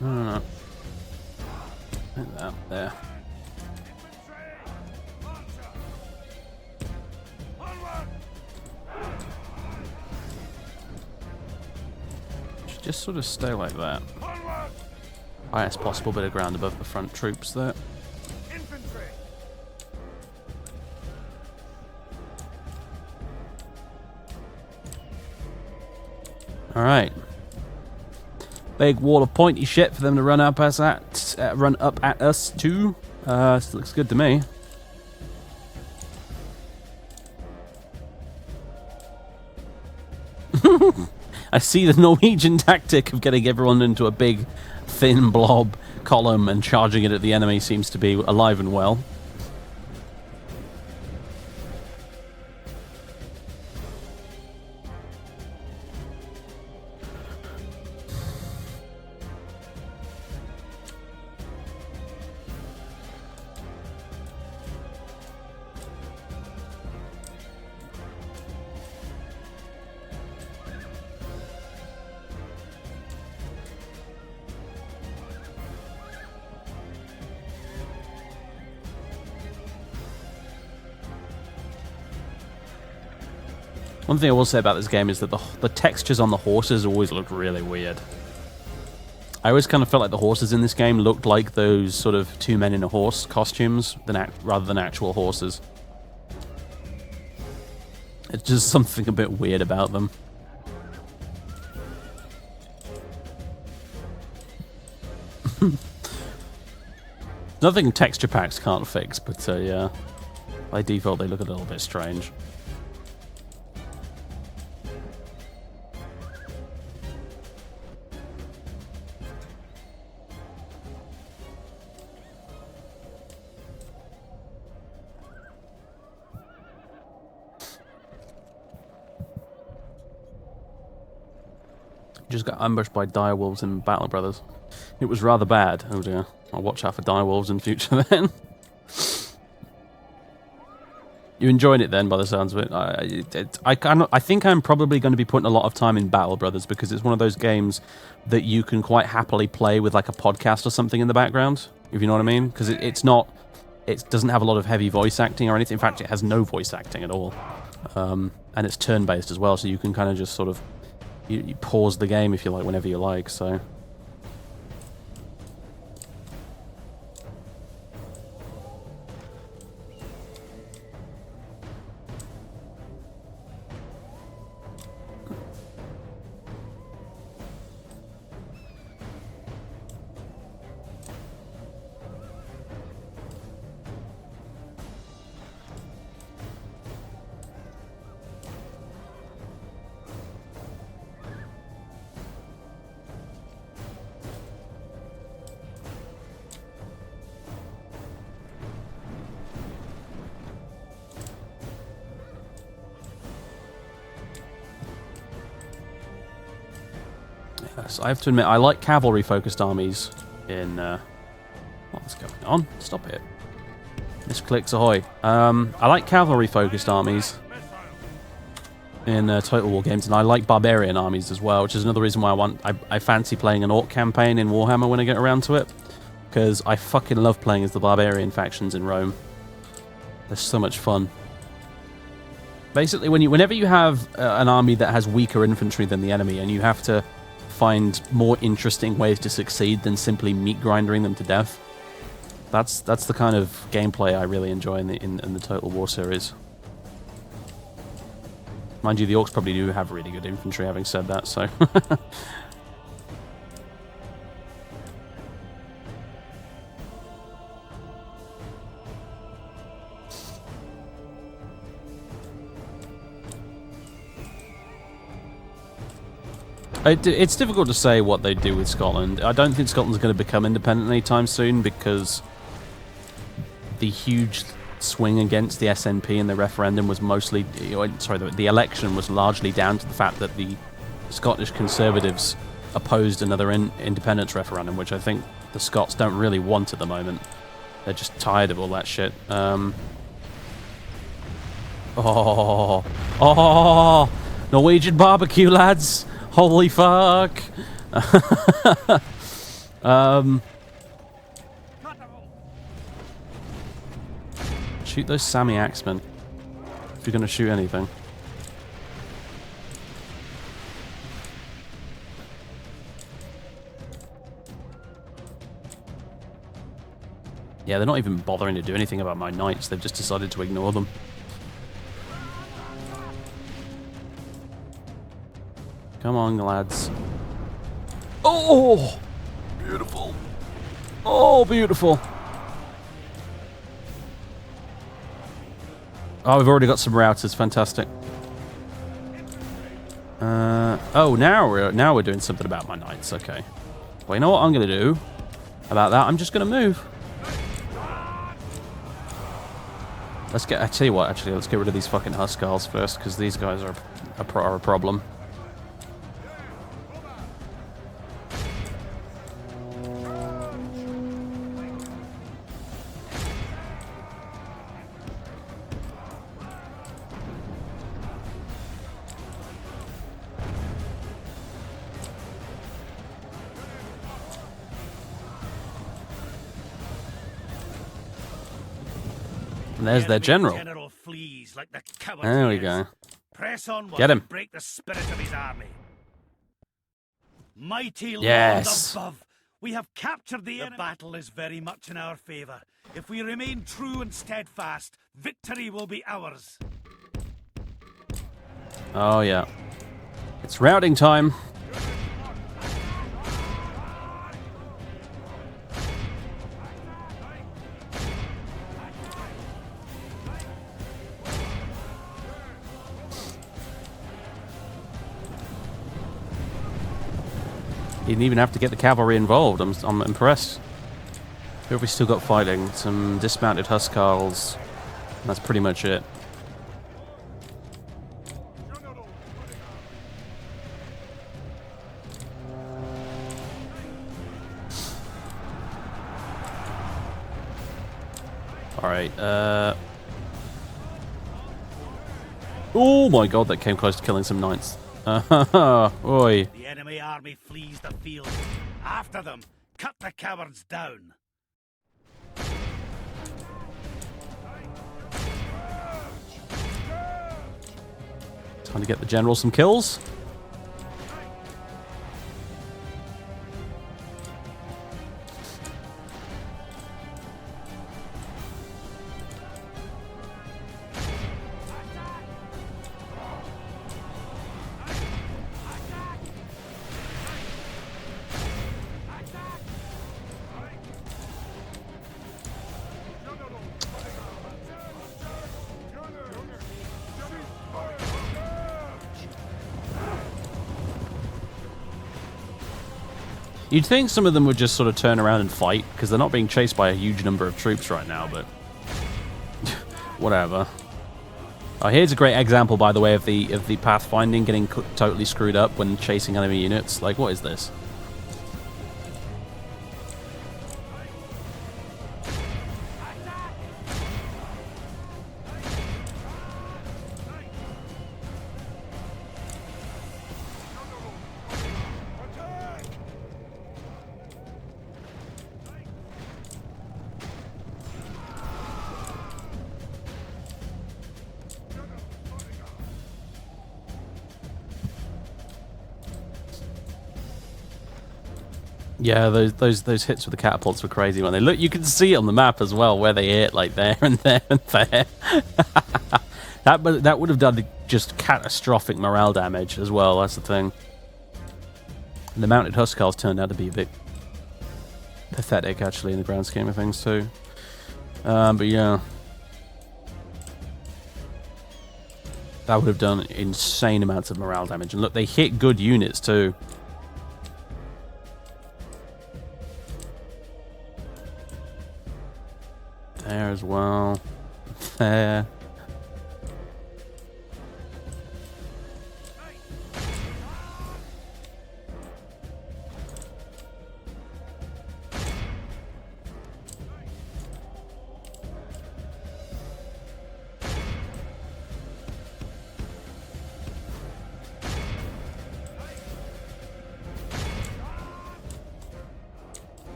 No. Like that, there. Should just sort of stay like that. Highest possible bit of ground above the front troops there. Alright. Big wall of pointy shit for them to run up at us too. This looks good to me. I see the Norwegian tactic of getting everyone into a big, thin blob column and charging it at the enemy seems to be alive and well. One thing I will say about this game is that the textures on the horses always looked really weird. I always kind of felt like the horses in this game looked like those sort of two men in a horse costumes rather than actual horses. It's just something a bit weird about them. Nothing texture packs can't fix, but yeah, by default they look a little bit strange. Just got ambushed by direwolves in Battle Brothers. It was rather bad. Oh dear. I'll watch out for direwolves in future then. You enjoyed it then, by the sounds of it. I think I'm probably going to be putting a lot of time in Battle Brothers because it's one of those games that you can quite happily play with like a podcast or something in the background, if you know what I mean. Because it's not it doesn't have a lot of heavy voice acting or anything. In fact, it has no voice acting at all. And it's turn-based as well, so you can kind of just sort of you pause the game if you like, whenever you like. So. Yes, I have to admit, I like cavalry-focused armies in... what's going on? Stop it. Misclicks ahoy. I like cavalry-focused armies in Total War games, and I like barbarian armies as well, which is another reason why I fancy playing an orc campaign in Warhammer when I get around to it, because I fucking love playing as the barbarian factions in Rome. They're so much fun. Basically, whenever you have an army that has weaker infantry than the enemy, and you have to find more interesting ways to succeed than simply meat grinding them to death, that's the kind of gameplay I really enjoy in the Total War series. Mind you, the orcs probably do have really good infantry, having said that, so... It's difficult to say what they do with Scotland. I don't think Scotland's going to become independent anytime soon, because the huge swing against the SNP in the referendum was mostly... Sorry, the election was largely down to the fact that the Scottish Conservatives opposed another independence referendum, which I think the Scots don't really want at the moment. They're just tired of all that shit. Oh, Norwegian barbecue, lads! Holy fuck! Shoot those Sami Axemen, if you're going to shoot anything. Yeah, they're not even bothering to do anything about my knights, they've just decided to ignore them. Come on, lads. Oh! Beautiful. Oh, beautiful. Oh, we've already got some routers. Fantastic. Oh, now we're doing something about my knights. Okay. Well, you know what I'm going to do about that? I'm just going to move. Let's get... I tell you what, actually, let's get rid of these fucking Huskarls first, because these guys are a problem. And there's their general. There we go. Press on, get him. Break the spirit of his army. Mighty yes. Lord above, we have captured the enemy. The battle is very much in our favor. If we remain true and steadfast, victory will be ours. Oh yeah. It's routing time. He didn't even have to get the cavalry involved. I'm impressed. Who have we still got fighting? Some dismounted Huskarls. That's pretty much it. Alright, oh my god, that came close to killing some knights. Oi. The enemy army flees the field. After them, cut the cowards down. Time to get the general some kills. You'd think some of them would just sort of turn around and fight, because they're not being chased by a huge number of troops right now, but... whatever. Oh, here's a great example, by the way, of the pathfinding getting totally screwed up when chasing enemy units. Like, what is this? Yeah, those hits with the catapults were crazy when they look. You can see on the map as well where they hit, like there and there and there. that would have done just catastrophic morale damage as well. That's the thing. And the mounted Huskars turned out to be a bit pathetic, actually, in the grand scheme of things too. But yeah, that would have done insane amounts of morale damage. And look, they hit good units too. There as well. There.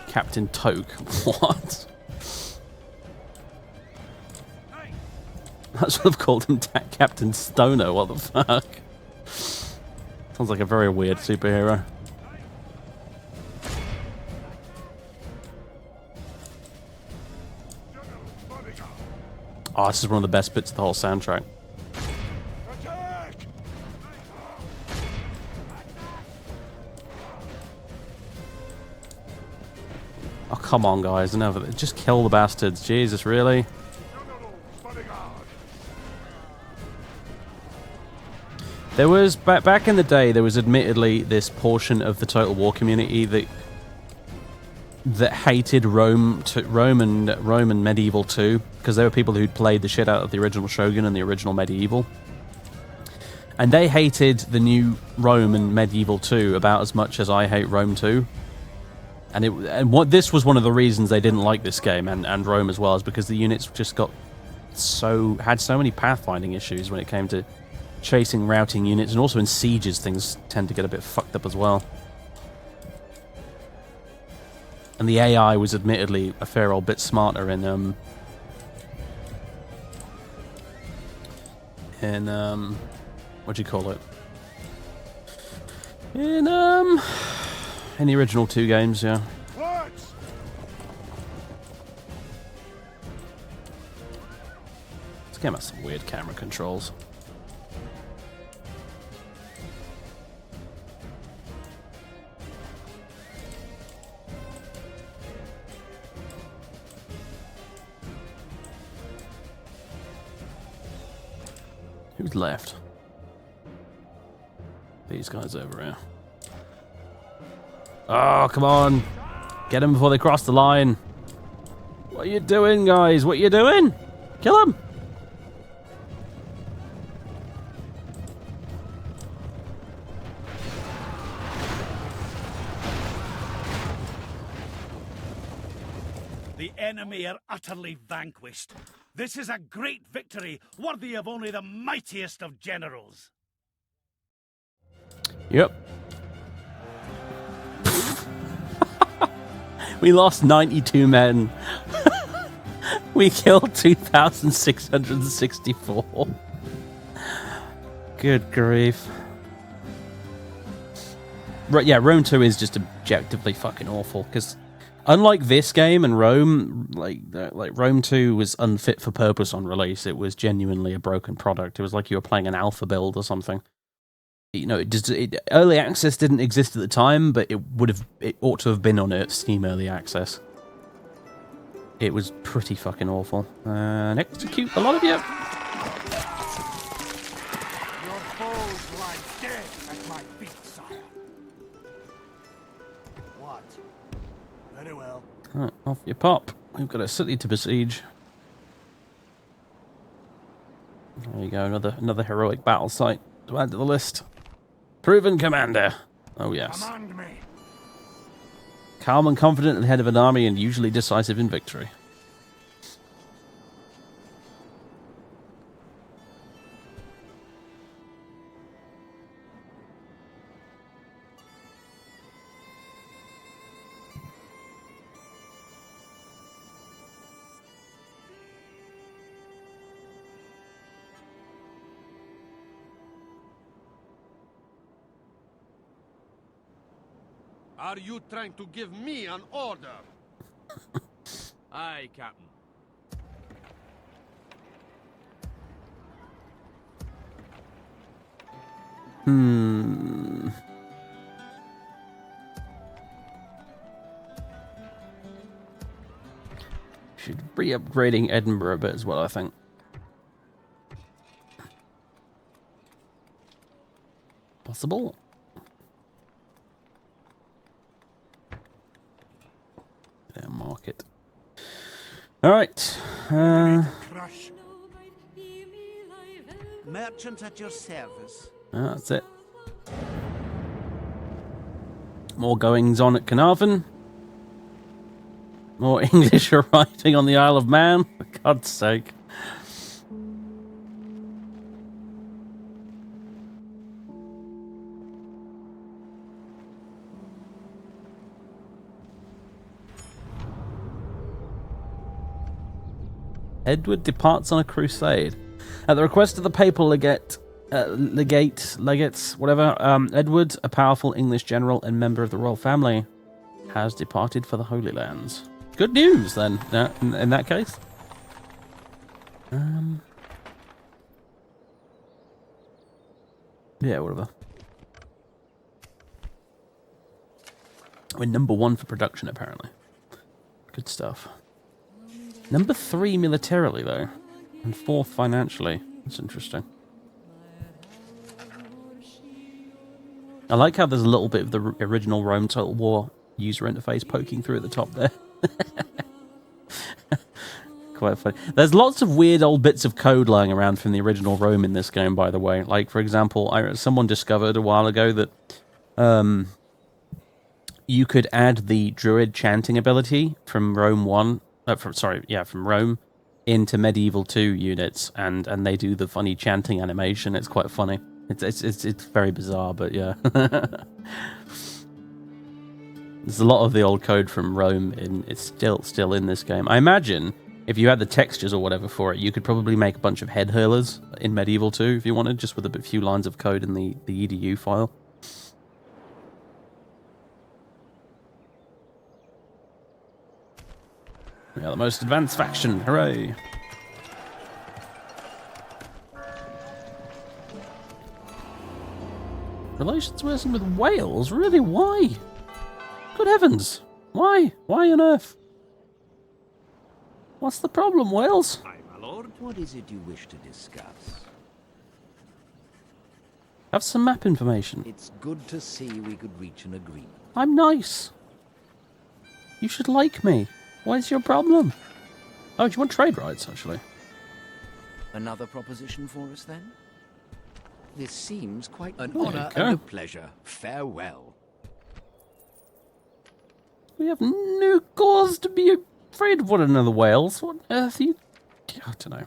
Captain Toke. What? That's what I've called him, Captain Stoner. What the fuck? Sounds like a very weird superhero. Oh, this is one of the best bits of the whole soundtrack. Oh, come on, guys. No, just kill the bastards. Jesus, really? There was, back in the day, there was admittedly this portion of the Total War community that hated Rome and Medieval 2, because there were people who'd played the shit out of the original Shogun and the original Medieval. And they hated the new Rome and Medieval 2 about as much as I hate Rome 2. This was one of the reasons they didn't like this game, and Rome as well, is because the units just had so many pathfinding issues when it came to chasing, routing units, and also in sieges things tend to get a bit fucked up as well. And the AI was admittedly a fair old bit smarter in what do you call it? In the original 2 games, yeah. This game has some weird camera controls. Who's left? These guys over here. Oh, come on. Get them before they cross the line. What are you doing, guys? What are you doing? Kill them. The enemy are utterly vanquished. This is a great victory, worthy of only the mightiest of generals. Yep. We lost 92 men. We killed 2,664. Good grief. Right, yeah, Rome 2 is just objectively fucking awful, because unlike this game and Rome, like Rome 2 was unfit for purpose on release. It was genuinely a broken product. It was like you were playing an alpha build or something. You know, early access didn't exist at the time, but it ought to have been on Steam Early Access. It was pretty fucking awful. And execute a lot of you. Your foes lie dead at my feet, sire. What? Very well. Right, off you pop. We've got a city to besiege. There you go, another heroic battle site to add to the list. Proven commander. Oh yes. Command me. Calm and confident at the head of an army and usually decisive in victory. Are you trying to give me an order? Aye, Captain. Should be upgrading Edinburgh a bit as well, I think. Possible. Yeah, market. All right. Merchant at your service. That's it. More goings on at Carnarvon. More English arriving on the Isle of Man. For God's sake. Edward departs on a crusade. At the request of the papal legates, whatever, Edward, a powerful English general and member of the royal family, has departed for the Holy Lands. Good news, then, in that case. Yeah, whatever. We're number 1 for production, apparently. Good stuff. Number 3 militarily, though. And 4th financially. That's interesting. I like how there's a little bit of the original Rome Total War user interface poking through at the top there. Quite funny. There's lots of weird old bits of code lying around from the original Rome in this game, by the way. Like, for example, someone discovered a while ago that you could add the Druid chanting ability from Rome 1... from Rome into Medieval 2 units, and they do the funny chanting animation. It's quite funny. It's very bizarre, but yeah. There's a lot of the old code from Rome it's still in this game. I imagine if you had the textures or whatever for it, you could probably make a bunch of head hurlers in Medieval 2 if you wanted, just with a few lines of code in the edu file. We are the most advanced faction. Hooray! Relations worsen with Wales? Really? Why? Good heavens! Why? Why on earth? What's the problem, Wales? Aye, my lord. What is it you wish to discuss? Have some map information. It's good to see we could reach an agreement. I'm nice. You should like me. What's your problem? Oh, do you want trade rights, actually? Another proposition for us, then? This seems quite an There honor you go. and a pleasure. Farewell. We have no cause to be afraid of one another, Wales. What on earth are you... I don't know.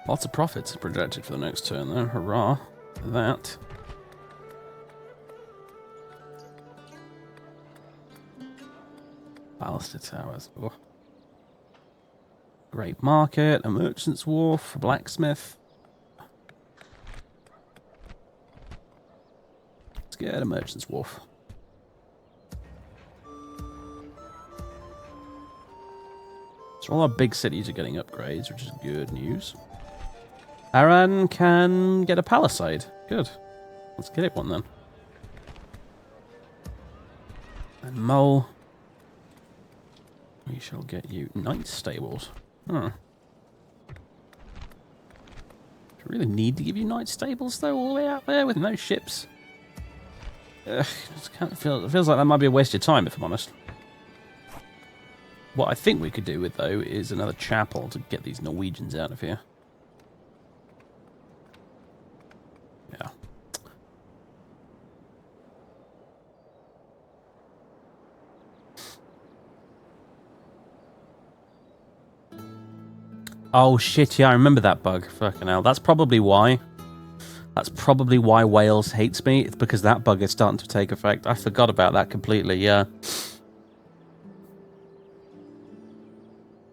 Lots of profits projected for the next turn, though. Hurrah for that. Baluster towers. Oh. Great market, a merchant's wharf, a blacksmith. Let's get a merchant's wharf. So all our big cities are getting upgrades, which is good news. Aran can get a palisade. Good. Let's get it one then. And Mull. We shall get you knight stables. Huh. Do we really need to give you knight stables though, all the way out there with no ships? Ugh, it feels like that might be a waste of time, if I'm honest. What I think we could do with, though, is another chapel to get these Norwegians out of here. Yeah. Oh, shit, yeah, I remember that bug. Fucking hell. That's probably why. That's probably why Wales hates me. It's because that bug is starting to take effect. I forgot about that completely, yeah.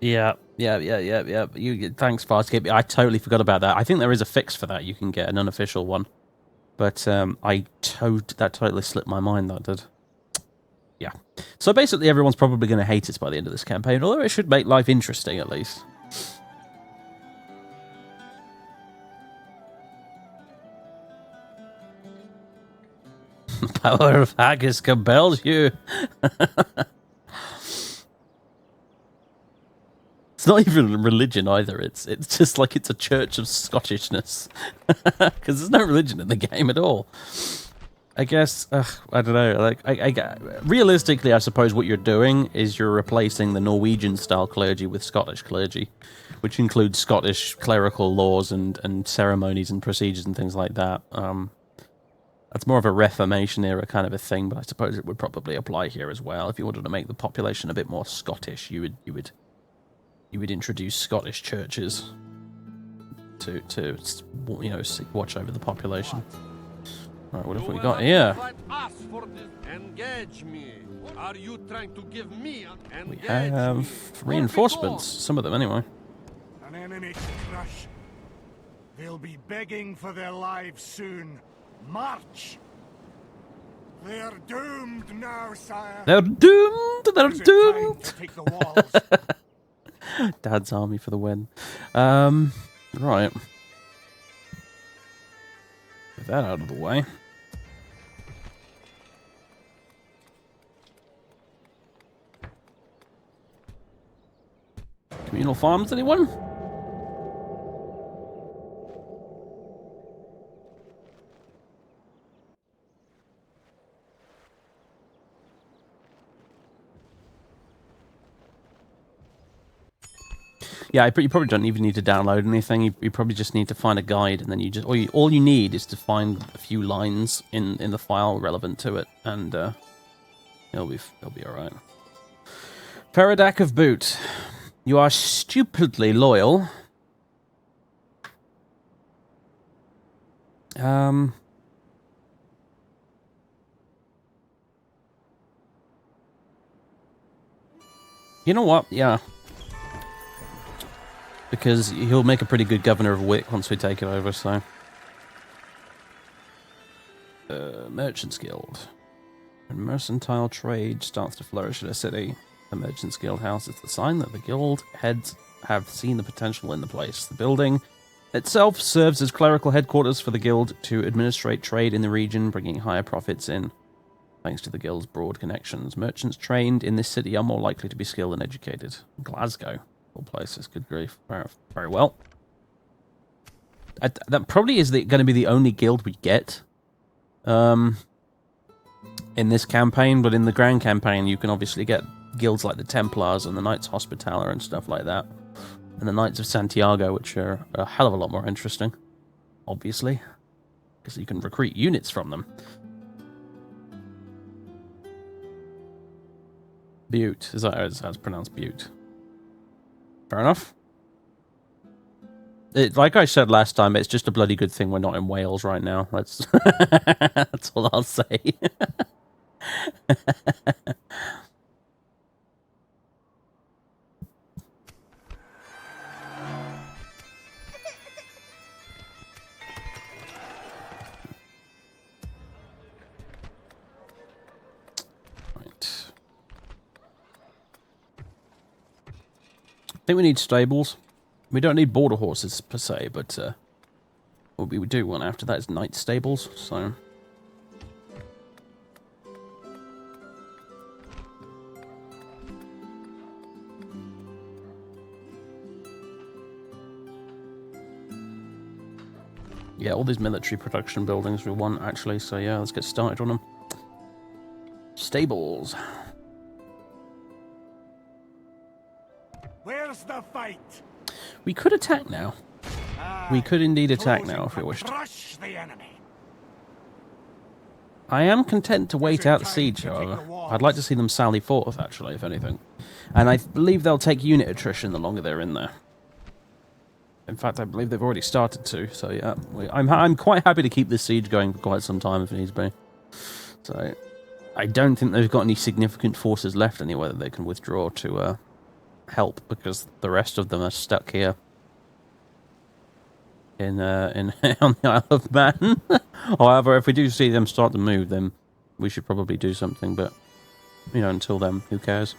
Yeah. Thanks, Farscape. I totally forgot about that. I think there is a fix for that. You can get an unofficial one. But that totally slipped my mind, that did. Yeah. So basically everyone's probably going to hate us by the end of this campaign, although it should make life interesting at least. The power of haggis compels you. It's not even a religion either. It's just like it's a church of Scottishness. Because there's no religion in the game at all. I guess, I don't know. Like, realistically, I suppose what you're doing is you're replacing the Norwegian-style clergy with Scottish clergy, which includes Scottish clerical laws and ceremonies and procedures and things like that. That's more of a Reformation era kind of a thing, but I suppose it would probably apply here as well. If you wanted to make the population a bit more Scottish, you would introduce Scottish churches to watch over the population. Right, what have we got here? We have reinforcements, some of them anyway. An enemy to crush. They'll be begging for their lives soon. March! They're doomed now, sire. They're doomed! They're doomed! To take the walls. Dad's army for the win. Right. Get that out of the way. Communal farms, anyone? Yeah, you probably don't even need to download anything. You probably just need to find a guide, and then all you need is to find a few lines in the file relevant to it, and it'll be all right. Feradak of Boot, you are stupidly loyal. You know what? Yeah. Because he'll make a pretty good governor of Wick once we take it over, so... Merchants Guild. When mercantile trade starts to flourish in a city, the Merchants Guild house is the sign that the guild heads have seen the potential in the place. The building itself serves as clerical headquarters for the guild to administrate trade in the region, bringing higher profits in. Thanks to the guild's broad connections, merchants trained in this city are more likely to be skilled and educated. Glasgow. Places, good grief. Very well. That probably is going to be the only guild we get in this campaign, but in the Grand Campaign you can obviously get guilds like the Templars and the Knights Hospitaller and stuff like that, and the Knights of Santiago, which are a hell of a lot more interesting, obviously, because you can recruit units from them. Butte, is that how it's pronounced? Butte. Fair enough. Like I said last time, it's just a bloody good thing we're not in Wales right now. That's that's all I'll say. think we need stables. We don't need border horses per se, but what we do want after that is knight stables. So yeah, all these military production buildings we want actually. So yeah, let's get started on them. Stables. Where's the fight? We could attack now. We could indeed attack now if we wished. Crush the enemy. I am content to wait out the siege, however. I'd like to see them sally forth, actually, if anything. And I believe they'll take unit attrition the longer they're in there. In fact, I believe they've already started to. So yeah, I'm quite happy to keep this siege going for quite some time if it needs be. So I don't think they've got any significant forces left anywhere that they can withdraw to help, because the rest of them are stuck here in on the Isle of Man. However, if we do see them start to move, then we should probably do something. But you know, until then, who cares?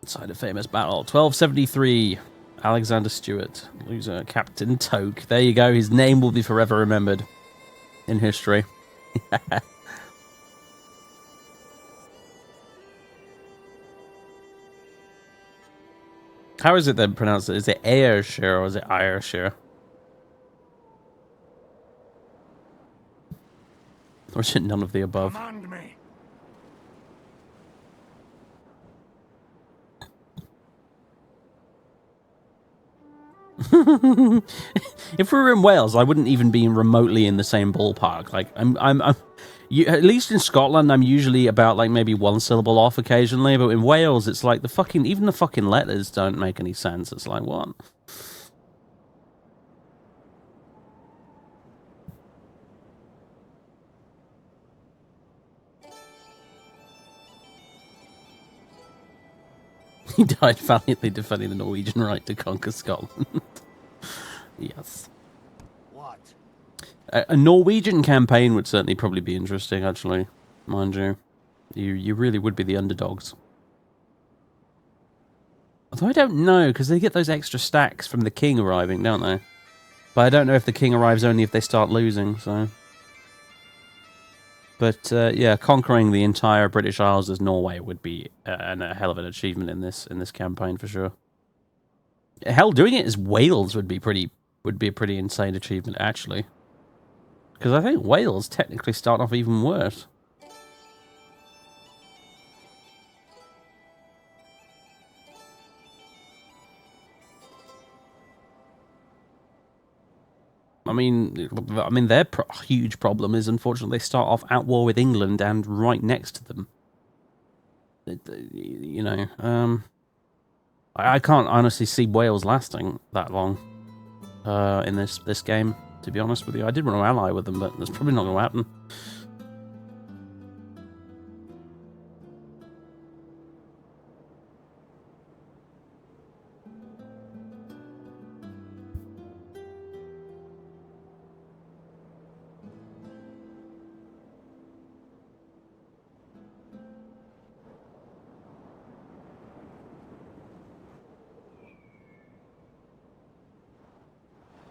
Inside a famous battle, 1273. Alexander Stewart, loser, Captain Toke. There you go. His name will be forever remembered in history. How is it then pronounced? Is it Ayrshire or is it Ayrshire? Or is it none of the above? Command me. If we were in Wales, I wouldn't even be remotely in the same ballpark. Like at least in Scotland, I'm usually about like maybe one syllable off occasionally, but in Wales, it's like even the fucking letters don't make any sense. It's like, what? He died valiantly defending the Norwegian right to conquer Scotland. Yes. What? A Norwegian campaign would certainly probably be interesting, actually, mind you. You really would be the underdogs. Although I don't know, because they get those extra stacks from the king arriving, don't they? But I don't know if the king arrives only if they start losing, so... But, yeah, conquering the entire British Isles as Norway would be a hell of an achievement in this campaign, for sure. Hell, doing it as Wales would be a pretty insane achievement, actually. Because I think Wales technically start off even worse. I mean, their huge problem is, unfortunately, they start off at war with England and right next to them. You know, I can't honestly see Wales lasting that long in this game, to be honest with you. I did want to ally with them, but that's probably not going to happen.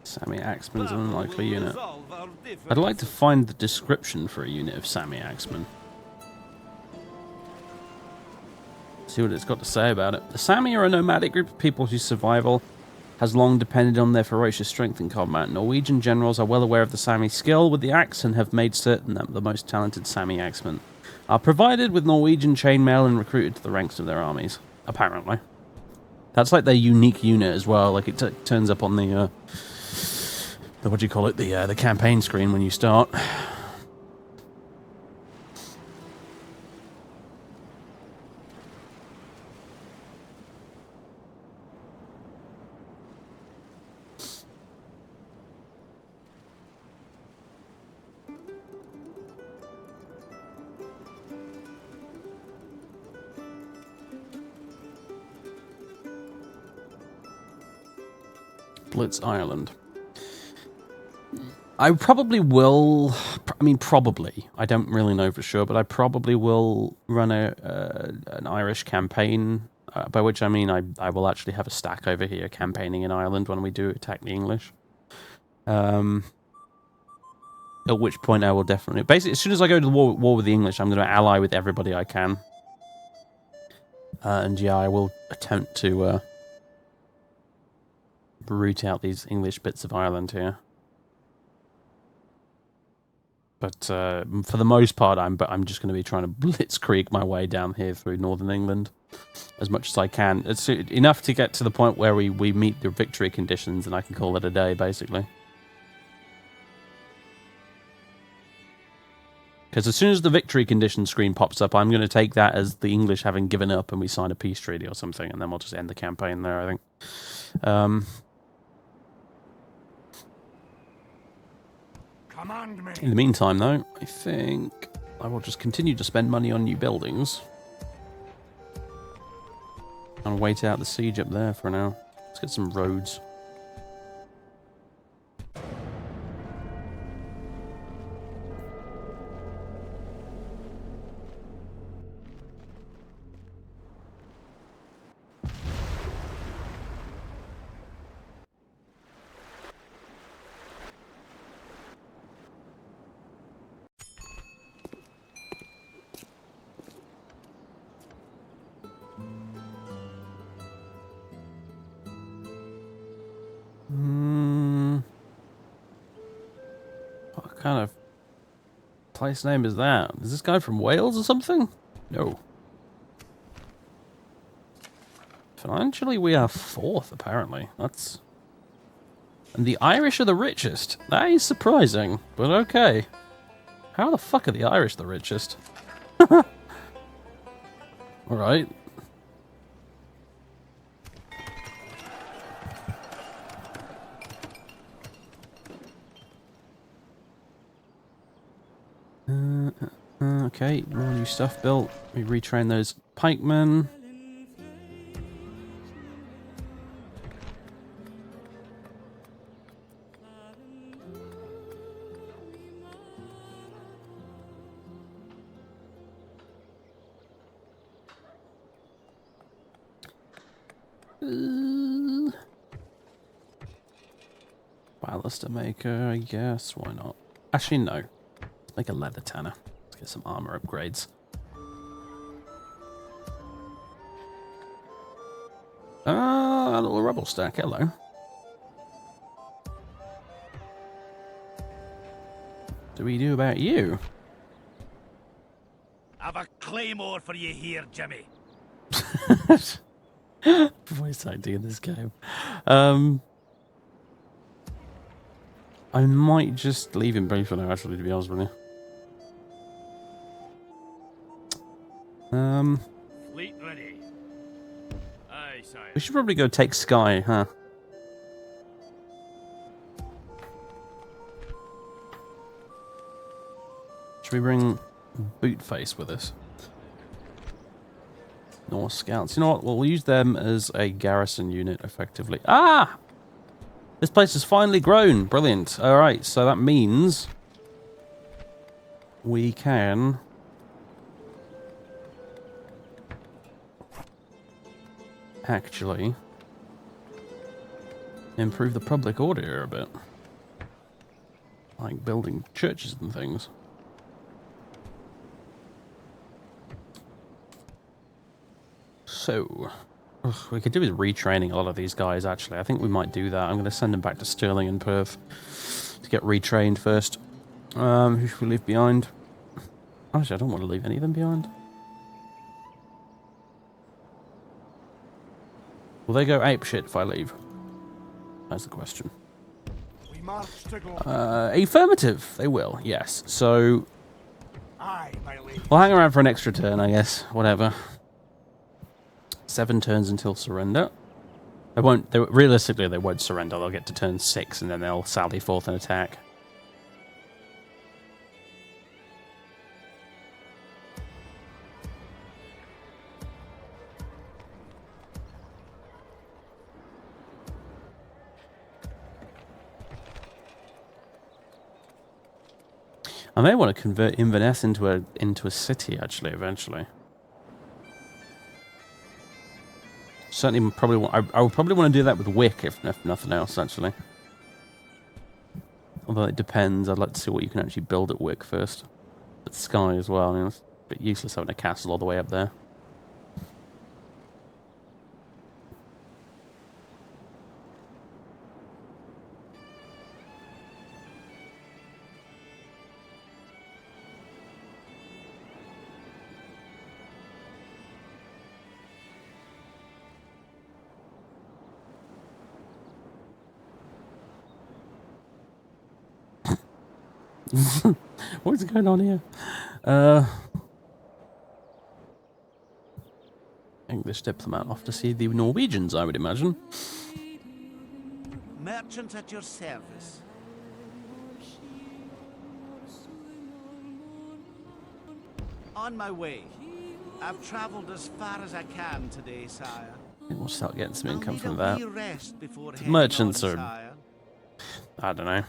Sami Axeman's an unlikely unit. I'd like to find the description for a unit of Sami Axeman. See what it's got to say about it. The Sami are a nomadic group of people whose survival has long depended on their ferocious strength in combat. Norwegian generals are well aware of the Sami skill with the axe and have made certain that the most talented Sami Axemen are provided with Norwegian chainmail and recruited to the ranks of their armies. Apparently. That's like their unique unit as well. Like it turns up on the what do you call it? The campaign screen when you start. Blitz Ireland. I probably will. I mean, probably. I don't really know for sure, but I probably will run an Irish campaign. By which I mean I will actually have a stack over here campaigning in Ireland when we do attack the English. At which point I will definitely... Basically, as soon as I go to the war with the English, I'm going to ally with everybody I can. And yeah, I will attempt to root out these English bits of Ireland here. But for the most part, I'm just going to be trying to blitzkrieg my way down here through northern England as much as I can. It's enough to get to the point where we meet the victory conditions, and I can call it a day, basically. Because as soon as the victory condition screen pops up, I'm going to take that as the English having given up and we sign a peace treaty or something, and then we'll just end the campaign there, I think. Command me. In the meantime, though, I think I will just continue to spend money on new buildings. And wait out the siege up there for now. Let's get some roads. What kind of place name is that? Is this guy from Wales or something? No. Financially, we are 4th, apparently. That's... And the Irish are the richest. That is surprising, but okay. How the fuck are the Irish the richest? Alright. Okay, more new stuff built. We retrain those pikemen. Ballista maker, I guess. Why not? Actually, no. Let's make a leather tanner. Let's get some armor upgrades. A little rubble stack. Hello. What do we do about you? I've a claymore for you here, Jimmy. Voice ID in this game. I might just leave him be for now, actually, to be honest with you. Fleet ready. Aye, sire. We should probably go take Skye, huh? Should we bring Bootface with us? Norse Scouts. You know what? We'll use them as a garrison unit, effectively. Ah! This place has finally grown. Brilliant. Alright, so that means we can actually improve the public order here a bit. Like building churches and things. So, we could do with retraining a lot of these guys, actually. I think we might do that. I'm going to send them back to Stirling and Perth to get retrained first. Who should we leave behind? Actually, I don't want to leave any of them behind. Will they go apeshit if I leave? That's the question. We march to go. Affirmative. They will, yes. So, Aye, my lady. we'll hang around for an extra turn, I guess. Whatever. 7 turns until surrender. They won't. Realistically, they won't surrender. They'll get to turn 6 and then they'll sally forth and attack. I may want to convert Inverness into a city, actually, eventually. Certainly, probably I would probably want to do that with Wick, if nothing else, actually. Although it depends. I'd like to see what you can actually build at Wick first. At Skye as well. I mean, it's a bit useless having a castle all the way up there. What's going on here? English diplomat off to see the Norwegians, I would imagine. Merchant at your service. On my way. I've traveled as far as I can today, sire. We'll start getting some income from that. that. Merchants are... I don't know.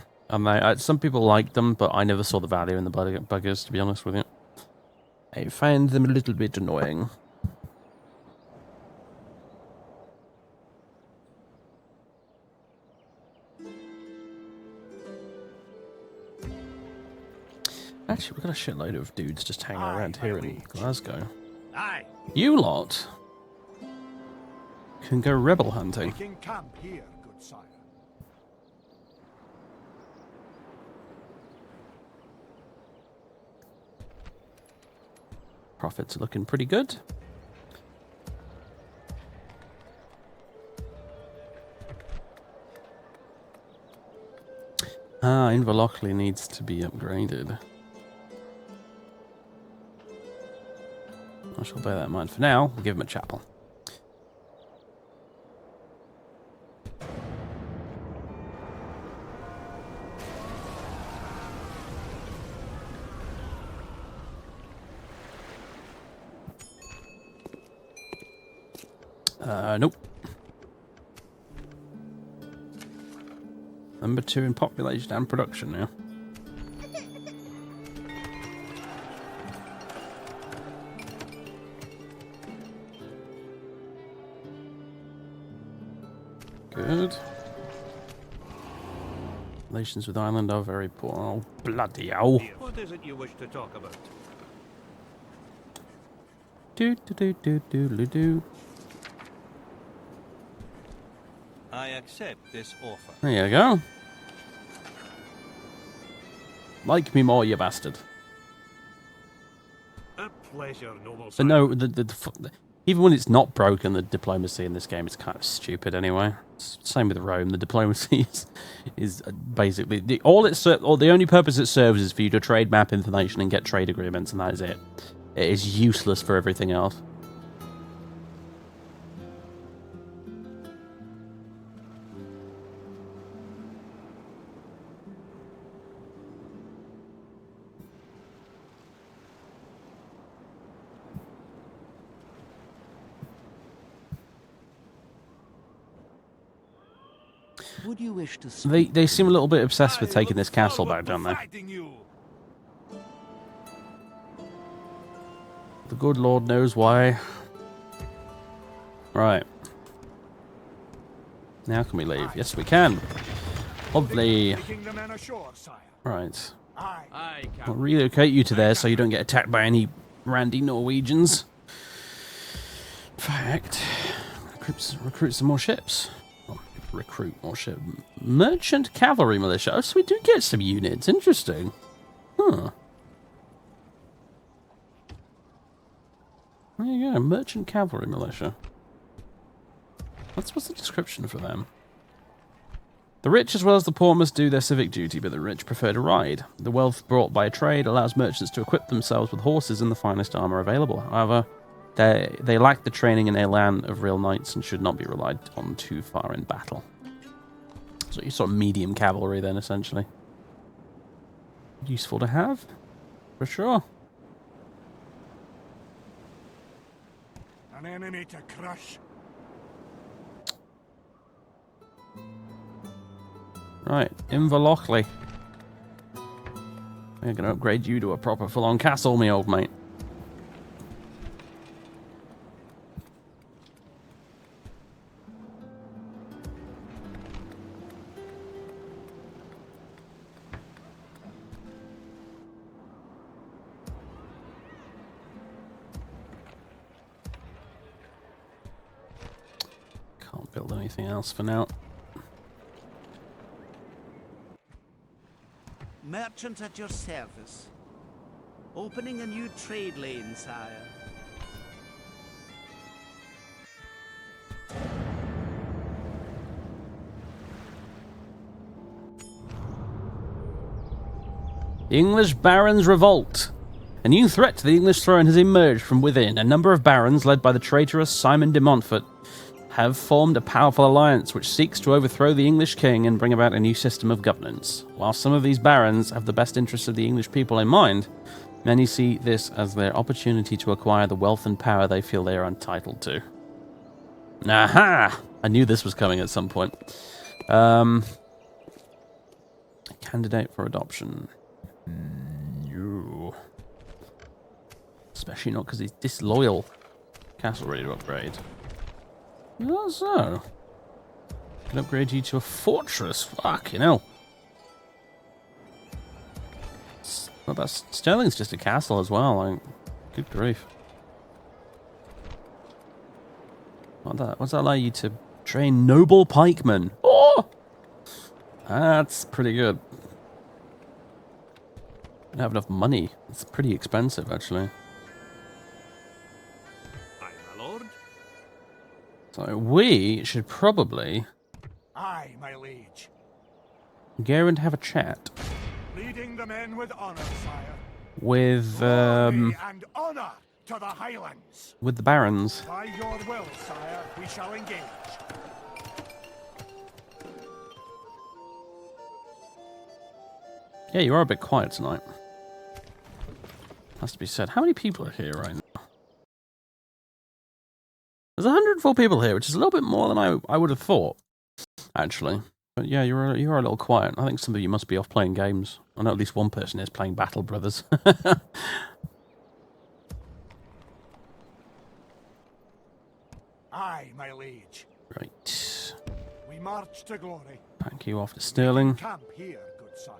Some people like them, but I never saw the value in the buggers, to be honest with you. I find them a little bit annoying. Actually, we've got a shitload of dudes just hanging around here in Glasgow. Aye. You lot can go rebel hunting. Making camp here, good sire. Profits are looking pretty good. Inverlochlie needs to be upgraded. I shall bear that in mind for now. We'll give him a chapel. Nope. Number 2 in population and production now. Good. Relations with Ireland are very poor. Oh, bloody hell. What is it you wish to talk about? Do. I accept this offer. There you go. Like me more, you bastard. A pleasure, noble But sire. no, even when it's not broken, the diplomacy in this game is kind of stupid anyway. Same with Rome. The diplomacy is basically the only purpose it serves is for you to trade map information and get trade agreements, and that is it. It is useless for everything else. Would you wish to They seem a little bit obsessed with taking this castle back, don't they? The good Lord knows why. Right. Now can we leave? Yes, we can. Lovely. Right. I'll relocate you to there so you don't get attacked by any randy Norwegians. In fact, recruit some more ships. Recruit more ship. Merchant cavalry militia. Oh, so we do get some units. Interesting. Huh. There you go. Merchant cavalry militia. What's the description for them? The rich as well as the poor must do their civic duty, but the rich prefer to ride. The wealth brought by trade allows merchants to equip themselves with horses and the finest armor available. However, they lack the training and elan of real knights and should not be relied on too far in battle. So you're sort of medium cavalry then, essentially. Useful to have, for sure. An enemy to crush. Right, Inverlochlie. We're going to upgrade you to a proper full-on castle, me old mate. Can't build anything else for now. Merchant at your service. Opening a new trade lane, sire. The English barons revolt. A new threat to the English throne has emerged from within. A number of barons, led by the traitorous Simon de Montfort, have formed a powerful alliance which seeks to overthrow the English king and bring about a new system of governance. While some of these barons have the best interests of the English people in mind, many see this as their opportunity to acquire the wealth and power they feel they are entitled to. Aha! I knew this was coming at some point. Candidate for adoption. No. Especially not because he's disloyal. Castle ready to upgrade. Not so. Can upgrade you to a fortress. Fucking hell. Well, that's Sterling's just a castle as well. Like, good grief. What's that allow you to train noble pikemen? Oh, that's pretty good. I don't have enough money. It's pretty expensive, actually. Aye, my lord. So we should probably Aye, my liege. go and have a chat Leading the men with honor, sire. with Glory and honor to the Highlands. the barons. By your will, sire, we shall engage. Yeah, you are a bit quiet tonight. Has to be said. How many people are here right now? There's 104 people here, which is a little bit more than I would have thought, actually. But yeah, you are a little quiet. I think some of you must be off playing games. I know at least one person is playing Battle Brothers. Aye, my liege. Right. We march to glory. Thank you off to Sterling. Camp here, good sire.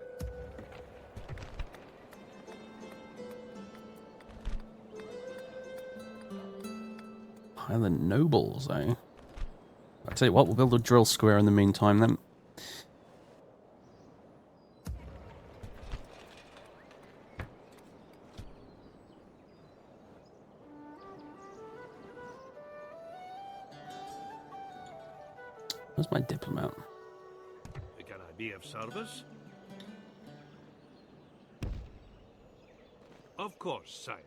Highland Nobles, eh? I'll tell you what, we'll build a drill square in the meantime then. Where's my diplomat? Can I be of service? Of course, sire.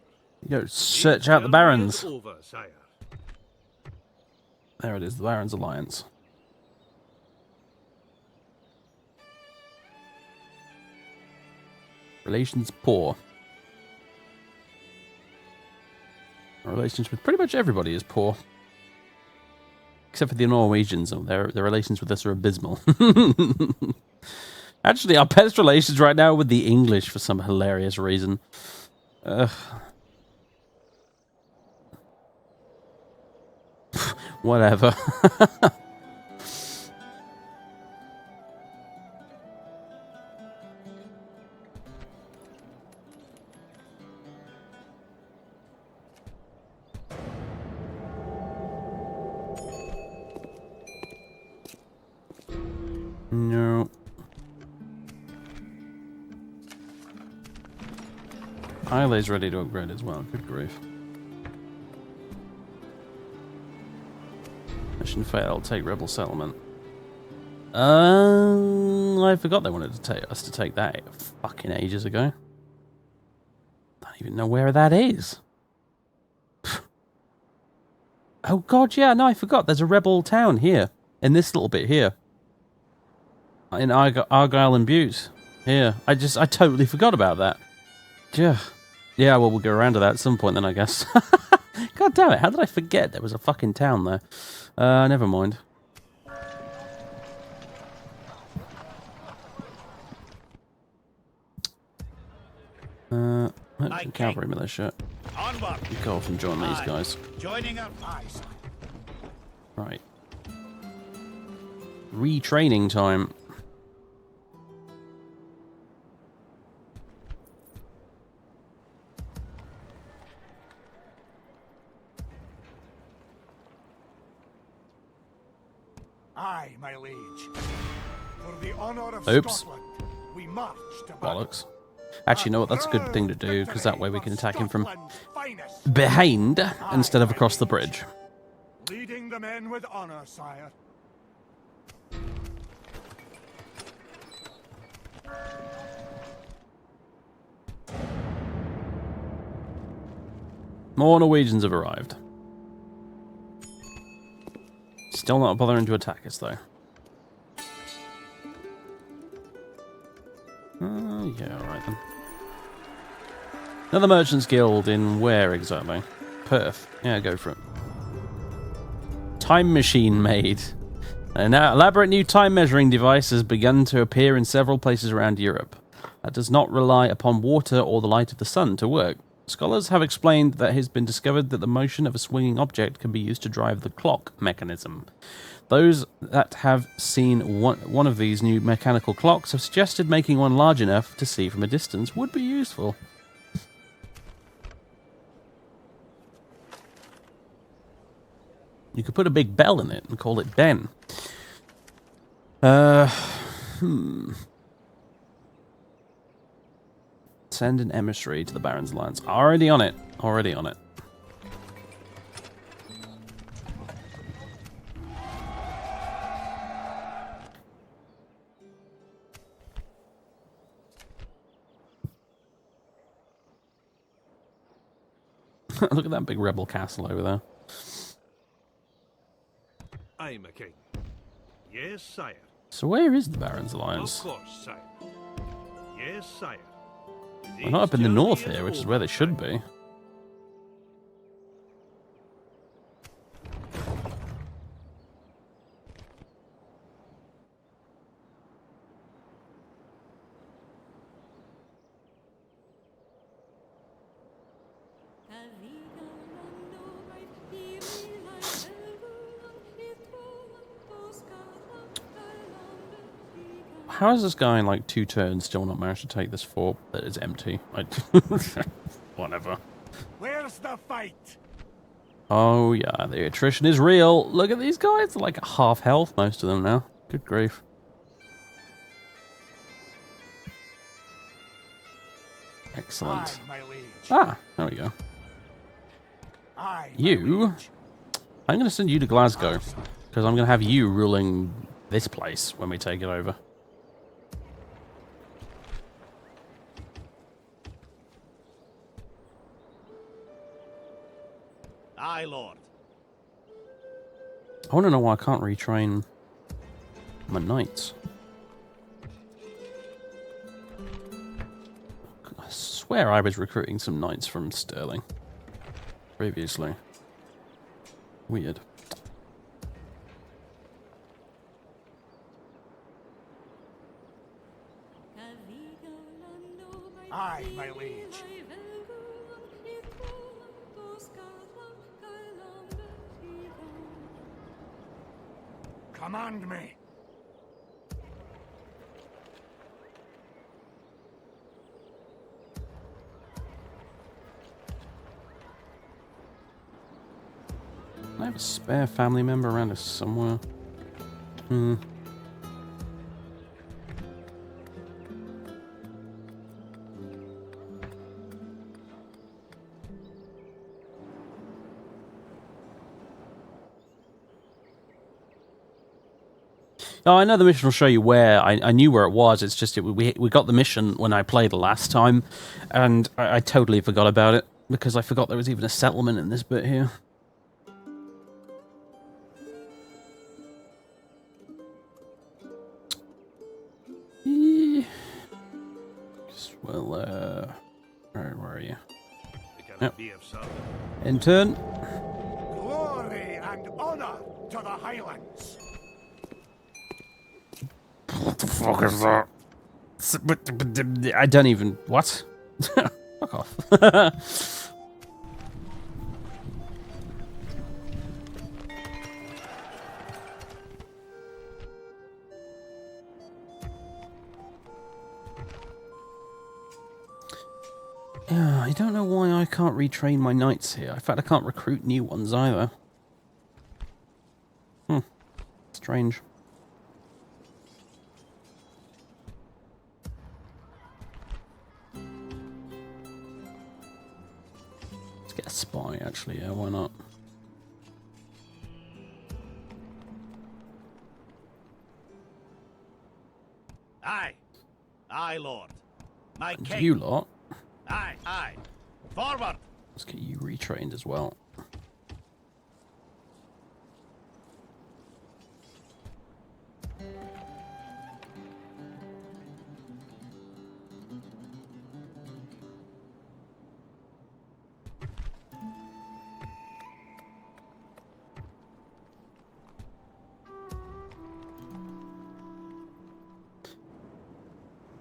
You go search out the barons. Over, sire. There it is, the Barons Alliance. Relations poor. Our relations with pretty much everybody is poor. Except for the Norwegians, their relations with us are abysmal. Actually, our best relations right now are with the English for some hilarious reason. Whatever. No. Isla's ready to upgrade as well. Good grief. Mission failed. Take rebel settlement. I forgot they wanted to take us to take that fucking ages ago. I don't even know where that is. Oh god, yeah, no, I forgot. There's a rebel town here. In this little bit here. In Argyle and Butte. Here. I totally forgot about that. Yeah, well, we'll go around to that at some point then, I guess. God damn it, how did I forget there was a fucking town there? Never mind. Merchant cavalry militia. Onward. You go off and join these guys. Joining our eyes. Right. Retraining time. Aye, my liege. For the honor of Oops. Scotland, we march to Bollocks. Actually, you know what? That's a good thing to do, because that way we can attack him from behind instead of across the bridge. Leading the men with honor, sire. More Norwegians have arrived. Still not bothering to attack us, though. Yeah, alright then. Another Merchants Guild in where exactly? Perth. Yeah, go for it. Time machine made. An elaborate new time measuring device has begun to appear in several places around Europe. That does not rely upon water or the light of the sun to work. Scholars have explained that it has been discovered that the motion of a swinging object can be used to drive the clock mechanism. Those that have seen one of these new mechanical clocks have suggested making one large enough to see from a distance would be useful. You could put a big bell in it and call it Ben. Send an emissary to the Baron's Alliance. Already on it. Already on it. Look at that big rebel castle over there. I'm a king. Yes, sire. So where is the Baron's Alliance? Of course, sire. Yes, sire. They're not up in the north here, which is where they should be. How is this guy in like 2 turns still not managed to take this fort that is empty? Whatever. Where's the fight? Oh yeah, the attrition is real. Look at these guys, they're like half health, most of them now. Good grief. Excellent. Aye, my liege. Ah, there we go. Aye, You, I'm going to send you to Glasgow, because I'm going to have you ruling this place when we take it over. Aye, Lord. I want to know why I can't retrain my knights. I swear I was recruiting some knights from Stirling previously. Weird. Aye, my liege. Command me. I have a spare family member around us somewhere. Oh, I know the mission will show you where. I knew where it was. It's just we got the mission when I played last time, and I totally forgot about it because I forgot there was even a settlement in this bit here. Well, where are you? Yep. Intern. Glory and honor to the Highlands. What the fuck is that? I don't even... What? Fuck off. Yeah, I don't know why I can't retrain my knights here. In fact, I can't recruit new ones either. Strange. Let's get a spy, actually. Yeah, why not? Aye. Aye, Lord. My And king. you lot. Aye, aye. Forward. Let's get you retrained as well.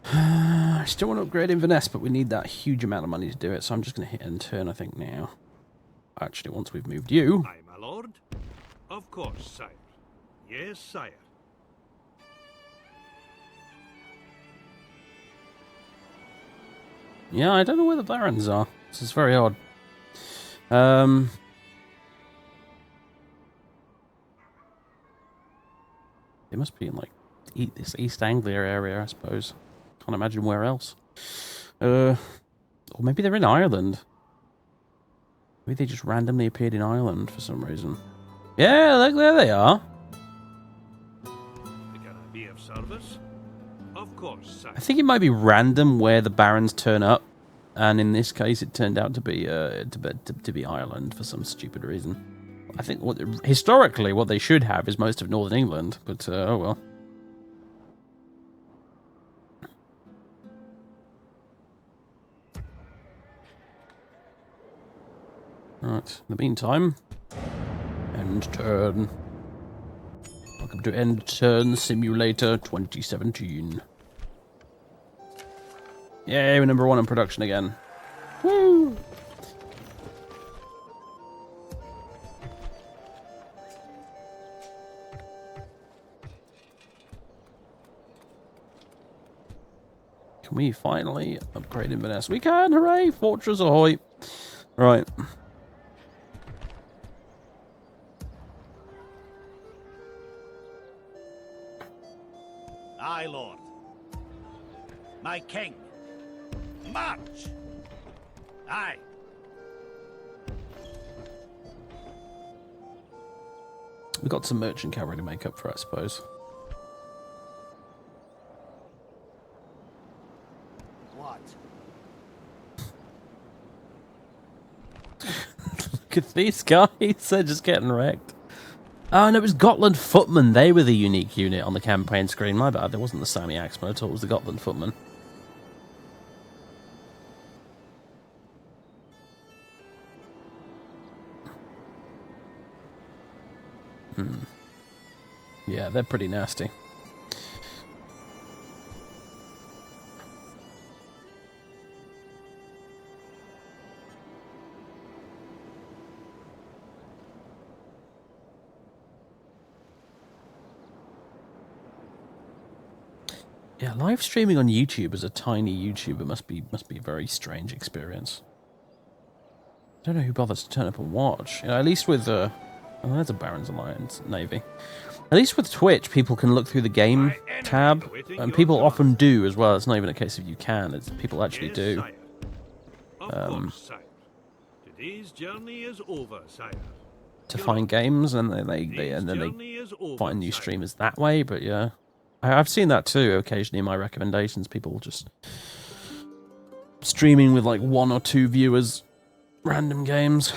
I still want to upgrade Inverness, but we need that huge amount of money to do it, so I'm just going to hit end turn, I think, now. Actually, once we've moved you... Aye, my lord. Of course, sire. Yes, sire. Yeah, I don't know where the barons are. This is very odd. They must be in, like, this East Anglia area, I suppose. Can't imagine where else. Or maybe they're in Ireland. Maybe they just randomly appeared in Ireland for some reason. Yeah, look, there they are. Can I be of service? Of course, sire. I think it might be random where the barons turn up, and in this case, it turned out to be Ireland for some stupid reason. I think historically what they should have is most of Northern England, but oh well. Right, in the meantime, end turn. Welcome to End Turn Simulator 2017. Yay, we're #1 in production again. Woo! Can we finally upgrade Inverness? We can! Hooray! Fortress ahoy! Right. Aye, Lord. My king. March! Aye. We've got some merchant cavalry to make up for, I suppose. What? Look at these guys, they're just getting wrecked. Oh, no, it was Gotland Footmen. They were the unique unit on the campaign screen. My bad, it wasn't the Sami Axemen at all, it was the Gotland Footmen. Yeah, they're pretty nasty. Yeah, live streaming on YouTube as a tiny YouTuber must be a very strange experience. I don't know who bothers to turn up and watch. You know, at least with oh, there's a Barons Alliance Navy. At least with Twitch, people can look through the game tab, and people often do as well. It's not even a case of you can; it's people actually do. Of course, sire. Today's journey is over, sire. To find games, and then they find new streamers that way. But yeah, I've seen that too occasionally in my recommendations. People just streaming with like 1 or 2 viewers, random games.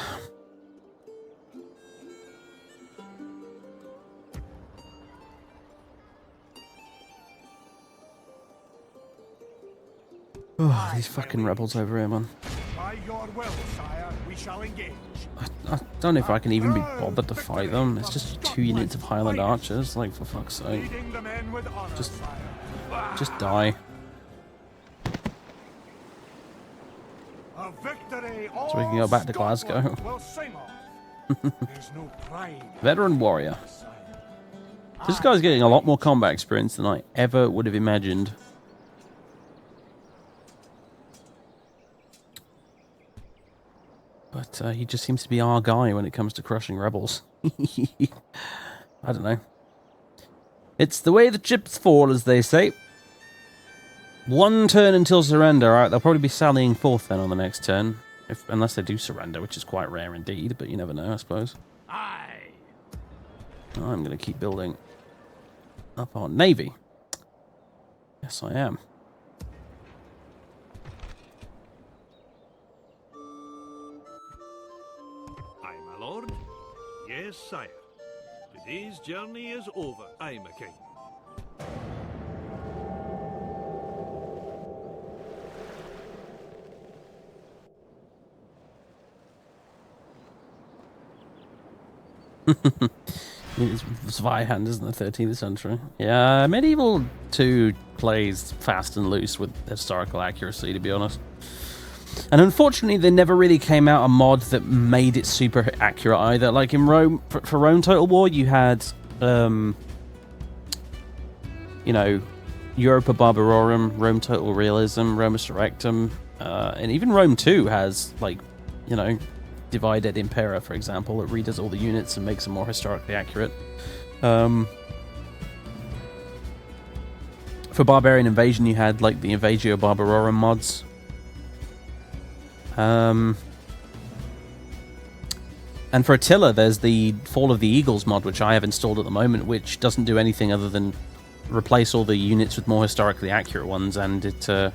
Oh, these fucking rebels over here, man. By your will, sire, we shall engage. I don't know if I can even be bothered to fight them. It's just 2 units of Highland archers, like, for fuck's sake. Leading the men with honor, Just die. A A victory So we can go back to Glasgow. will sing of. There's no pride. Veteran warrior. This guy's getting a lot more combat experience than I ever would have imagined. But he just seems to be our guy when it comes to crushing rebels. I don't know. It's the way the chips fall, as they say. One turn until surrender. Alright, they'll probably be sallying forth then on the next turn. Unless they do surrender, which is quite rare indeed, but you never know, I suppose. Aye. I'm going to keep building up our navy. Yes, I am. Aye, my lord. Yes, sire. Today's journey is over. Aye, my king. It's Zweihan, isn't the 13th century? Yeah, Medieval 2 plays fast and loose with historical accuracy, to be honest. And unfortunately, there never really came out a mod that made it super accurate either. Like in Rome, for Rome Total War, you had, you know, Europa Barbarorum, Rome Total Realism, Roma Surrectum, and even Rome 2 has, like, you know, Divided Impera, for example, that redoes all the units and makes them more historically accurate. For Barbarian Invasion, you had, like, the Invagio Barbarorum mods. And for Attila, there's the Fall of the Eagles mod, which I have installed at the moment, which doesn't do anything other than replace all the units with more historically accurate ones, and it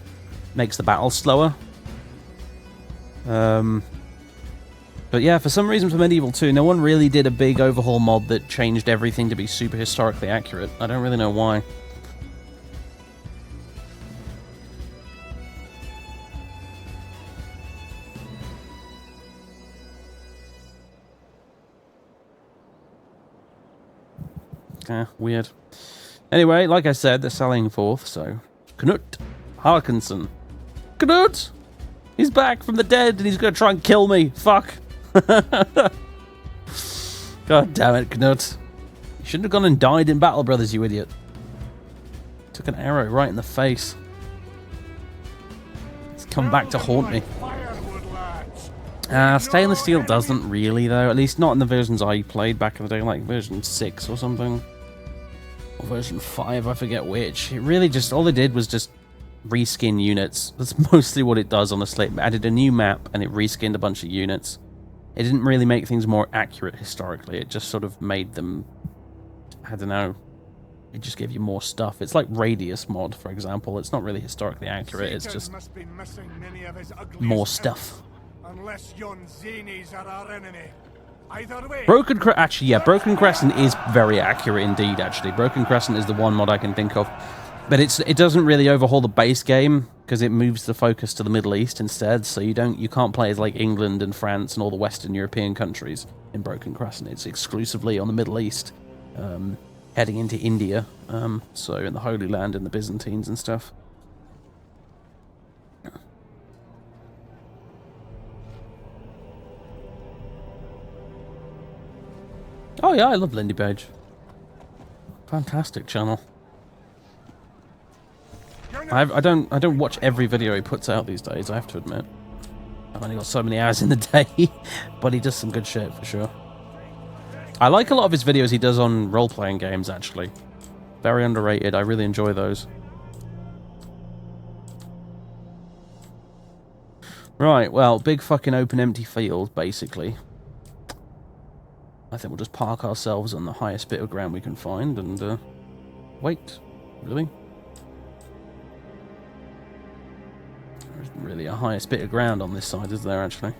makes the battle slower. But yeah, for some reason for Medieval 2, no one really did a big overhaul mod that changed everything to be super historically accurate. I don't really know why. Weird. Anyway, like I said, they're selling forth, so... Knut Harkinson. Knut! He's back from the dead, and he's gonna try and kill me. Fuck. God damn it, Knut. You shouldn't have gone and died in battle, brothers, you idiot. Took an arrow right in the face. It's come back to haunt me. Stainless Steel doesn't really, though. At least not in the versions I played back in the day, like version 6 or something. Or version 5, I forget which. It really just, all they did was just reskin units. That's mostly what it does on the slate. It added a new map and it reskinned a bunch of units. It didn't really make things more accurate historically. It just sort of made them, I don't know, it just gave you more stuff. It's like Radius mod, for example. It's not really historically accurate. It's just more stuff. Unless yon zanies are our enemy. Either way. Broken Crescent, actually, yeah, Broken Crescent is very accurate indeed, actually. Broken Crescent is the one mod I can think of. But it doesn't really overhaul the base game, because it moves the focus to the Middle East instead, so you can't play as like England and France and all the Western European countries in Broken Crescent. It's exclusively on the Middle East, heading into India, so in the Holy Land and the Byzantines and stuff. Oh yeah, I love Lindy Page. Fantastic channel. I don't watch every video he puts out these days, I have to admit. I've only got so many hours in the day, but he does some good shit for sure. I like a lot of his videos he does on role-playing games, actually. Very underrated, I really enjoy those. Right, well, big fucking open empty field, basically. I think we'll just park ourselves on the highest bit of ground we can find and, wait. Really? There isn't really a highest bit of ground on this side, is there, actually?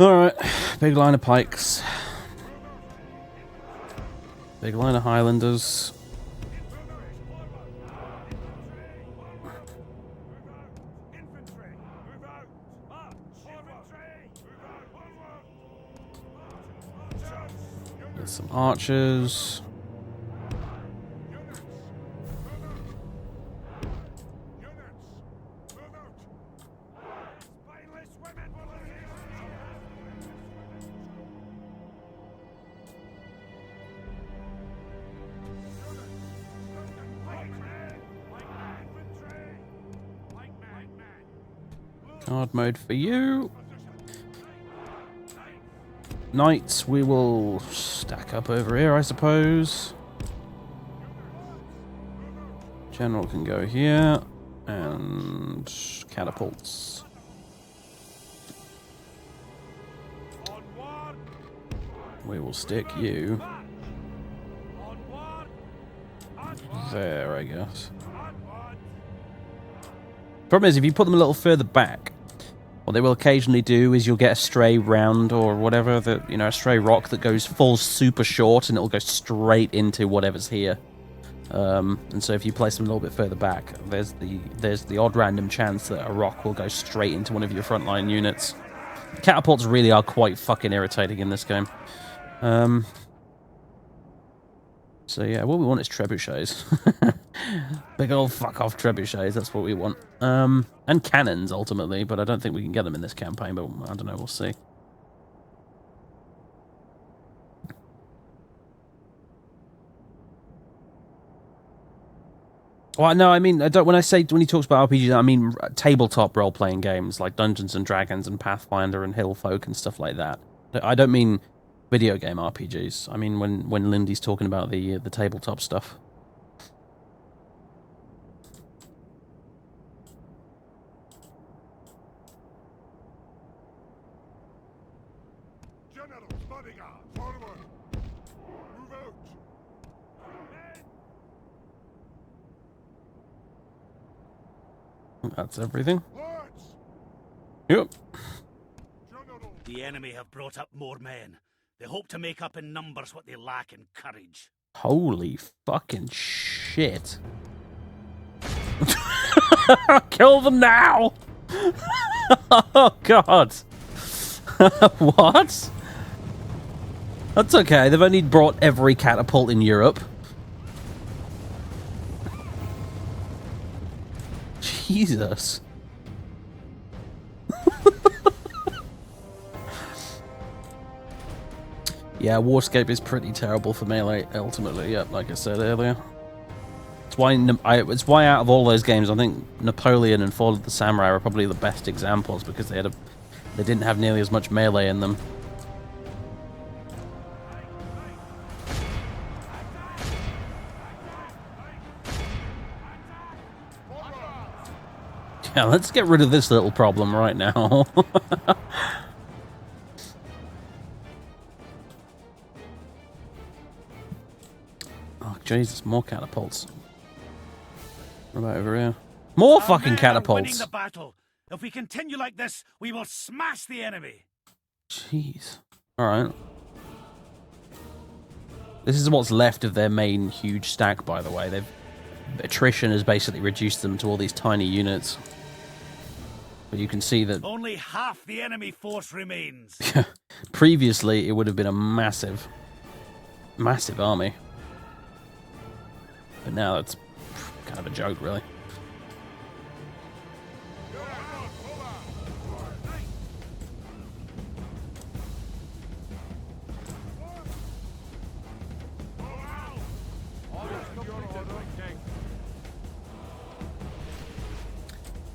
Alright, big line of pikes. Big line of Highlanders. There's some archers. Guard mode for you. Knights, we will stack up over here, I suppose. General can go here. And catapults. We will stick you there, I guess. Problem is, if you put them a little further back, what they will occasionally do is you'll get a stray round or whatever, that, you know, a stray rock that falls super short and it'll go straight into whatever's here. And so if you place them a little bit further back, there's the odd random chance that a rock will go straight into one of your frontline units. Catapults really are quite fucking irritating in this game. So yeah, what we want is trebuchets. Big old fuck off trebuchets, that's what we want. And cannons, ultimately, but I don't think we can get them in this campaign, but I don't know, we'll see. Well, no, I mean, when he talks about RPGs, I mean tabletop role-playing games like Dungeons and Dragons and Pathfinder and Hillfolk and stuff like that. I don't mean video game RPGs. I mean when Lindy's talking about the tabletop stuff. General's bodyguard, forward. Move out. That's everything. Yep. The enemy have brought up more men. They hope to make up in numbers what they lack in courage. Holy fucking shit. Kill them now! Oh, God. What? That's okay. They've only brought every catapult in Europe. Jesus. Yeah, Warscape is pretty terrible for melee, ultimately, yep, like I said earlier. It's why out of all those games, I think Napoleon and Fall of the Samurai are probably the best examples, because they didn't have nearly as much melee in them. Yeah, let's get rid of this little problem right now. Oh, Jesus, more catapults. What about over here? More fucking catapults! Winning the battle. If we continue like this, we will smash the enemy. Jeez. Alright. This is what's left of their main huge stack, by the way. Attrition has basically reduced them to all these tiny units. But you can see that only half the enemy force remains. Previously, it would have been a massive army. But now it's kind of a joke, really.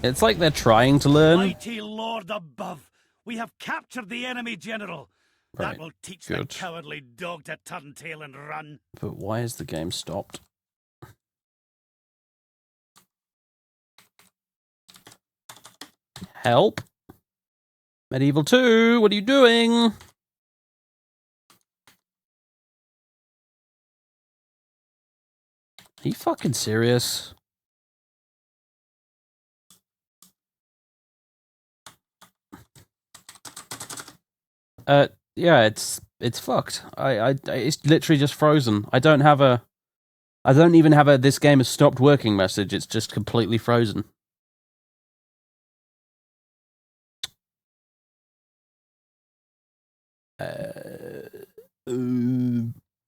It's like they're trying to learn. Mighty Lord above, we have captured the enemy general. Right. That will teach the cowardly dog to turn tail and run. But why is the game stopped? Help! Medieval 2, what are you doing? Are you fucking serious? Yeah, it's fucked. It's literally just frozen. I don't even have a this game has stopped working message. It's just completely frozen.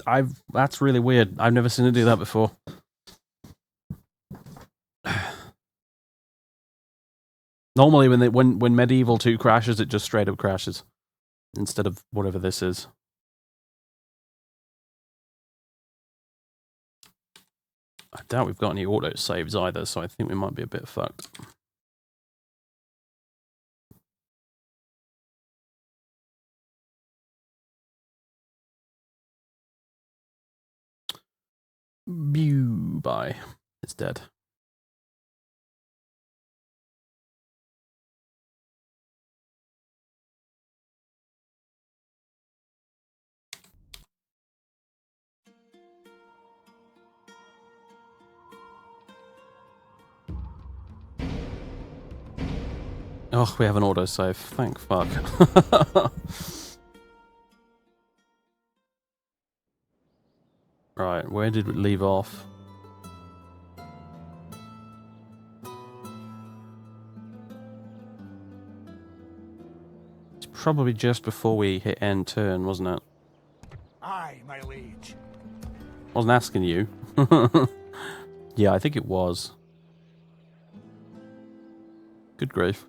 That's really weird. I've never seen it do that before. Normally, when Medieval 2 crashes, it just straight up crashes instead of whatever this is. I doubt we've got any auto saves either, so I think we might be a bit fucked. Bye. It's dead. Oh, we have an autosave. Thank fuck. Right, where did we leave off? It's probably just before we hit end turn, wasn't it? Aye, my liege. Wasn't asking you. Yeah, I think it was. Good grief.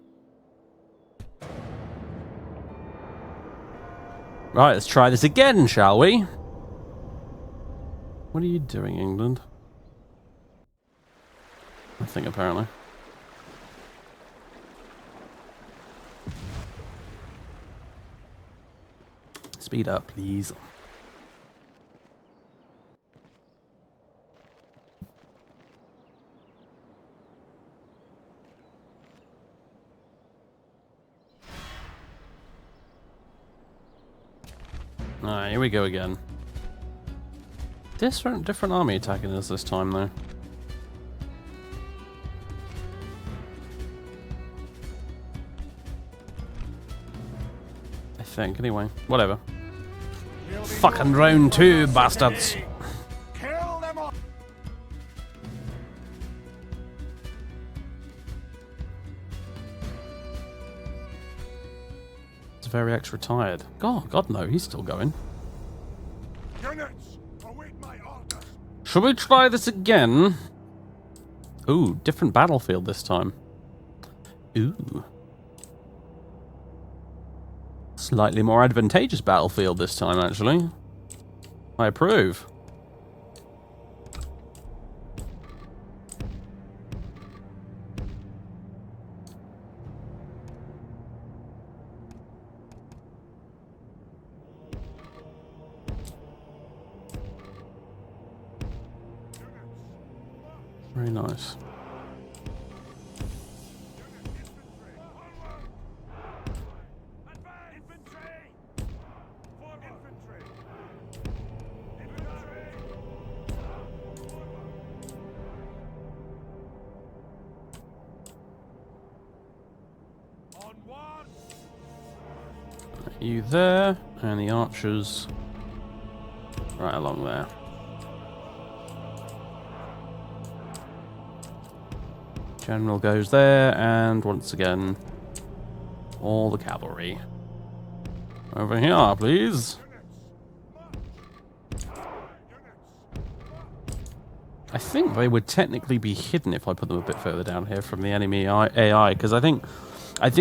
Right, let's try this again, shall we? What are you doing, England? Nothing, apparently. Speed up, please. Alright, here we go again. Different army attacking us this time, though. I think, anyway. Whatever. Fucking round 2, bastards! Kill them all. It's very ex-retired. God no, he's still going. Units, await my orders. Should we try this again? Ooh, different battlefield this time. Ooh. Slightly more advantageous battlefield this time, actually. I approve. Very nice. You there, and the archers right along there. General goes there, and once again, all the cavalry. Over here, please. I think they would technically be hidden if I put them a bit further down here from the enemy AI, because I think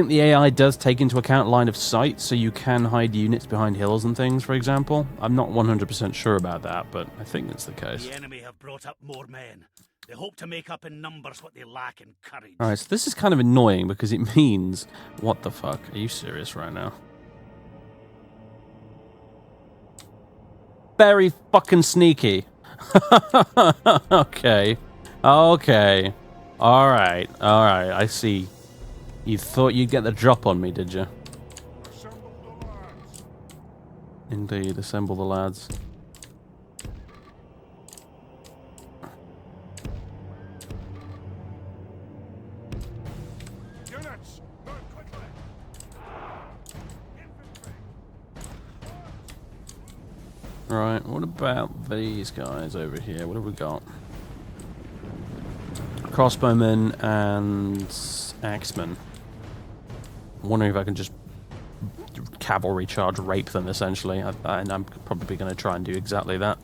the AI does take into account line of sight, so you can hide units behind hills and things, for example. I'm not 100% sure about that, but I think it's the case. The enemy have brought up more men. They hope to make up in numbers what they lack in courage. Alright, so this is kind of annoying because it means... What the fuck? Are you serious right now? Very fucking sneaky. Okay. Okay. Alright. Alright, I see. You thought you'd get the drop on me, did you? Indeed, assemble the lads. Right, what about these guys over here? What have we got? Crossbowmen and axemen. I'm wondering if I can just cavalry charge rape them, essentially. And I'm probably going to try and do exactly that.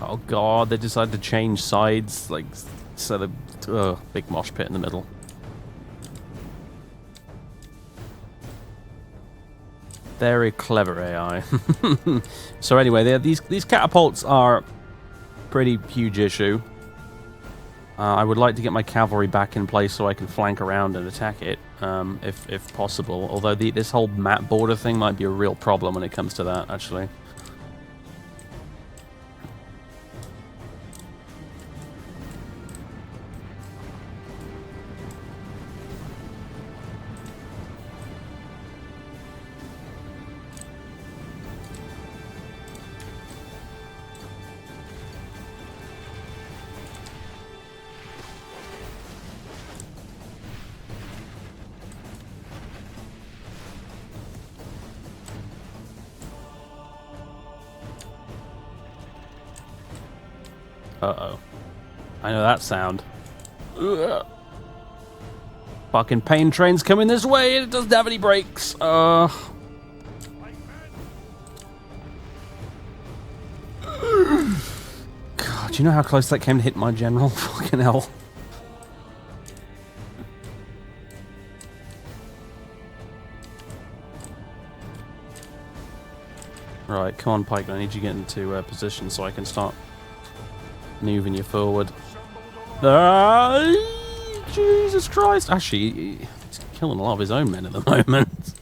Oh god, they decided to change sides, like, so the big mosh pit in the middle. Very clever AI. So anyway, these catapults are a pretty huge issue. I would like to get my cavalry back in place so I can flank around and attack it, if possible. Although this whole map border thing might be a real problem when it comes to that, actually. Uh-oh. I know that sound. Ugh. Fucking pain train's coming this way and it doesn't have any brakes. God, you know how close that came to hit my general? Fucking hell. Right, come on, Pike. I need you to get into position so I can start moving you forward. Jesus Christ! Actually, he's killing a lot of his own men at the moment.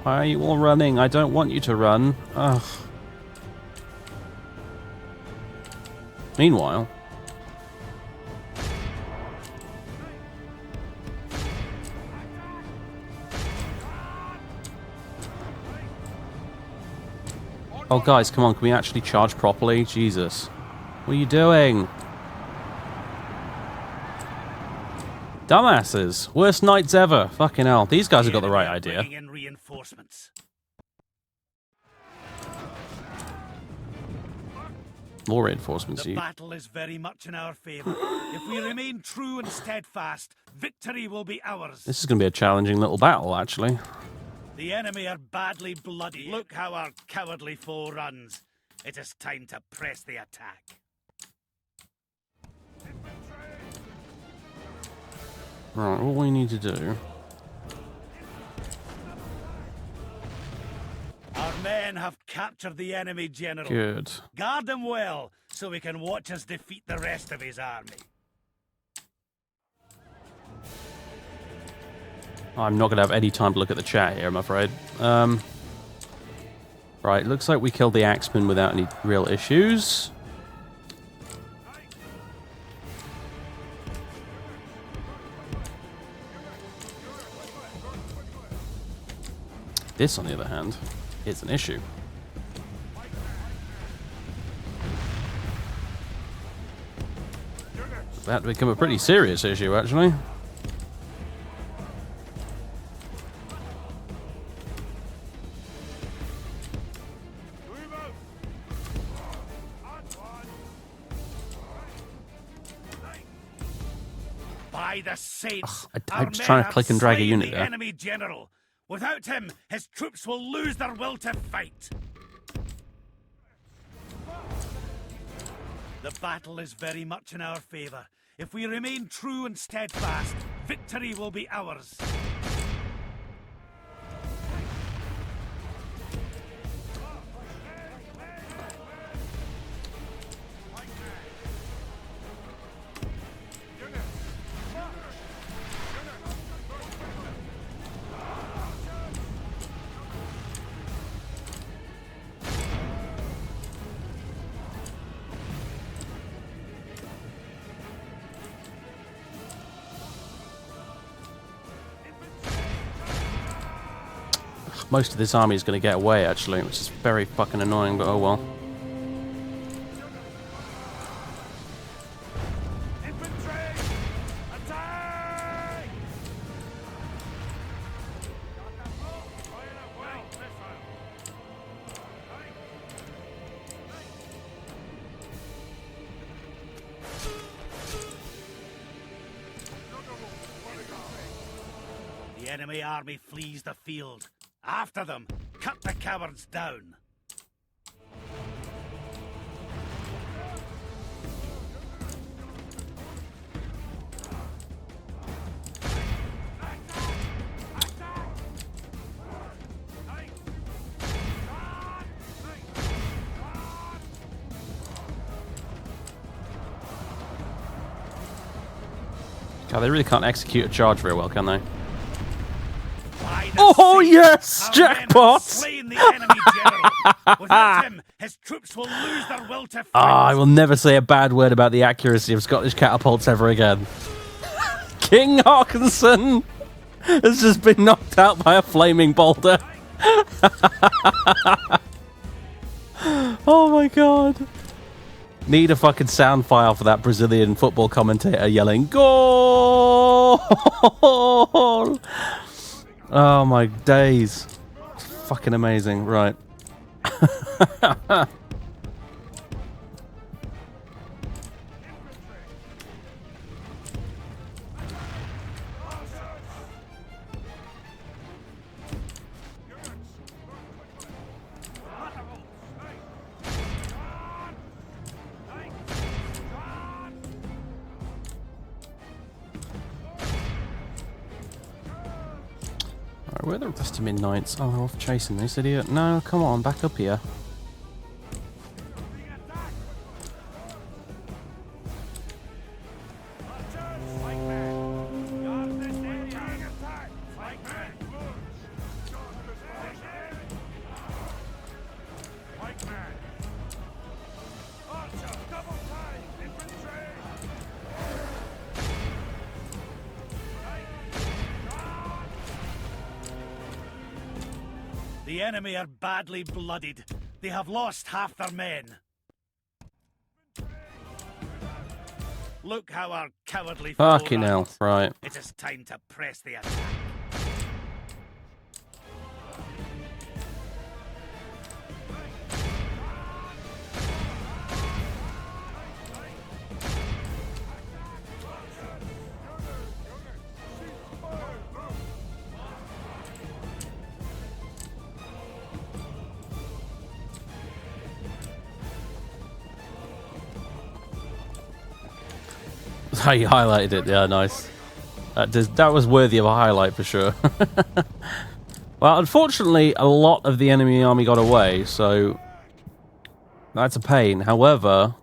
Why are you all running? I don't want you to run. Ugh. Meanwhile, oh guys, come on, can we actually charge properly? Jesus. What are you doing? Dumbasses. Worst knights ever. Fucking hell. These guys have got the right idea. More reinforcements. The battle is very much in our favor. If we remain true and steadfast, victory will be ours. This is going to be a challenging little battle, actually. The enemy are badly bloody. Look how our cowardly foe runs. It is time to press the attack. Right, what we need to do... Our men have captured the enemy general. Good. Guard him well, so we can watch us defeat the rest of his army. I'm not going to have any time to look at the chat here, I'm afraid. Right, looks like we killed the Axeman without any real issues. This, on the other hand, is an issue. That to become a pretty serious issue, actually. By the saints, I'm just trying to click and drag a unit there. Enemy general. Without him, his troops will lose their will to fight. The battle is very much in our favor. If we remain true and steadfast, victory will be ours. Most of this army is going to get away, actually, which is very fucking annoying, but oh well. The enemy army flees the field. After them, cut the cowards down. God, they really can't execute a charge very well, can they? Oh yes! Jackpot! Slain the enemy general. Without him, his troops will lose their will to fight. I will never say a bad word about the accuracy of Scottish catapults ever again. King Hawkinson has just been knocked out by a flaming boulder. Oh my god. Need a fucking sound file for that Brazilian football commentator yelling, "Goal!" Oh my days. Fucking amazing. Right. Where are the rest of Midnights? Oh, they're off chasing this idiot. No, come on, back up here. The enemy are badly blooded. They have lost half their men. Look how our cowardly foe Fucking hell, runs. right. It is time to press the attack. How you highlighted it, yeah, nice. That was worthy of a highlight for sure. Well, unfortunately, a lot of the enemy army got away, so that's a pain. However,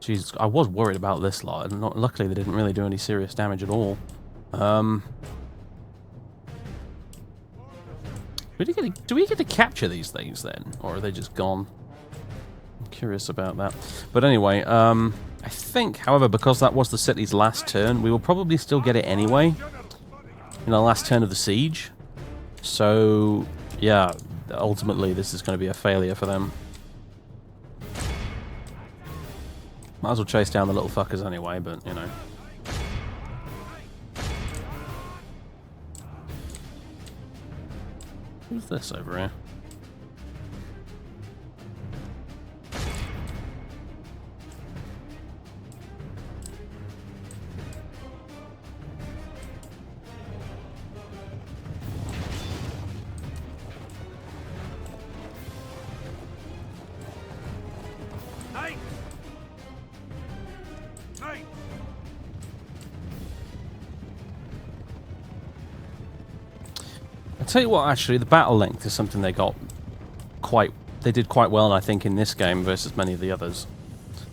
jeez, I was worried about this lot, and luckily they didn't really do any serious damage at all. Do we get to capture these things then, or are they just gone? I'm curious about that. But anyway, I think, however, because that was the city's last turn, we will probably still get it anyway in the last turn of the siege. So, yeah, ultimately this is going to be a failure for them. Might as well chase down the little fuckers anyway, but, you know. Who's this over here? I'll tell you what, actually, the battle length is something they did quite well, I think, in this game versus many of the others.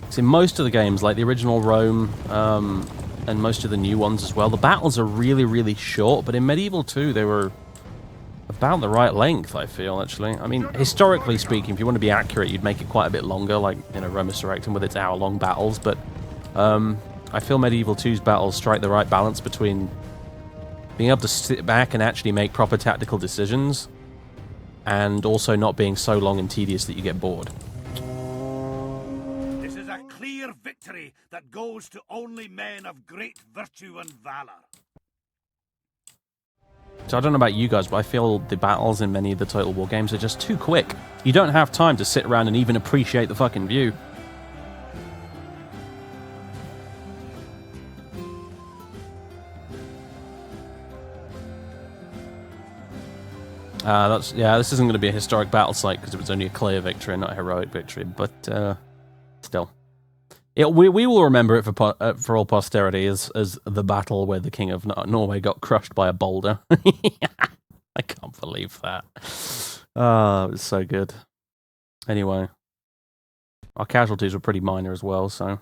So in most of the games, like the original Rome, and most of the new ones as well, the battles are really, really short, but in Medieval 2, they were about the right length, I feel, actually. I mean, historically speaking, if you want to be accurate, you'd make it quite a bit longer, like, you know, Rome Resurrected with its hour-long battles, but I feel Medieval 2's battles strike the right balance between being able to sit back and actually make proper tactical decisions, and also not being so long and tedious that you get bored. This is a clear victory that goes to only men of great virtue and valor. So I don't know about you guys, but I feel the battles in many of the Total War games are just too quick. You don't have time to sit around and even appreciate the fucking view. This isn't going to be a historic battle site because it was only a clear victory, not a heroic victory. But still, we will remember it for all posterity as the battle where the King of Norway got crushed by a boulder. I can't believe that. Oh, it was so good. Anyway, our casualties were pretty minor as well, so.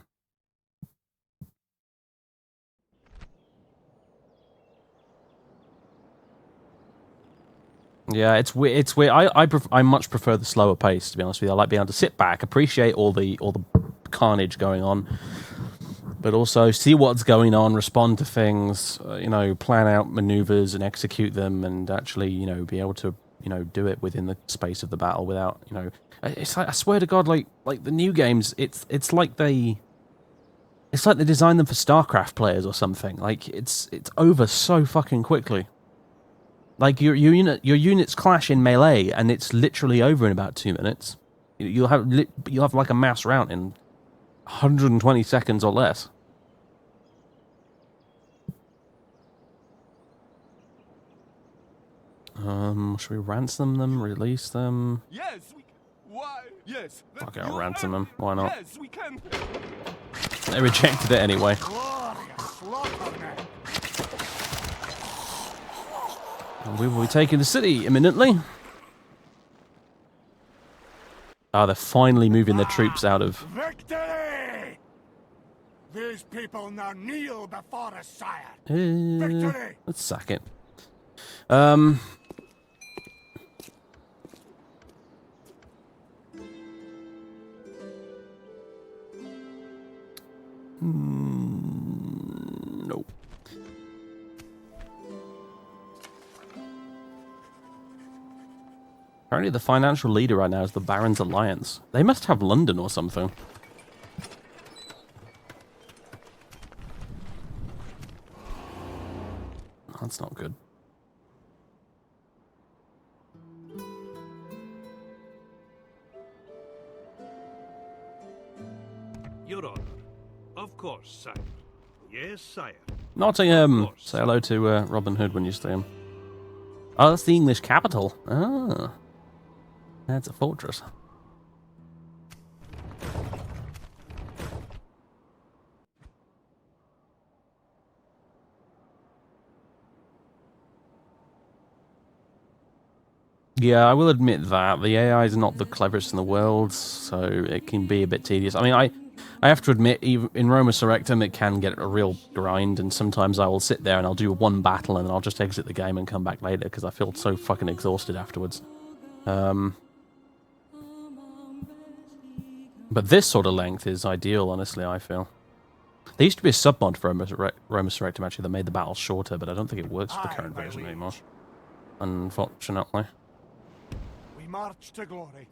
Yeah, it's weird. It's weird. I much prefer the slower pace, to be honest with you. I like being able to sit back, appreciate all the carnage going on, but also see what's going on, respond to things, plan out maneuvers and execute them, and actually, be able to, do it within the space of the battle without, It's like, I swear to God, like the new games, it's like they designed them for StarCraft players or something. Like it's over so fucking quickly. Like your units clash in melee, and it's literally over in about 2 minutes. You'll have like a mass rout in 120 seconds or less. Should we ransom them? Release them? Yes. Why? Yes. Okay, I'll ransom them. Why not? Yes, we can. They rejected it anyway. And we will be taking the city imminently. Ah, they're finally moving their troops out of... Victory! These people now kneel before us, sire. Victory! Let's sack it. Nope. Apparently the financial leader right now is the Barons Alliance. They must have London or something. That's not good. Your Honor. Of course, sire. Yes, sire. Nottingham! Say hello to Robin Hood when you see him. Oh, that's the English capital. Ah. That's a fortress. Yeah, I will admit that. The AI is not the cleverest in the world, so it can be a bit tedious. I mean, I have to admit, even in Roma Surrectum, it can get a real grind, and sometimes I will sit there and I'll do one battle and then I'll just exit the game and come back later because I feel so fucking exhausted afterwards. But this sort of length is ideal, honestly, I feel. There used to be a submod for Roma Surrectum, actually, that made the battles shorter, but I don't think it works for the current version anymore. Unfortunately. We march to glory.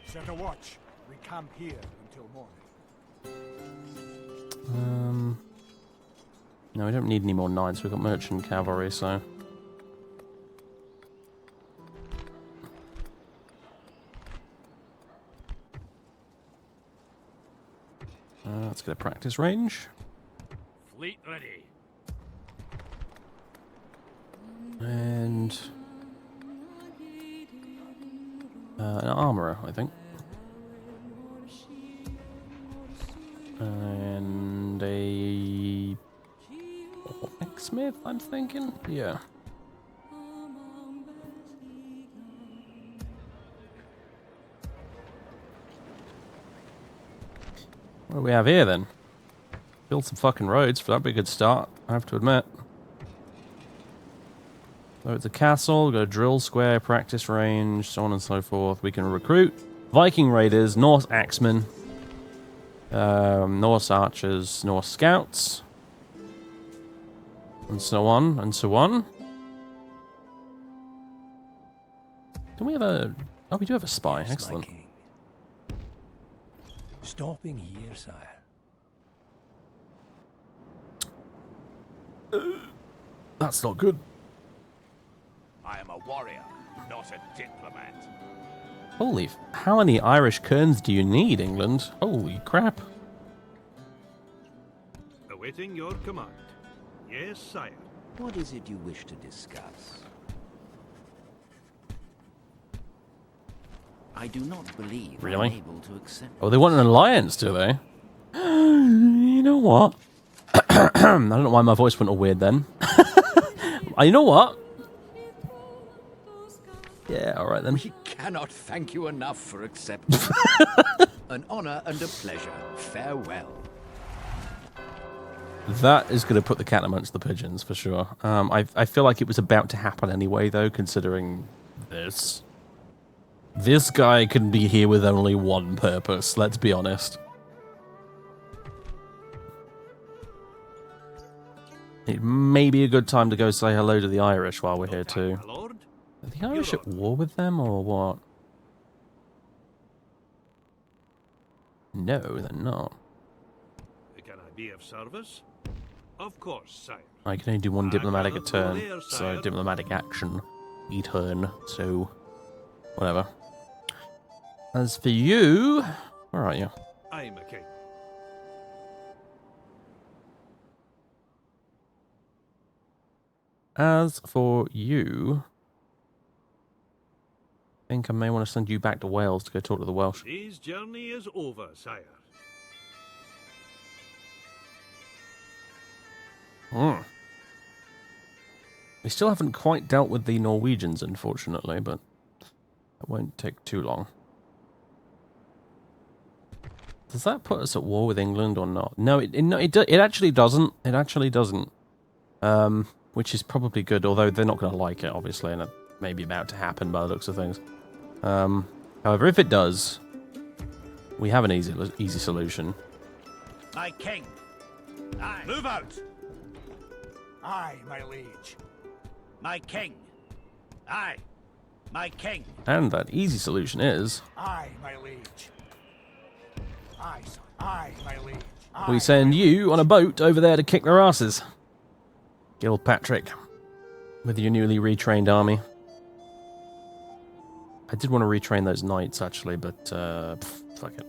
Set a watch. We camp here until morning. No, we don't need any more knights. We've got merchant cavalry, so... let's get a practice range. Fleet ready. And... an armourer, I think. And a... Smith, I'm thinking? Yeah. What do we have here, then? Build some fucking roads, that'd be a good start, I have to admit. So it's a castle, go drill square, practice range, so on and so forth. We can recruit Viking raiders, Norse axemen, Norse archers, Norse scouts, and so on, and so on. Do we have a... Oh, we do have a spy. Excellent. Stopping here, sire. That's not good. I am a warrior, not a diplomat. Holy... How many Irish kerns do you need, England? Holy crap. Awaiting your command. Yes, sire. What is it you wish to discuss? I do not believe Really? I'm able to accept. Oh, they want an alliance, do they? You know what? I don't know why my voice went all weird then. You know what? Yeah, all right then. We cannot thank you enough for accepting. An honor and a pleasure. Farewell. That is going to put the cat amongst the pigeons for sure. I feel like it was about to happen anyway, though, considering this. This guy can be here with only one purpose, let's be honest. It may be a good time to go say hello to the Irish while we're here, too. Are the Irish at war with them, or what? No, they're not. Can I be of service? Of course, sire. I can only do one diplomatic a turn, so diplomatic action a turn, so whatever. As for you, where are you? I'm a king. As for you, I think I may want to send you back to Wales to go talk to the Welsh. Today's journey is over, sire. We still haven't quite dealt with the Norwegians, unfortunately, but that won't take too long. Does that put us at war with England or not? No, it actually doesn't. It actually doesn't. Which is probably good, although they're not going to like it, obviously, and it may be about to happen by the looks of things. However, if it does, we have an easy solution. My king. Aye. Move out. Aye, my liege. My king. Aye. My king. And that easy solution is... Aye, my liege. Aye, son. Aye, my liege. Aye, we send you on a boat over there to kick their asses. Gilpatrick, with your newly retrained army. I did want to retrain those knights, actually, but fuck it.